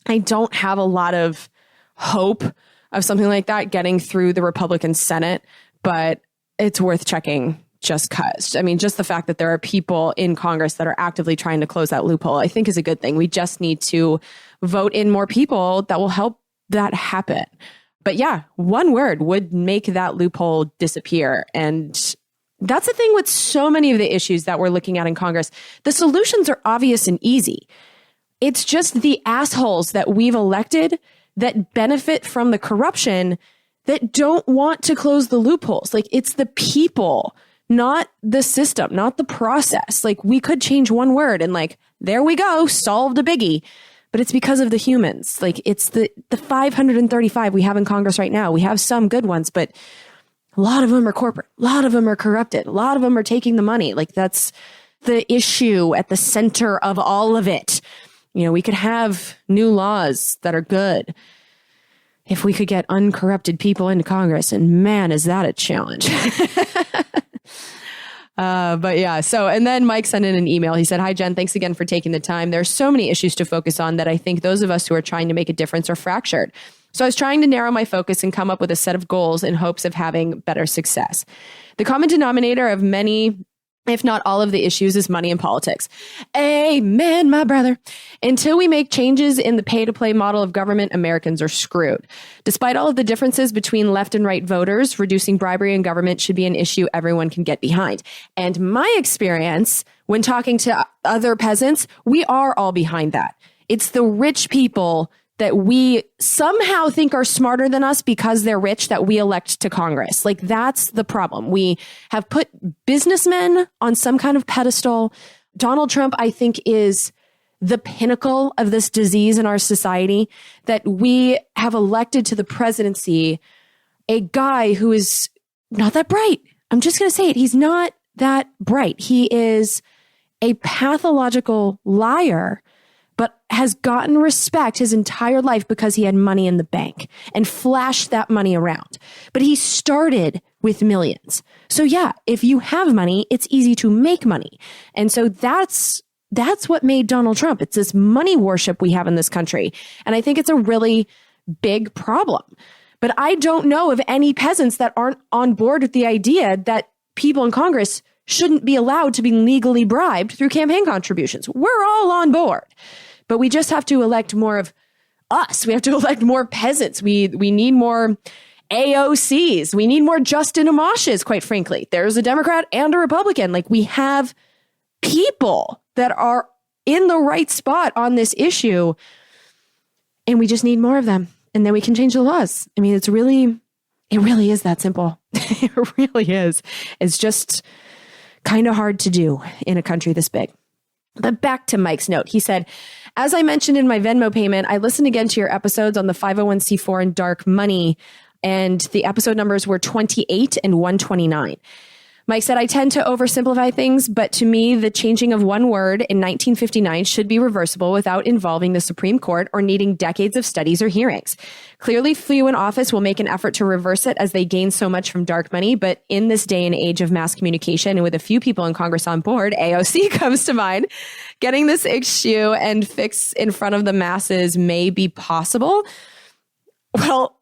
I don't have a lot of hope of something like that getting through the Republican Senate, but it's worth checking just because. I mean, just the fact that there are people in Congress that are actively trying to close that loophole, I think is a good thing. We just need to vote in more people that will help that happen. But yeah, one word would make that loophole disappear. And that's the thing with so many of the issues that we're looking at in Congress. The solutions are obvious and easy. It's just the assholes that we've elected that benefit from the corruption that don't want to close the loopholes. Like, it's the people, not the system, not the process. Like, we could change one word and like, there we go, solved a biggie. But it's because of the humans. Like, it's the 535 we have in Congress right now. We have some good ones, but a lot of them are corporate. A lot of them are corrupted. A lot of them are taking the money. Like, that's the issue at the center of all of it. You know, we could have new laws that are good if we could get uncorrupted people into Congress. And man, is that a challenge. But yeah, so, and then Mike sent in an email. He said, "Hi, Jen, thanks again for taking the time. There's so many issues to focus on that I think those of us who are trying to make a difference are fractured. So I was trying to narrow my focus and come up with a set of goals in hopes of having better success. The common denominator of many, if not all of the issues, is money and politics." Amen, my brother. "Until we make changes in the pay-to-play model of government, Americans are screwed. Despite all of the differences between left and right voters, reducing bribery in government should be an issue everyone can get behind." And my experience when talking to other peasants, we are all behind that. It's the rich people that we somehow think are smarter than us because they're rich that we elect to Congress. Like, that's the problem. We have put businessmen on some kind of pedestal. Donald Trump, I think, is the pinnacle of this disease in our society, that we have elected to the presidency a guy who is not that bright. I'm just going to say it. He's not that bright. He is a pathological liar, but has gotten respect his entire life because he had money in the bank and flashed that money around. But he started with millions. So yeah, if you have money, it's easy to make money. And so that's what made Donald Trump. It's this money worship we have in this country. And I think it's a really big problem. But I don't know of any peasants that aren't on board with the idea that people in Congress shouldn't be allowed to be legally bribed through campaign contributions. We're all on board. But we just have to elect more of us. We have to elect more peasants. We need more AOCs. We need more Justin Amoshes, quite frankly. There's a Democrat and a Republican. Like, we have people that are in the right spot on this issue, and we just need more of them. And then we can change the laws. I mean, it really is that simple. It really is. It's just kind of hard to do in a country this big. But back to Mike's note. He said, "As I mentioned in my Venmo payment, I listened again to your episodes on the 501c4 and dark money, and the episode numbers were 28 and 129. Mike said, I tend to oversimplify things, but to me, the changing of one word in 1959 should be reversible without involving the Supreme Court or needing decades of studies or hearings. Clearly, few in office will make an effort to reverse it as they gain so much from dark money, but in this day and age of mass communication and with a few people in Congress on board, AOC comes to mind. Getting this issue and fix in front of the masses may be possible." Well,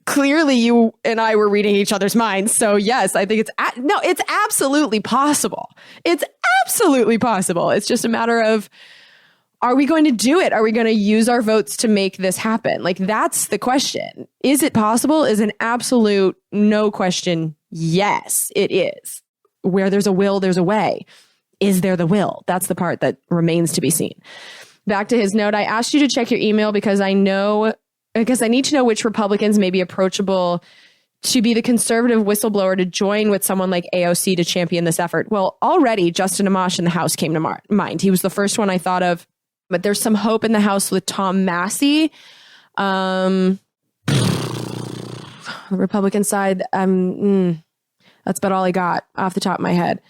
clearly you and I were reading each other's minds. So yes, I think it's absolutely possible. It's absolutely possible. It's just a matter of, are we going to do it? Are we going to use our votes to make this happen? Like, that's the question. Is it possible? Is an absolute no question. Yes, it is. Where there's a will, there's a way. Is there the will? That's the part that remains to be seen. Back to his note, "I asked you to check your email because I need to know which Republicans may be approachable to be the conservative whistleblower to join with someone like AOC to champion this effort." Well, already Justin Amash in the House came to mind. He was the first one I thought of, but there's some hope in the House with Tom Massey. The Republican side, that's about all I got off the top of my head.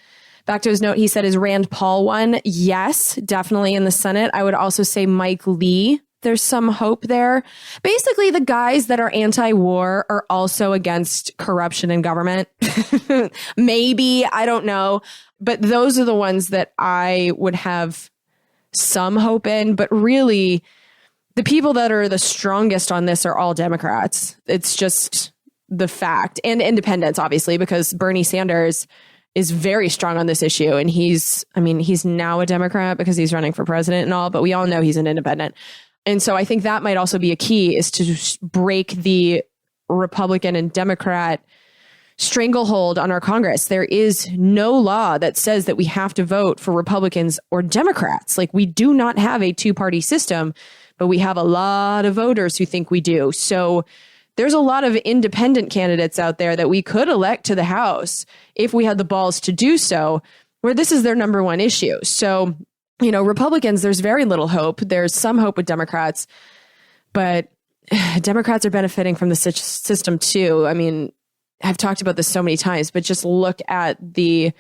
Back to his note, he said, "Is Rand Paul one?" Yes, definitely in the Senate. I would also say Mike Lee. There's some hope there. Basically, the guys that are anti-war are also against corruption in government. Maybe, I don't know. But those are the ones that I would have some hope in. But really, the people that are the strongest on this are all Democrats. It's just the fact. And independents, obviously, because Bernie Sanders is very strong on this issue. And he's now a Democrat because he's running for president and all, but we all know he's an independent. And so I think that might also be a key, is to break the Republican and Democrat stranglehold on our Congress. There is no law that says that we have to vote for Republicans or Democrats. Like, we do not have a two-party system, but we have a lot of voters who think we do. So there's a lot of independent candidates out there that we could elect to the House if we had the balls to do so, where this is their number one issue. So, you know, Republicans, there's very little hope. There's some hope with Democrats, but Democrats are benefiting from the system too. I mean, I've talked about this so many times, but just look at the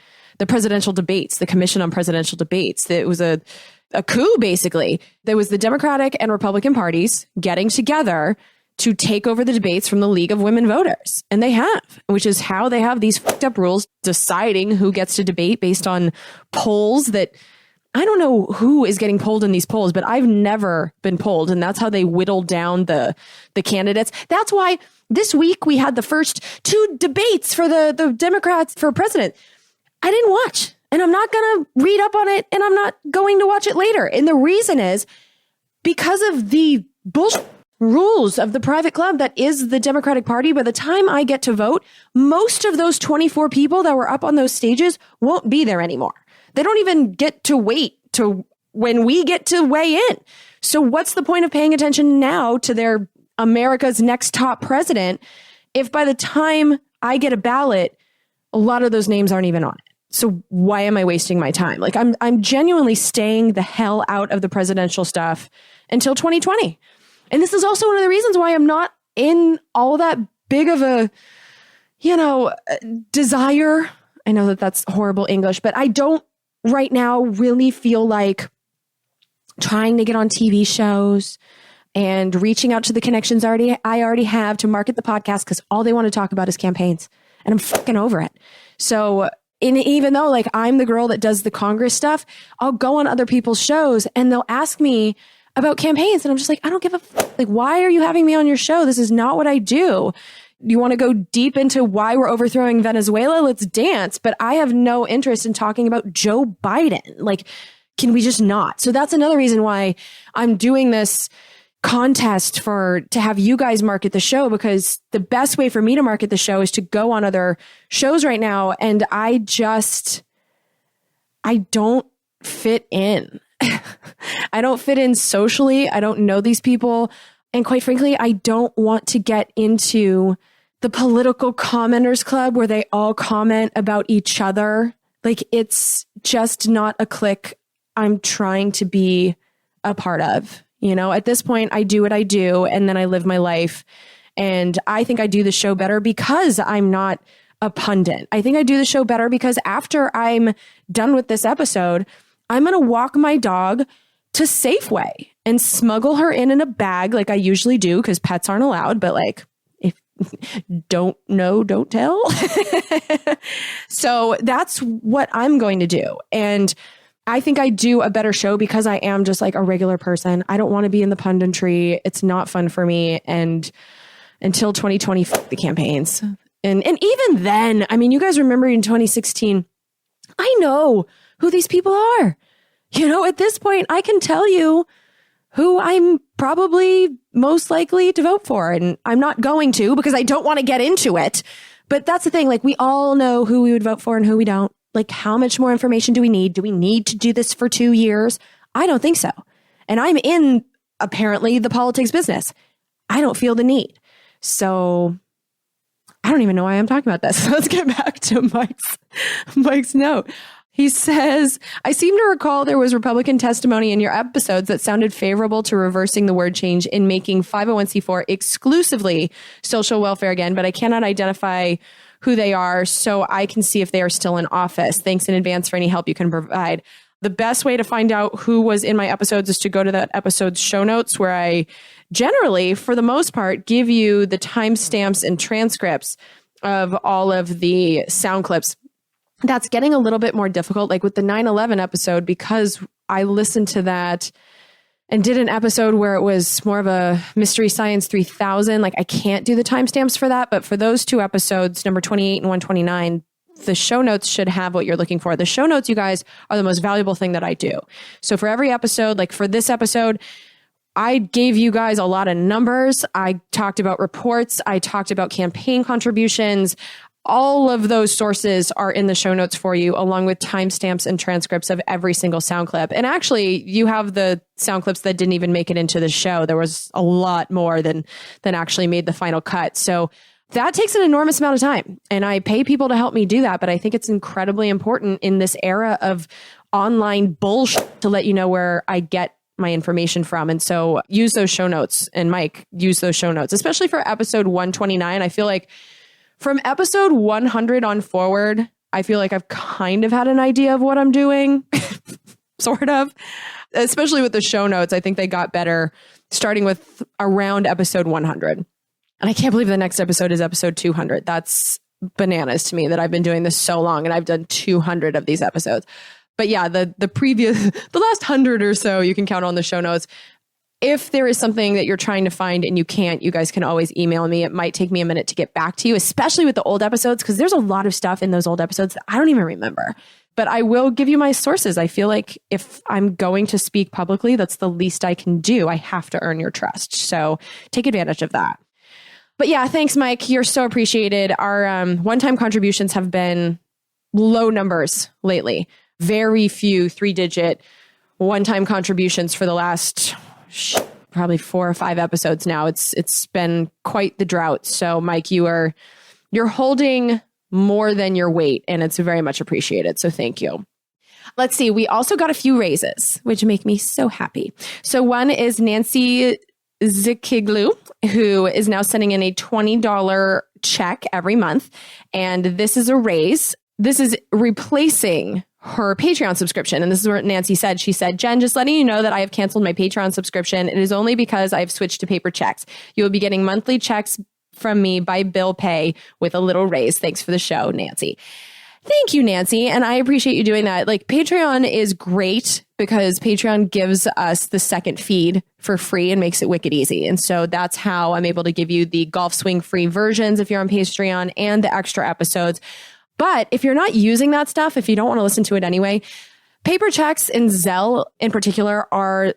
presidential debates, the Commission on Presidential Debates. It was a coup, basically. There was the Democratic and Republican parties getting together to take over the debates from the League of Women Voters. And they have, which is how they have these fucked up rules deciding who gets to debate based on polls that I don't know who is getting polled in these polls, but I've never been polled. And that's how they whittled down the candidates. That's why this week we had the first two debates for the Democrats for president. I didn't watch, and I'm not going to read up on it, and I'm not going to watch it later. And the reason is because of the bullshit rules of the private club that is the Democratic Party. By the time I get to vote, most of those 24 people that were up on those stages won't be there anymore. They don't even get to wait to when we get to weigh in. So what's the point of paying attention now to their America's next top president if by the time I get a ballot, a lot of those names aren't even on it? So why am I wasting my time? Like, I'm genuinely staying the hell out of the presidential stuff until 2020. And this is also one of the reasons why I'm not in all that big of a, desire. I know that that's horrible English, but I don't right now really feel like trying to get on TV shows and reaching out to the connections I already have to market the podcast, because all they want to talk about is campaigns, and I'm fucking over it. So even though like I'm the girl that does the Congress stuff, I'll go on other people's shows and they'll ask me about campaigns, and I'm just like, I don't give a fuck. Like, why are you having me on your show? This is not what I do. You want to go deep into why we're overthrowing Venezuela? Let's dance. But I have no interest in talking about Joe Biden. Like, can we just not? So that's another reason why I'm doing this contest to have you guys market the show, because the best way for me to market the show is to go on other shows right now. And I don't fit in. I don't fit in socially. I don't know these people. And quite frankly, I don't want to get into the political commenters club where they all comment about each other. Like, it's just not a clique I'm trying to be a part of. At this point, I do what I do, and then I live my life. And I think I do the show better because I'm not a pundit. I think I do the show better because after I'm done with this episode, I'm going to walk my dog to Safeway and smuggle her in a bag like I usually do, because pets aren't allowed. But like, if don't know, don't tell. So that's what I'm going to do. And I think I do a better show because I am just like a regular person. I don't want to be in the punditry. It's not fun for me. And until 2020, the campaigns. And even then, I mean, you guys remember in 2016, I know who these people are. At this point, I can tell you who I'm probably most likely to vote for. And I'm not going to, because I don't want to get into it. But that's the thing. Like, we all know who we would vote for and who we don't. Like, how much more information do we need? Do we need to do this for 2 years? I don't think so. And I'm in, apparently, the politics business. I don't feel the need. So I don't even know why I'm talking about this. So let's get back to Mike's note. He says, I seem to recall there was Republican testimony in your episodes that sounded favorable to reversing the word change in making 501c4 exclusively social welfare again, but I cannot identify who they are, so I can see if they are still in office. Thanks in advance for any help you can provide. The best way to find out who was in my episodes is to go to that episode's show notes, where I generally, for the most part, give you the timestamps and transcripts of all of the sound clips. That's getting a little bit more difficult, like with the 9/11 episode, because I listened to that and did an episode where it was more of a Mystery Science 3000. Like, I can't do the timestamps for that. But for those two episodes, number 28 and 129, the show notes should have what you're looking for. The show notes, you guys, are the most valuable thing that I do. So for every episode, like for this episode, I gave you guys a lot of numbers. I talked about reports. I talked about campaign contributions. All of those sources are in the show notes for you, along with timestamps and transcripts of every single sound clip. And actually, you have the sound clips that didn't even make it into the show. There was a lot more than actually made the final cut. So that takes an enormous amount of time. And I pay people to help me do that. But I think it's incredibly important in this era of online bullshit to let you know where I get my information from. And so use those show notes. And Mike, use those show notes, especially for episode 129. I feel like from episode 100 on forward, I feel like I've kind of had an idea of what I'm doing, sort of, especially with the show notes. I think they got better starting with around episode 100. And I can't believe the next episode is episode 200. That's bananas to me that I've been doing this so long and I've done 200 of these episodes. But yeah, the last 100 or so, you can count on the show notes. If there is something that you're trying to find and you can't, you guys can always email me. It might take me a minute to get back to you, especially with the old episodes, because there's a lot of stuff in those old episodes that I don't even remember. But I will give you my sources. I feel like if I'm going to speak publicly, that's the least I can do. I have to earn your trust. So take advantage of that. But yeah, thanks, Mike. You're so appreciated. Our one-time contributions have been low numbers lately. Very few 3-digit one-time contributions for the last probably 4 or 5 episodes now. It's been quite the drought. So Mike, you're holding more than your weight and it's very much appreciated. So thank you. Let's see. We also got a few raises, which make me so happy. So one is Nancy Zikiglu, who is now sending in a $20 check every month. And this is a raise. This is replacing her Patreon subscription. And this is what Nancy said. She said, Jen, just letting you know that I have canceled my Patreon subscription. It is only because I've switched to paper checks. You will be getting monthly checks from me by bill pay with a little raise. Thanks for the show, Nancy. Thank you, Nancy. And I appreciate you doing that. Like, Patreon is great because Patreon gives us the second feed for free and makes it wicked easy. And so that's how I'm able to give you the golf swing free versions if you're on Patreon and the extra episodes. But if you're not using that stuff, if you don't want to listen to it anyway, paper checks and Zelle in particular are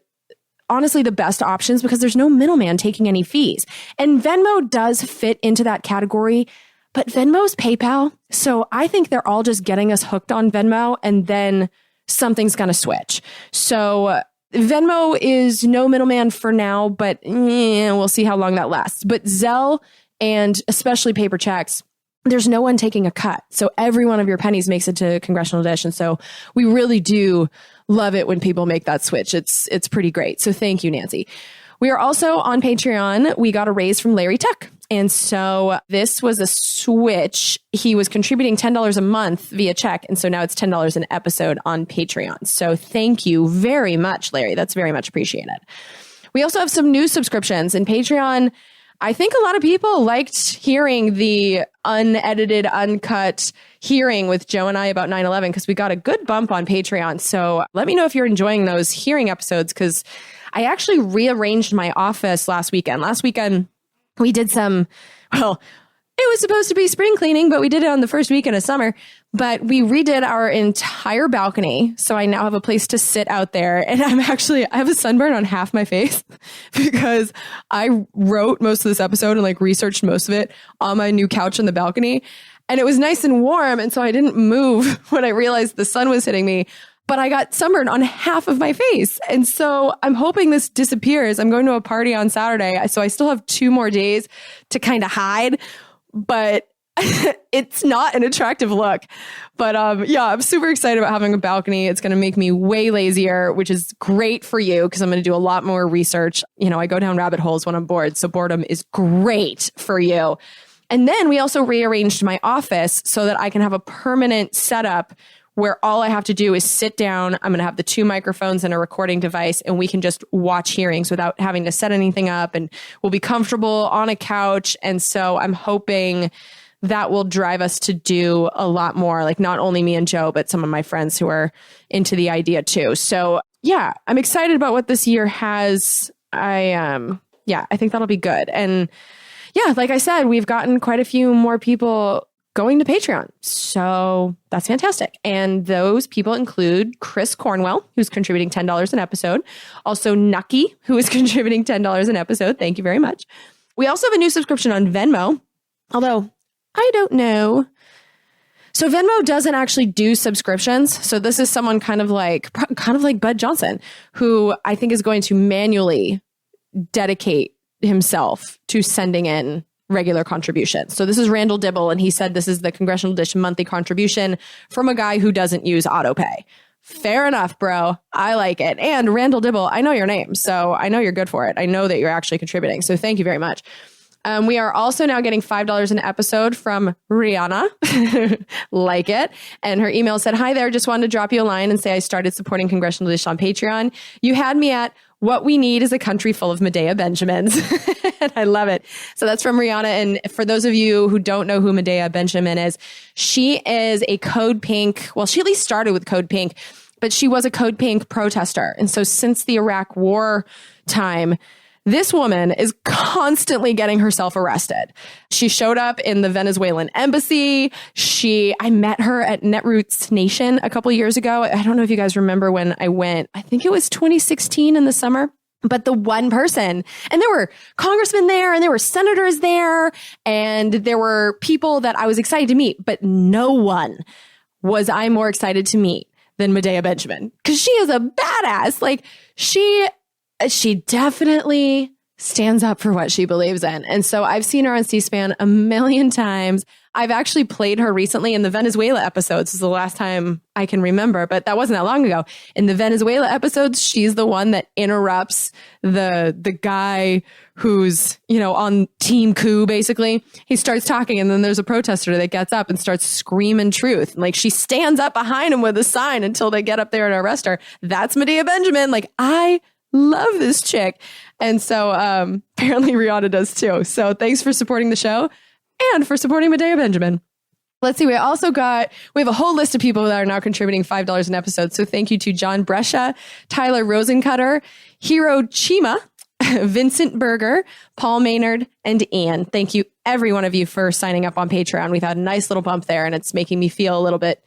honestly the best options because there's no middleman taking any fees. And Venmo does fit into that category, but Venmo's PayPal. So I think they're all just getting us hooked on Venmo and then something's going to switch. So Venmo is no middleman for now, but we'll see how long that lasts. But Zelle and especially paper checks, there's no one taking a cut. So every one of your pennies makes it to Congressional Dish. And so we really do love it when people make that switch. It's pretty great. So thank you, Nancy. We are also on Patreon. We got a raise from Larry Tuck. And so this was a switch. He was contributing $10 a month via check. And so now it's $10 an episode on Patreon. So thank you very much, Larry. That's very much appreciated. We also have some new subscriptions in Patreon. I think a lot of people liked hearing the unedited, uncut hearing with Joe and I about 9/11 because we got a good bump on Patreon. So let me know if you're enjoying those hearing episodes because I actually rearranged my office last weekend. Last weekend, we did some, well, it was supposed to be spring cleaning, but we did it on the first weekend of summer. But we redid our entire balcony. So I now have a place to sit out there. And I have a sunburn on half my face because I wrote most of this episode and like researched most of it on my new couch on the balcony. And it was nice and warm. And so I didn't move when I realized the sun was hitting me. But I got sunburned on half of my face. And so I'm hoping this disappears. I'm going to a party on Saturday. So I still have 2 more days to kind of hide. But it's not an attractive look. But yeah, I'm super excited about having a balcony. It's going to make me way lazier, which is great for you because I'm going to do a lot more research. You know, I go down rabbit holes when I'm bored. So boredom is great for you. And then we also rearranged my office so that I can have a permanent setup where all I have to do is sit down. I'm going to have the 2 microphones and a recording device, and we can just watch hearings without having to set anything up, and we'll be comfortable on a couch. And so I'm hoping that will drive us to do a lot more, like not only me and Joe, but some of my friends who are into the idea too. So yeah, I'm excited about what this year has. I think that'll be good. And yeah, like I said, we've gotten quite a few more people going to Patreon. So that's fantastic. And those people include Chris Cornwell, who's contributing $10 an episode. Also Nucky, who is contributing $10 an episode. Thank you very much. We also have a new subscription on Venmo, although I don't know So Venmo doesn't actually do subscriptions. So this is someone kind of like Bud Johnson, who I think is going to manually dedicate himself to sending in regular contributions. So this is Randall Dibble, and he said this is the Congressional Dish monthly contribution from a guy who doesn't use autopay. Fair enough, bro. I like it. And Randall Dibble, I know your name, so I know you're good for it. I know that you're actually contributing. So thank you very much. We are also now getting $5 an episode from Rihanna. Like it. And her email said, "Hi there. Just wanted to drop you a line and say I started supporting Congressional Dish on Patreon. You had me at what we need is a country full of Medea Benjamins." And I love it. So that's from Rihanna. And for those of you who don't know who Medea Benjamin is, she is a Code Pink. Well, she at least started with Code Pink, but she was a Code Pink protester. And so since the Iraq war time, this woman is constantly getting herself arrested. She showed up in the Venezuelan embassy. I met her at Netroots Nation a couple years ago. I don't know if you guys remember when I went. I think it was 2016 in the summer. But the one person, and there were congressmen there, and there were senators there, and there were people that I was excited to meet, but no one was I more excited to meet than Medea Benjamin, because she is a badass. Like, she definitely stands up for what she believes in. And so I've seen her on C-SPAN a million times. I've actually played her recently in the Venezuela episodes. This is the last time I can remember, but that wasn't that long ago. In the Venezuela episodes, she's the one that interrupts the guy who's, on Team Coup, basically. He starts talking, and then there's a protester that gets up and starts screaming truth. And, she stands up behind him with a sign until they get up there and arrest her. That's Medea Benjamin. I love this chick. And so apparently Rihanna does too. So thanks for supporting the show and for supporting Medea Benjamin. Let's see. We have a whole list of people that are now contributing $5 an episode. So thank you to John Brescia, Tyler Rosencutter, Hiro Chima, Vincent Berger, Paul Maynard, and Ian. Thank you, every one of you, for signing up on Patreon. We've had a nice little bump there, and it's making me feel a little bit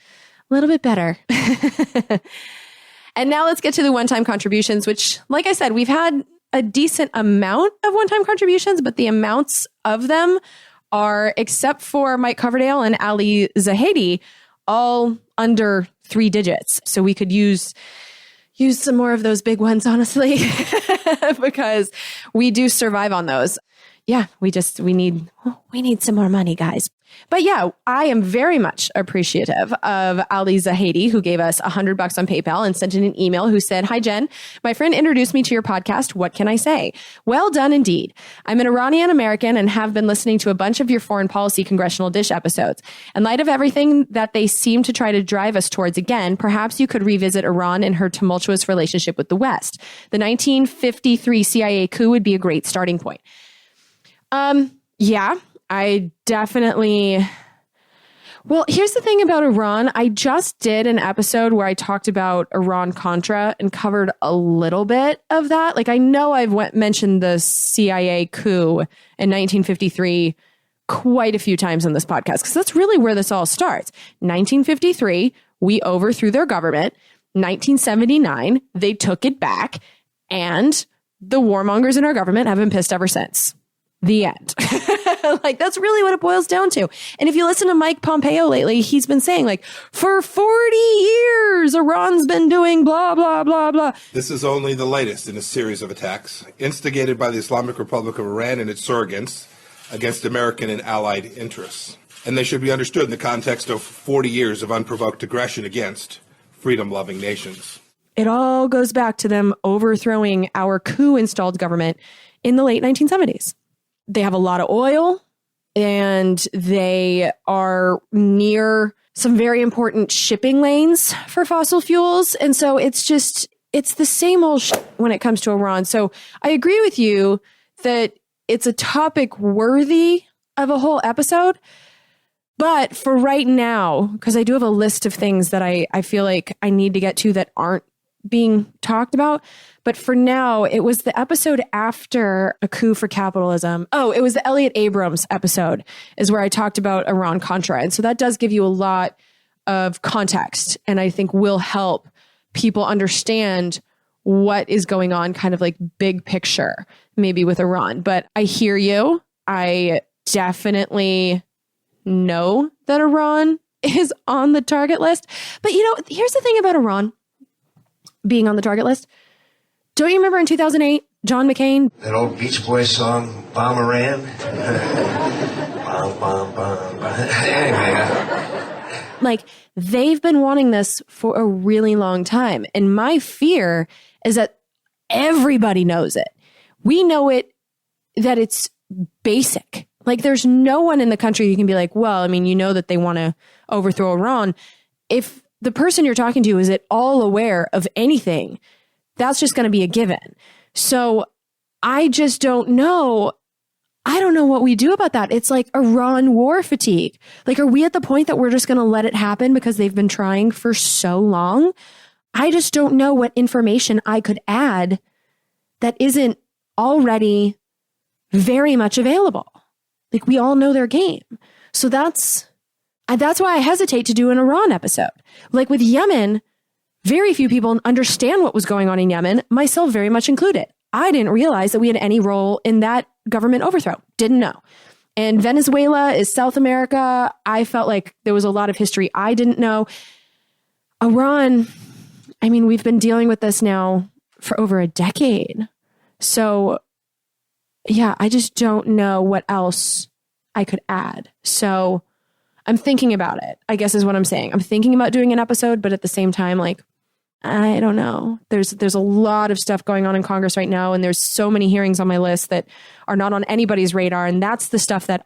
better. And now let's get to the one-time contributions, which, like I said, we've had a decent amount of one-time contributions, but the amounts of them are, except for Mike Coverdale and Ali Zahedi, all under 3 digits. So we could use some more of those big ones, honestly, because we do survive on those. Yeah, we need some more money, guys. But yeah, I am very much appreciative of Ali Zahedi, who gave us $100 on PayPal and sent in an email who said, "Hi, Jen. My friend introduced me to your podcast. What can I say? Well done, indeed. I'm an Iranian American and have been listening to a bunch of your foreign policy Congressional Dish episodes. In light of everything that they seem to try to drive us towards again, perhaps you could revisit Iran and her tumultuous relationship with the West. The 1953 CIA coup would be a great starting point." Yeah, I definitely. Well, here's the thing about Iran. I just did an episode where I talked about Iran-Contra and covered a little bit of that. I know I've mentioned the CIA coup in 1953 quite a few times in this podcast, because that's really where this all starts. 1953, we overthrew their government. 1979, they took it back, and the warmongers in our government have been pissed ever since. The end. That's really what it boils down to. And if you listen to Mike Pompeo lately, he's been saying, for 40 years, Iran's been doing blah, blah, blah, blah. This is only the latest in a series of attacks instigated by the Islamic Republic of Iran and its surrogates against American and allied interests. And they should be understood in the context of 40 years of unprovoked aggression against freedom-loving nations. It all goes back to them overthrowing our coup-installed government in the late 1970s. They have a lot of oil, and they are near some very important shipping lanes for fossil fuels. And so it's the same old shit when it comes to Iran. So I agree with you that it's a topic worthy of a whole episode. But for right now, because I do have a list of things that I feel like I need to get to that aren't being talked about. But for now, it was the episode after A Coup for Capitalism. Oh, it was the Elliot Abrams episode is where I talked about Iran-Contra. And so that does give you a lot of context, and I think will help people understand what is going on kind of big picture, maybe with Iran. But I hear you. I definitely know that Iran is on the target list. But here's the thing about Iran being on the target list. Don't you remember in 2008, John McCain? That old Beach Boys song, Bomb Iran? Bomb, bomb, bomb, bomb. Anyway. They've been wanting this for a really long time. And my fear is that everybody knows it. We know it, that it's basic. There's no one in the country who can be like, well, that they want to overthrow Iran. If the person you're talking to is at all aware of anything, that's just going to be a given. So I just don't know. I don't know what we do about that. It's like Iran war fatigue. Are we at the point that we're just going to let it happen because they've been trying for so long? I just don't know what information I could add that isn't already very much available. We all know their game. So that's why I hesitate to do an Iran episode. With Yemen, very few people understand what was going on in Yemen, myself very much included. I didn't realize that we had any role in that government overthrow. Didn't know. And Venezuela is South America. I felt like there was a lot of history I didn't know. Iran, we've been dealing with this now for over a decade. So yeah, I just don't know what else I could add. So I'm thinking about it, I guess is what I'm saying. I'm thinking about doing an episode, but at the same time, I don't know. There's a lot of stuff going on in Congress right now, and there's so many hearings on my list that are not on anybody's radar. And that's the stuff that's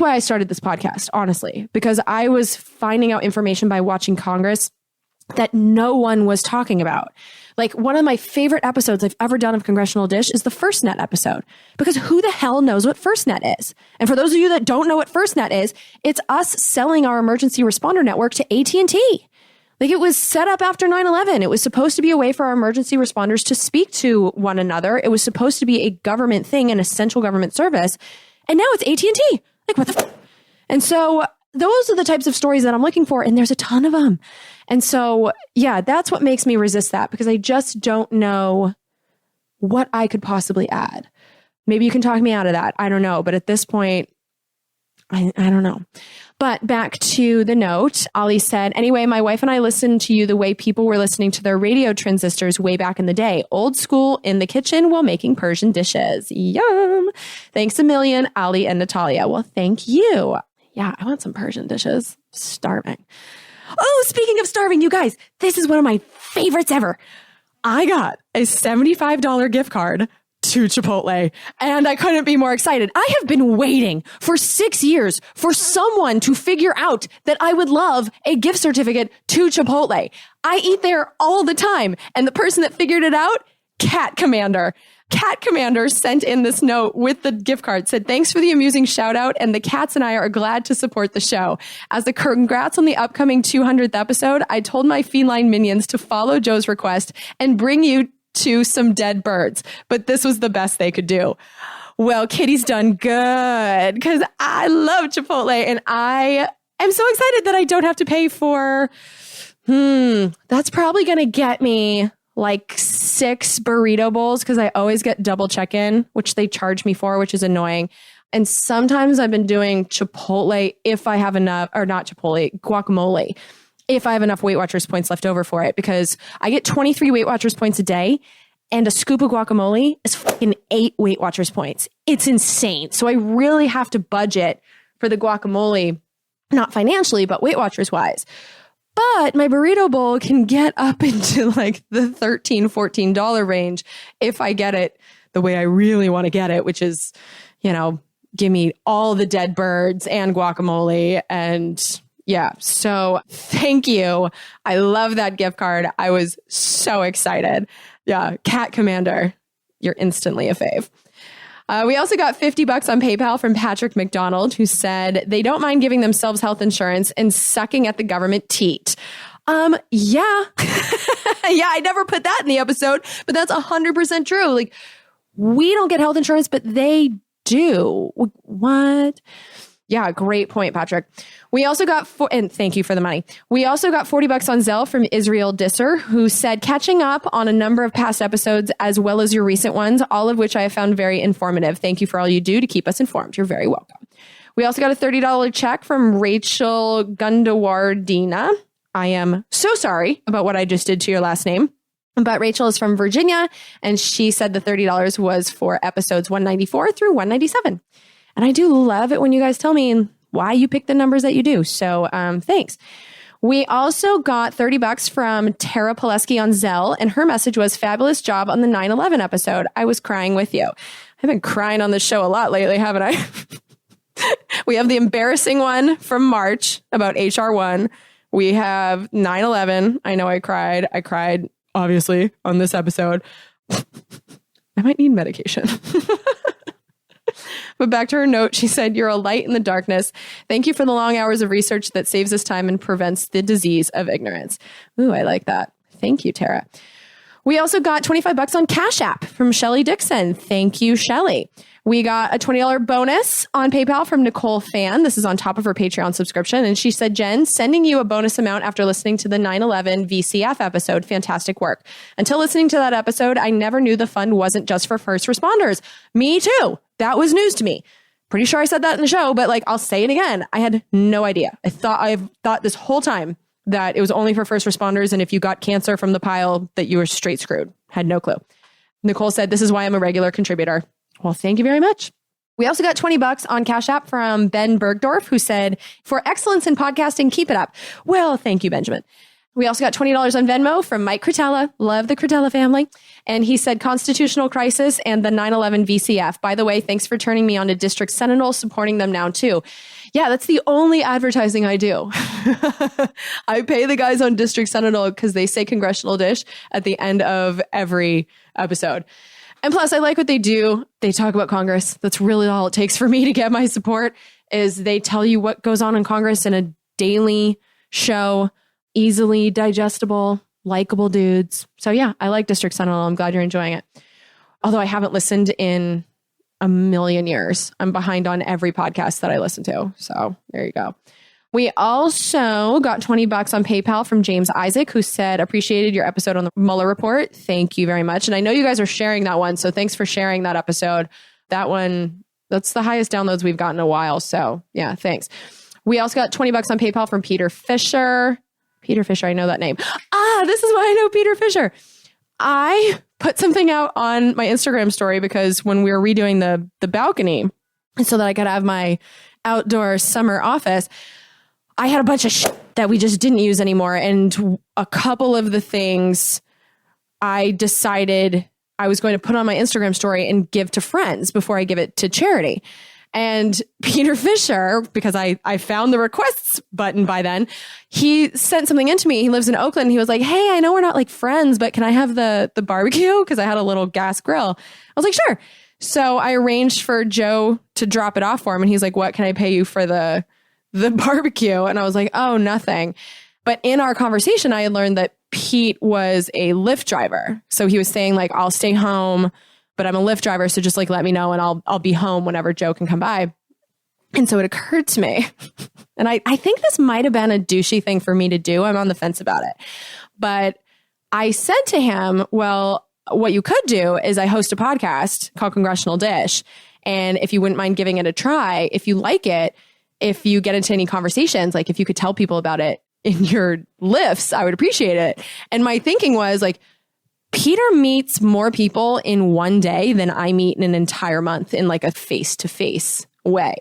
why I started this podcast, honestly, because I was finding out information by watching Congress that no one was talking about. One of my favorite episodes I've ever done of Congressional Dish is the FirstNet episode, because who the hell knows what FirstNet is? And for those of you that don't know what FirstNet is, it's us selling our emergency responder network to AT&T. It was set up after 9/11. It was supposed to be a way for our emergency responders to speak to one another. It was supposed to be a government thing, an essential government service. And now it's AT&T. What the f-? And so those are the types of stories that I'm looking for. And there's a ton of them. And so, yeah, that's what makes me resist that, because I just don't know what I could possibly add. Maybe you can talk me out of that. I don't know. But at this point, I don't know. But back to the note, Ali said, anyway, my wife and I listened to you the way people were listening to their radio transistors way back in the day. Old school in the kitchen while making Persian dishes. Yum. Thanks a million, Ali and Natalia. Well, thank you. Yeah, I want some Persian dishes. Starving. Oh, speaking of starving, you guys, this is one of my favorites ever. I got a $75 gift card to Chipotle, and I couldn't be more excited. I have been waiting for 6 years for someone to figure out that I would love a gift certificate to Chipotle. I eat there all the time, and the person that figured it out, Cat Commander. Cat Commander sent in this note with the gift card, said, thanks for the amusing shout out, and the cats and I are glad to support the show. As a congrats on the upcoming 200th episode, I told my feline minions to follow Joe's request and bring you to some dead birds, but this was the best they could do. Well, Kitty's done good, because I love Chipotle, and I am so excited that I don't have to pay for, that's probably going to get me 6 burrito bowls, because I always get double check-in, which they charge me for, which is annoying. And sometimes I've been doing Chipotle if I have enough, or not Chipotle, guacamole, if I have enough Weight Watchers points left over for it, because I get 23 Weight Watchers points a day, and a scoop of guacamole is fucking 8 Weight Watchers points. It's insane. So I really have to budget for the guacamole, not financially, but Weight Watchers wise. But my burrito bowl can get up into the $13, $14 range if I get it the way I really want to get it, which is, give me all the dead birds and guacamole. And yeah, so thank you. I love that gift card. I was so excited. Yeah, Cat Commander, you're instantly a fave. We also got $50 on PayPal from Patrick McDonald, who said they don't mind giving themselves health insurance and sucking at the government teat. Yeah. Yeah, I never put that in the episode, but that's 100% true. We don't get health insurance, but they do. What? Yeah, great point, Patrick. We also got, and thank you for the money. We also got $40 on Zelle from Israel Disser, who said, catching up on a number of past episodes as well as your recent ones, all of which I have found very informative. Thank you for all you do to keep us informed. You're very welcome. We also got a $30 check from Rachel Gundawardina. I am so sorry about what I just did to your last name. But Rachel is from Virginia, and she said the $30 was for episodes 194 through 197. And I do love it when you guys tell me why you pick the numbers that you do. So thanks. We also got $30 from Tara Pileski on Zelle, and her message was, fabulous job on the 9/11 episode. I was crying with you. I've been crying on this show a lot lately, haven't I? We have the embarrassing one from March about HR1. We have 9/11. I know I cried. I cried, obviously, on this episode. I might need medication. But back to her note, she said, you're a light in the darkness. Thank you for the long hours of research that saves us time and prevents the disease of ignorance. Ooh, I like that. Thank you, Tara. We also got $25 on Cash App from Shelly Dixon. Thank you, Shelly. We got a $20 bonus on PayPal from Nicole Fan. This is on top of her Patreon subscription. And she said, Jen, sending you a bonus amount after listening to the 9/11 VCF episode. Fantastic work. Until listening to that episode, I never knew the fund wasn't just for first responders. Me too. That was news to me. Pretty sure I said that in the show, but I'll say it again. I had no idea. I've thought this whole time that it was only for first responders. And if you got cancer from the pile, that you were straight screwed. Had no clue. Nicole said, this is why I'm a regular contributor. Well, thank you very much. We also got $20 on Cash App from Ben Bergdorf, who said, for excellence in podcasting, keep it up. Well, thank you, Benjamin. We also got $20 on Venmo from Mike Cretella. Love the Cretella family. And he said, constitutional crisis and the 9/11 VCF. By the way, thanks for turning me on to District Sentinel, supporting them now too. Yeah, that's the only advertising I do. I pay the guys on District Sentinel because they say Congressional Dish at the end of every episode. And plus, I like what they do. They talk about Congress. That's really all it takes for me to get my support, is they tell you what goes on in Congress in a daily show, easily digestible, likable dudes. So yeah, I like District Sentinel. I'm glad you're enjoying it. Although I haven't listened in a million years. I'm behind on every podcast that I listen to. So there you go. We also got $20 on PayPal from James Isaac, who said, appreciated your episode on the Mueller report. Thank you very much. And I know you guys are sharing that one. So thanks for sharing that episode. That one, that's the highest downloads we've gotten in a while. So yeah, thanks. We also got $20 on PayPal from Peter Fisher. Peter Fisher, I know that name. This is why I know Peter Fisher. I put something out on my Instagram story because when we were redoing the balcony so that I could have my outdoor summer office, I had a bunch of shit that we just didn't use anymore. And a couple of the things I decided I was going to put on my Instagram story and give to friends before I give it to charity. And Peter Fisher, because I found the requests button by then, he sent something into me. He lives in Oakland. He was like, hey, I know we're not friends, but can I have the barbecue? Because I had a little gas grill. I was like, sure. So I arranged for Joe to drop it off for him. And he's like, what can I pay you for the barbecue? And I was like, oh, nothing. But in our conversation, I had learned that Pete was a Lyft driver. So he was saying I'll stay home, but I'm a Lyft driver. So just let me know and I'll be home whenever Joe can come by. And so it occurred to me, and I think this might have been a douchey thing for me to do. I'm on the fence about it. But I said to him, well, what you could do is I host a podcast called Congressional Dish. And if you wouldn't mind giving it a try, if you like it, if you get into any conversations, if you could tell people about it in your lifts, I would appreciate it. And my thinking was Peter meets more people in one day than I meet in an entire month in a face-to-face way.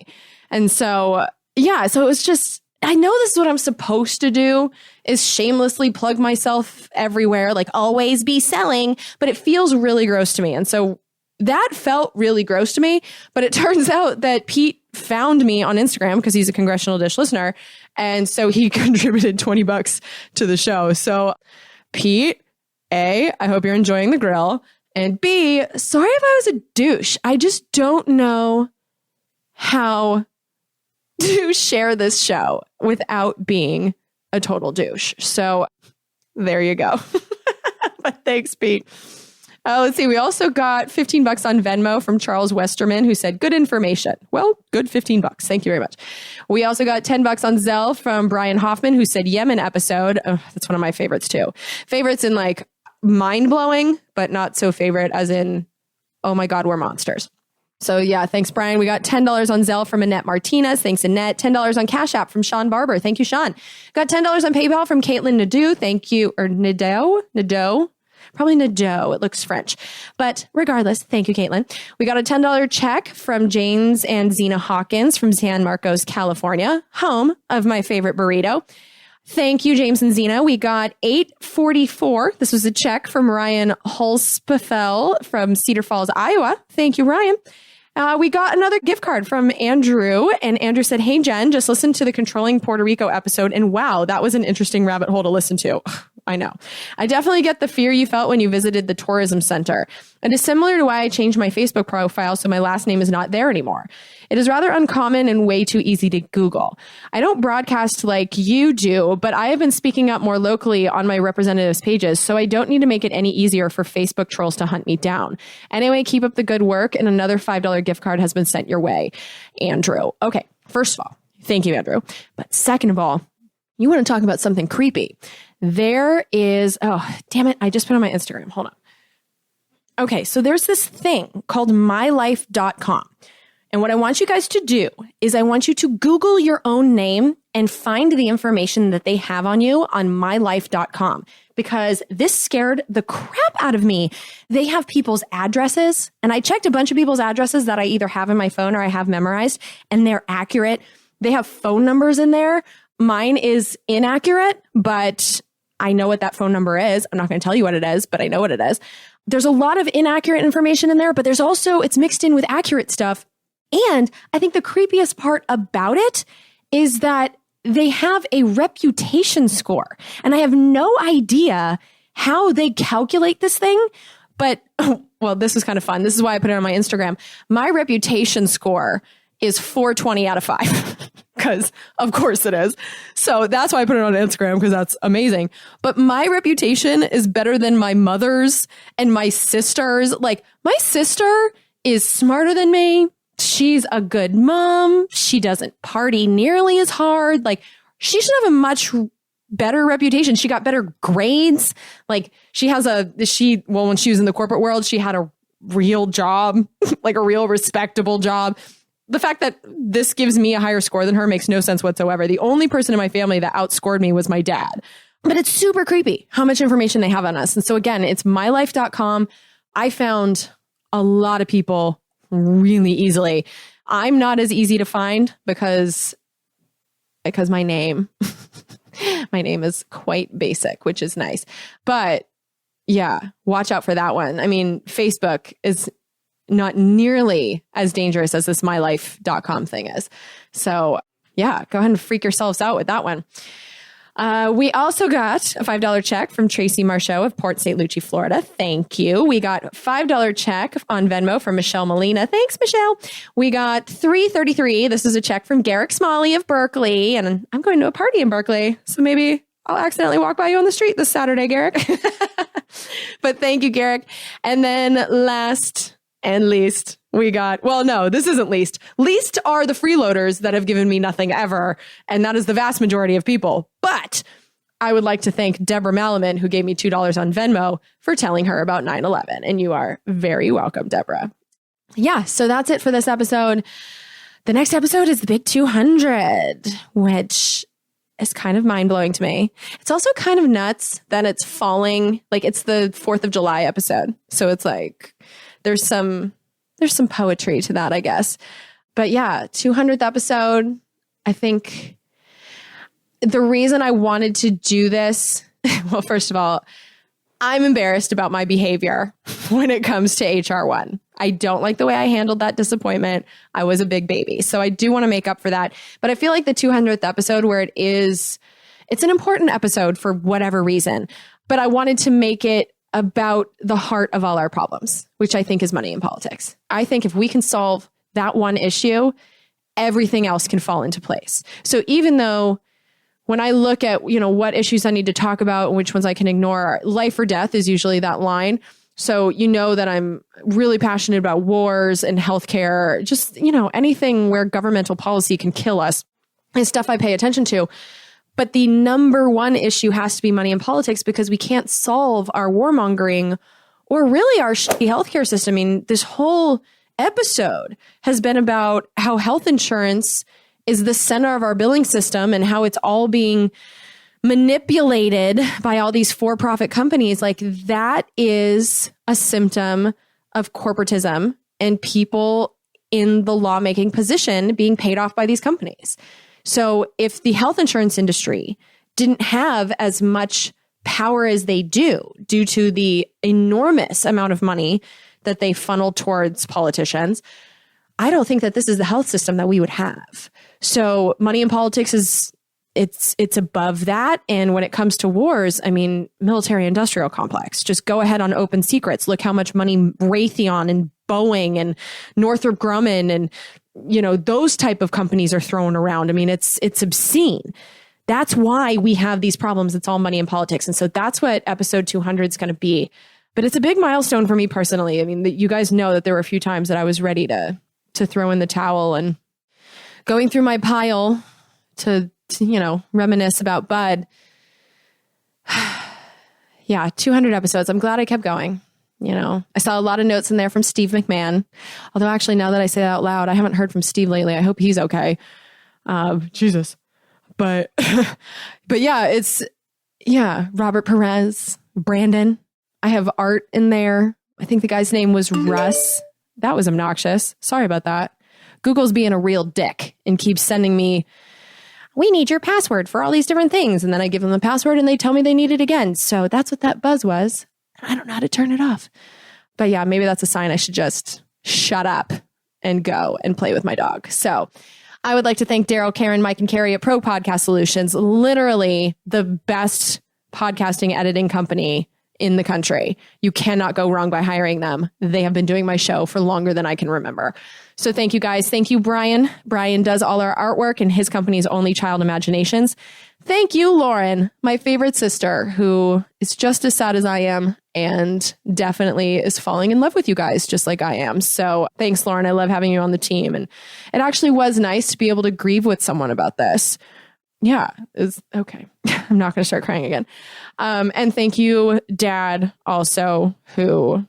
And so, yeah, so it was just, I know this is what I'm supposed to do, is shamelessly plug myself everywhere, always be selling, but it feels really gross to me. And so that felt really gross to me. But it turns out that Pete found me on Instagram because he's a Congressional Dish listener. And so he contributed $20 to the show. So Pete, A, I hope you're enjoying the grill. And B, sorry if I was a douche. I just don't know how to share this show without being a total douche. So there you go. But thanks, Pete. Let's see. We also got $15 on Venmo from Charles Westerman, who said, good information. Well, good $15. Thank you very much. We also got $10 on Zelle from Brian Hoffman, who said Yemen episode. Oh, that's one of my favorites too. Favorites in mind blowing, but not so favorite as in, oh my God, we're monsters. So yeah, thanks, Brian. We got $10 on Zelle from Annette Martinez. Thanks, Annette. $10 on Cash App from Sean Barber. Thank you, Sean. Got $10 on PayPal from Caitlin Nadeau. Thank you. Or Nadeau. Probably Nadeau. It looks French. But regardless, thank you, Caitlin. We got a $10 check from James and Zena Hawkins from San Marcos, California, home of my favorite burrito. Thank you, James and Zena. We got $8.44. This was a check from Ryan Holspafel from Cedar Falls, Iowa. Thank you, Ryan. We got another gift card from Andrew, and Andrew said, "Hey, Jen, just listened to the Controlling Puerto Rico episode, and wow, that was an interesting rabbit hole to listen to." I know. I definitely get the fear you felt when you visited the tourism center. It is similar to why I changed my Facebook profile so my last name is not there anymore. It is rather uncommon and way too easy to Google. I don't broadcast like you do, but I have been speaking up more locally on my representatives' pages, so I don't need to make it any easier for Facebook trolls to hunt me down. Anyway, keep up the good work, and another $5 gift card has been sent your way, Andrew. Okay, first of all, thank you, Andrew. But second of all, you want to talk about something creepy. There is, oh, damn it, I just put it on my Instagram. Hold on. Okay, so there's this thing called mylife.com. And what I want you guys to do is I want you to Google your own name and find the information that they have on you on mylife.com, because this scared the crap out of me. They have people's addresses, and I checked a bunch of people's addresses that I either have in my phone or I have memorized, and they're accurate. They have phone numbers in there. Mine is inaccurate, but I know what that phone number is. I'm not going to tell you what it is, but I know what it is. There's a lot of inaccurate information in there, but there's also, it's mixed in with accurate stuff. And I think the creepiest part about it is that they have a reputation score. And I have no idea how they calculate this thing, but, well, this is kind of fun. This is why I put it on my Instagram. My reputation score is 420 out of 5. Because of course it is. So that's why I put it on Instagram, because that's amazing. But my reputation is better than my mother's and my sister's. Like, my sister is smarter than me. She's a good mom. She doesn't party nearly as hard. Like, she should have a much better reputation. She got better grades. Like, when she was in the corporate world, she had a real job, like a real respectable job. The fact that this gives me a higher score than her makes no sense whatsoever. The only person in my family that outscored me was my dad. But it's super creepy how much information they have on us. And so again, it's mylife.com. I found a lot of people really easily. I'm not as easy to find because my name is quite basic, which is nice. But yeah, watch out for that one. I mean, Facebook is not nearly as dangerous as this mylife.com thing is. So yeah, go ahead and freak yourselves out with that one. We also got a $5 check from Tracy Marceau of Port St. Lucie, Florida. Thank you. We got a $5 check on Venmo from Michelle Molina. Thanks, Michelle. We got $3.33. This is a check from Garrick Smalley of Berkeley. And I'm going to a party in Berkeley, so maybe I'll accidentally walk by you on the street this Saturday, Garrick. But thank you, Garrick. And then last and least, we got, well, no, this isn't least. Least are the freeloaders that have given me nothing ever. And that is the vast majority of people. But I would like to thank Deborah Malaman, who gave me $2 on Venmo for telling her about 9/11. And you are very welcome, Deborah. Yeah, so that's it for this episode. The next episode is the Big 200, which is kind of mind-blowing to me. It's also kind of nuts that it's falling, like it's the 4th of July episode. So it's like, there's some poetry to that, I guess. But yeah, 200th episode. I think the reason I wanted to do this, well, first of all, I'm embarrassed about my behavior when it comes to HR1. I don't like the way I handled that disappointment. I was a big baby. So I do want to make up for that. But I feel like the 200th episode, where it's an important episode for whatever reason. But I wanted to make it about the heart of all our problems, which I think is money in politics. I think if we can solve that one issue, everything else can fall into place. So even though when I look at, what issues I need to talk about and which ones I can ignore, life or death is usually that line. So that I'm really passionate about wars and healthcare, just, anything where governmental policy can kill us is stuff I pay attention to. But the number one issue has to be money in politics, because we can't solve our warmongering or really our shitty healthcare system. I mean, this whole episode has been about how health insurance is the center of our billing system and how it's all being manipulated by all these for-profit companies. Like, that is a symptom of corporatism and people in the lawmaking position being paid off by these companies. So if the health insurance industry didn't have as much power as they do due to the enormous amount of money that they funnel towards politicians, I don't think that this is the health system that we would have. So money in politics is it's above that. And when it comes to wars, I mean, military industrial complex, just go ahead on Open Secrets. Look how much money Raytheon and Boeing and Northrop Grumman and, you know, those type of companies are thrown around. I mean, it's obscene. That's why we have these problems. It's all money in politics. And so that's what episode 200 is going to be. But it's a big milestone for me personally. I mean, you guys know that there were a few times that I was ready to throw in the towel, and going through my pile to you know, reminisce about Bud. Yeah, 200 episodes. I'm glad I kept going. You know, I saw a lot of notes in there from Steve McMahon. Although actually, now that I say that out loud, I haven't heard from Steve lately. I hope he's okay. Jesus. But, but yeah, Robert Perez, Brandon. I have Art in there. I think the guy's name was Russ. That was obnoxious. Sorry about that. Google's being a real dick and keeps sending me, we need your password for all these different things. And then I give them the password and they tell me they need it again. So that's what that buzz was. I don't know how to turn it off. But yeah, maybe that's a sign I should just shut up and go and play with my dog. So I would like to thank Daryl, Karen, Mike, and Carrie at Pro Podcast Solutions, literally the best podcasting editing company in the country. You cannot go wrong by hiring them. They have been doing my show for longer than I can remember. So thank you guys. Thank you, Brian. Brian does all our artwork and his company's Only Child Imaginations. Thank you, Lauren, my favorite sister, who is just as sad as I am and definitely is falling in love with you guys just like I am. So thanks, Lauren. I love having you on the team. And it actually was nice to be able to grieve with someone about this. Yeah, it's okay. I'm not going to start crying again. And thank you, Dad, also, who,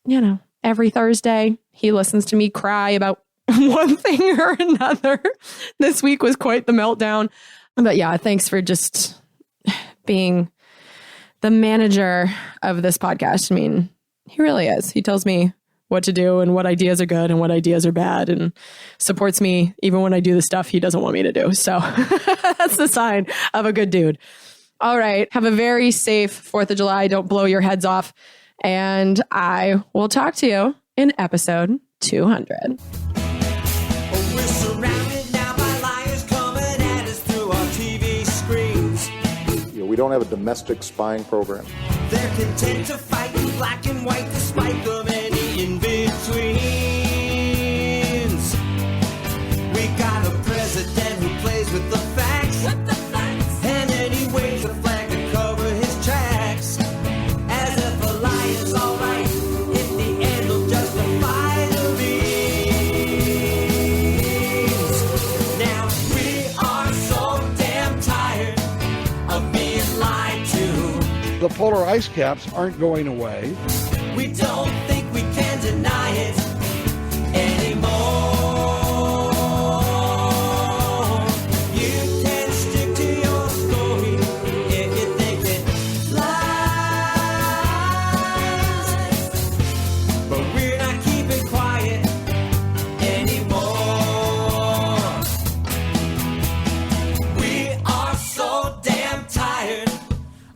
you know, every Thursday he listens to me cry about one thing or another. This week was quite the meltdown. But yeah, thanks for just being the manager of this podcast. I mean, he really is. He tells me what to do and what ideas are good and what ideas are bad, and supports me even when I do the stuff he doesn't want me to do. So that's the sign of a good dude. All right. Have a very safe 4th of July. Don't blow your heads off. And I will talk to you in episode 200. We're surrounded now by liars coming at us through our TV screens. You know, we don't have a domestic spying program. They're content to fight in black and white despite the many in-betweens. We got a president who plays with the facts. And then he waves a flag to cover his tracks. As if a lie is alright, in the end he'll justify the means. Now we are so damn tired of being lied to. The polar ice caps aren't going away. We don't think we can deny it anymore. You can stick to your story if you think it flies. But we're not keeping quiet anymore. We are so damn tired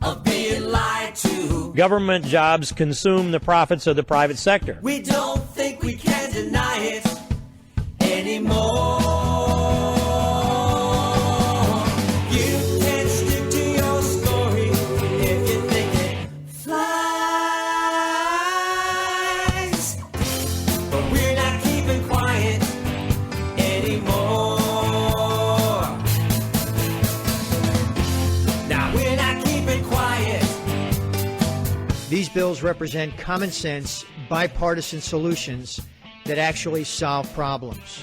of being lied to. Government jobs consume the profits of the private sector. We don't think we can deny it anymore. You can stick to your story if you think it flies. But we're not keeping quiet anymore. Now we're not keeping quiet. These bills represent common sense, bipartisan solutions that actually solve problems.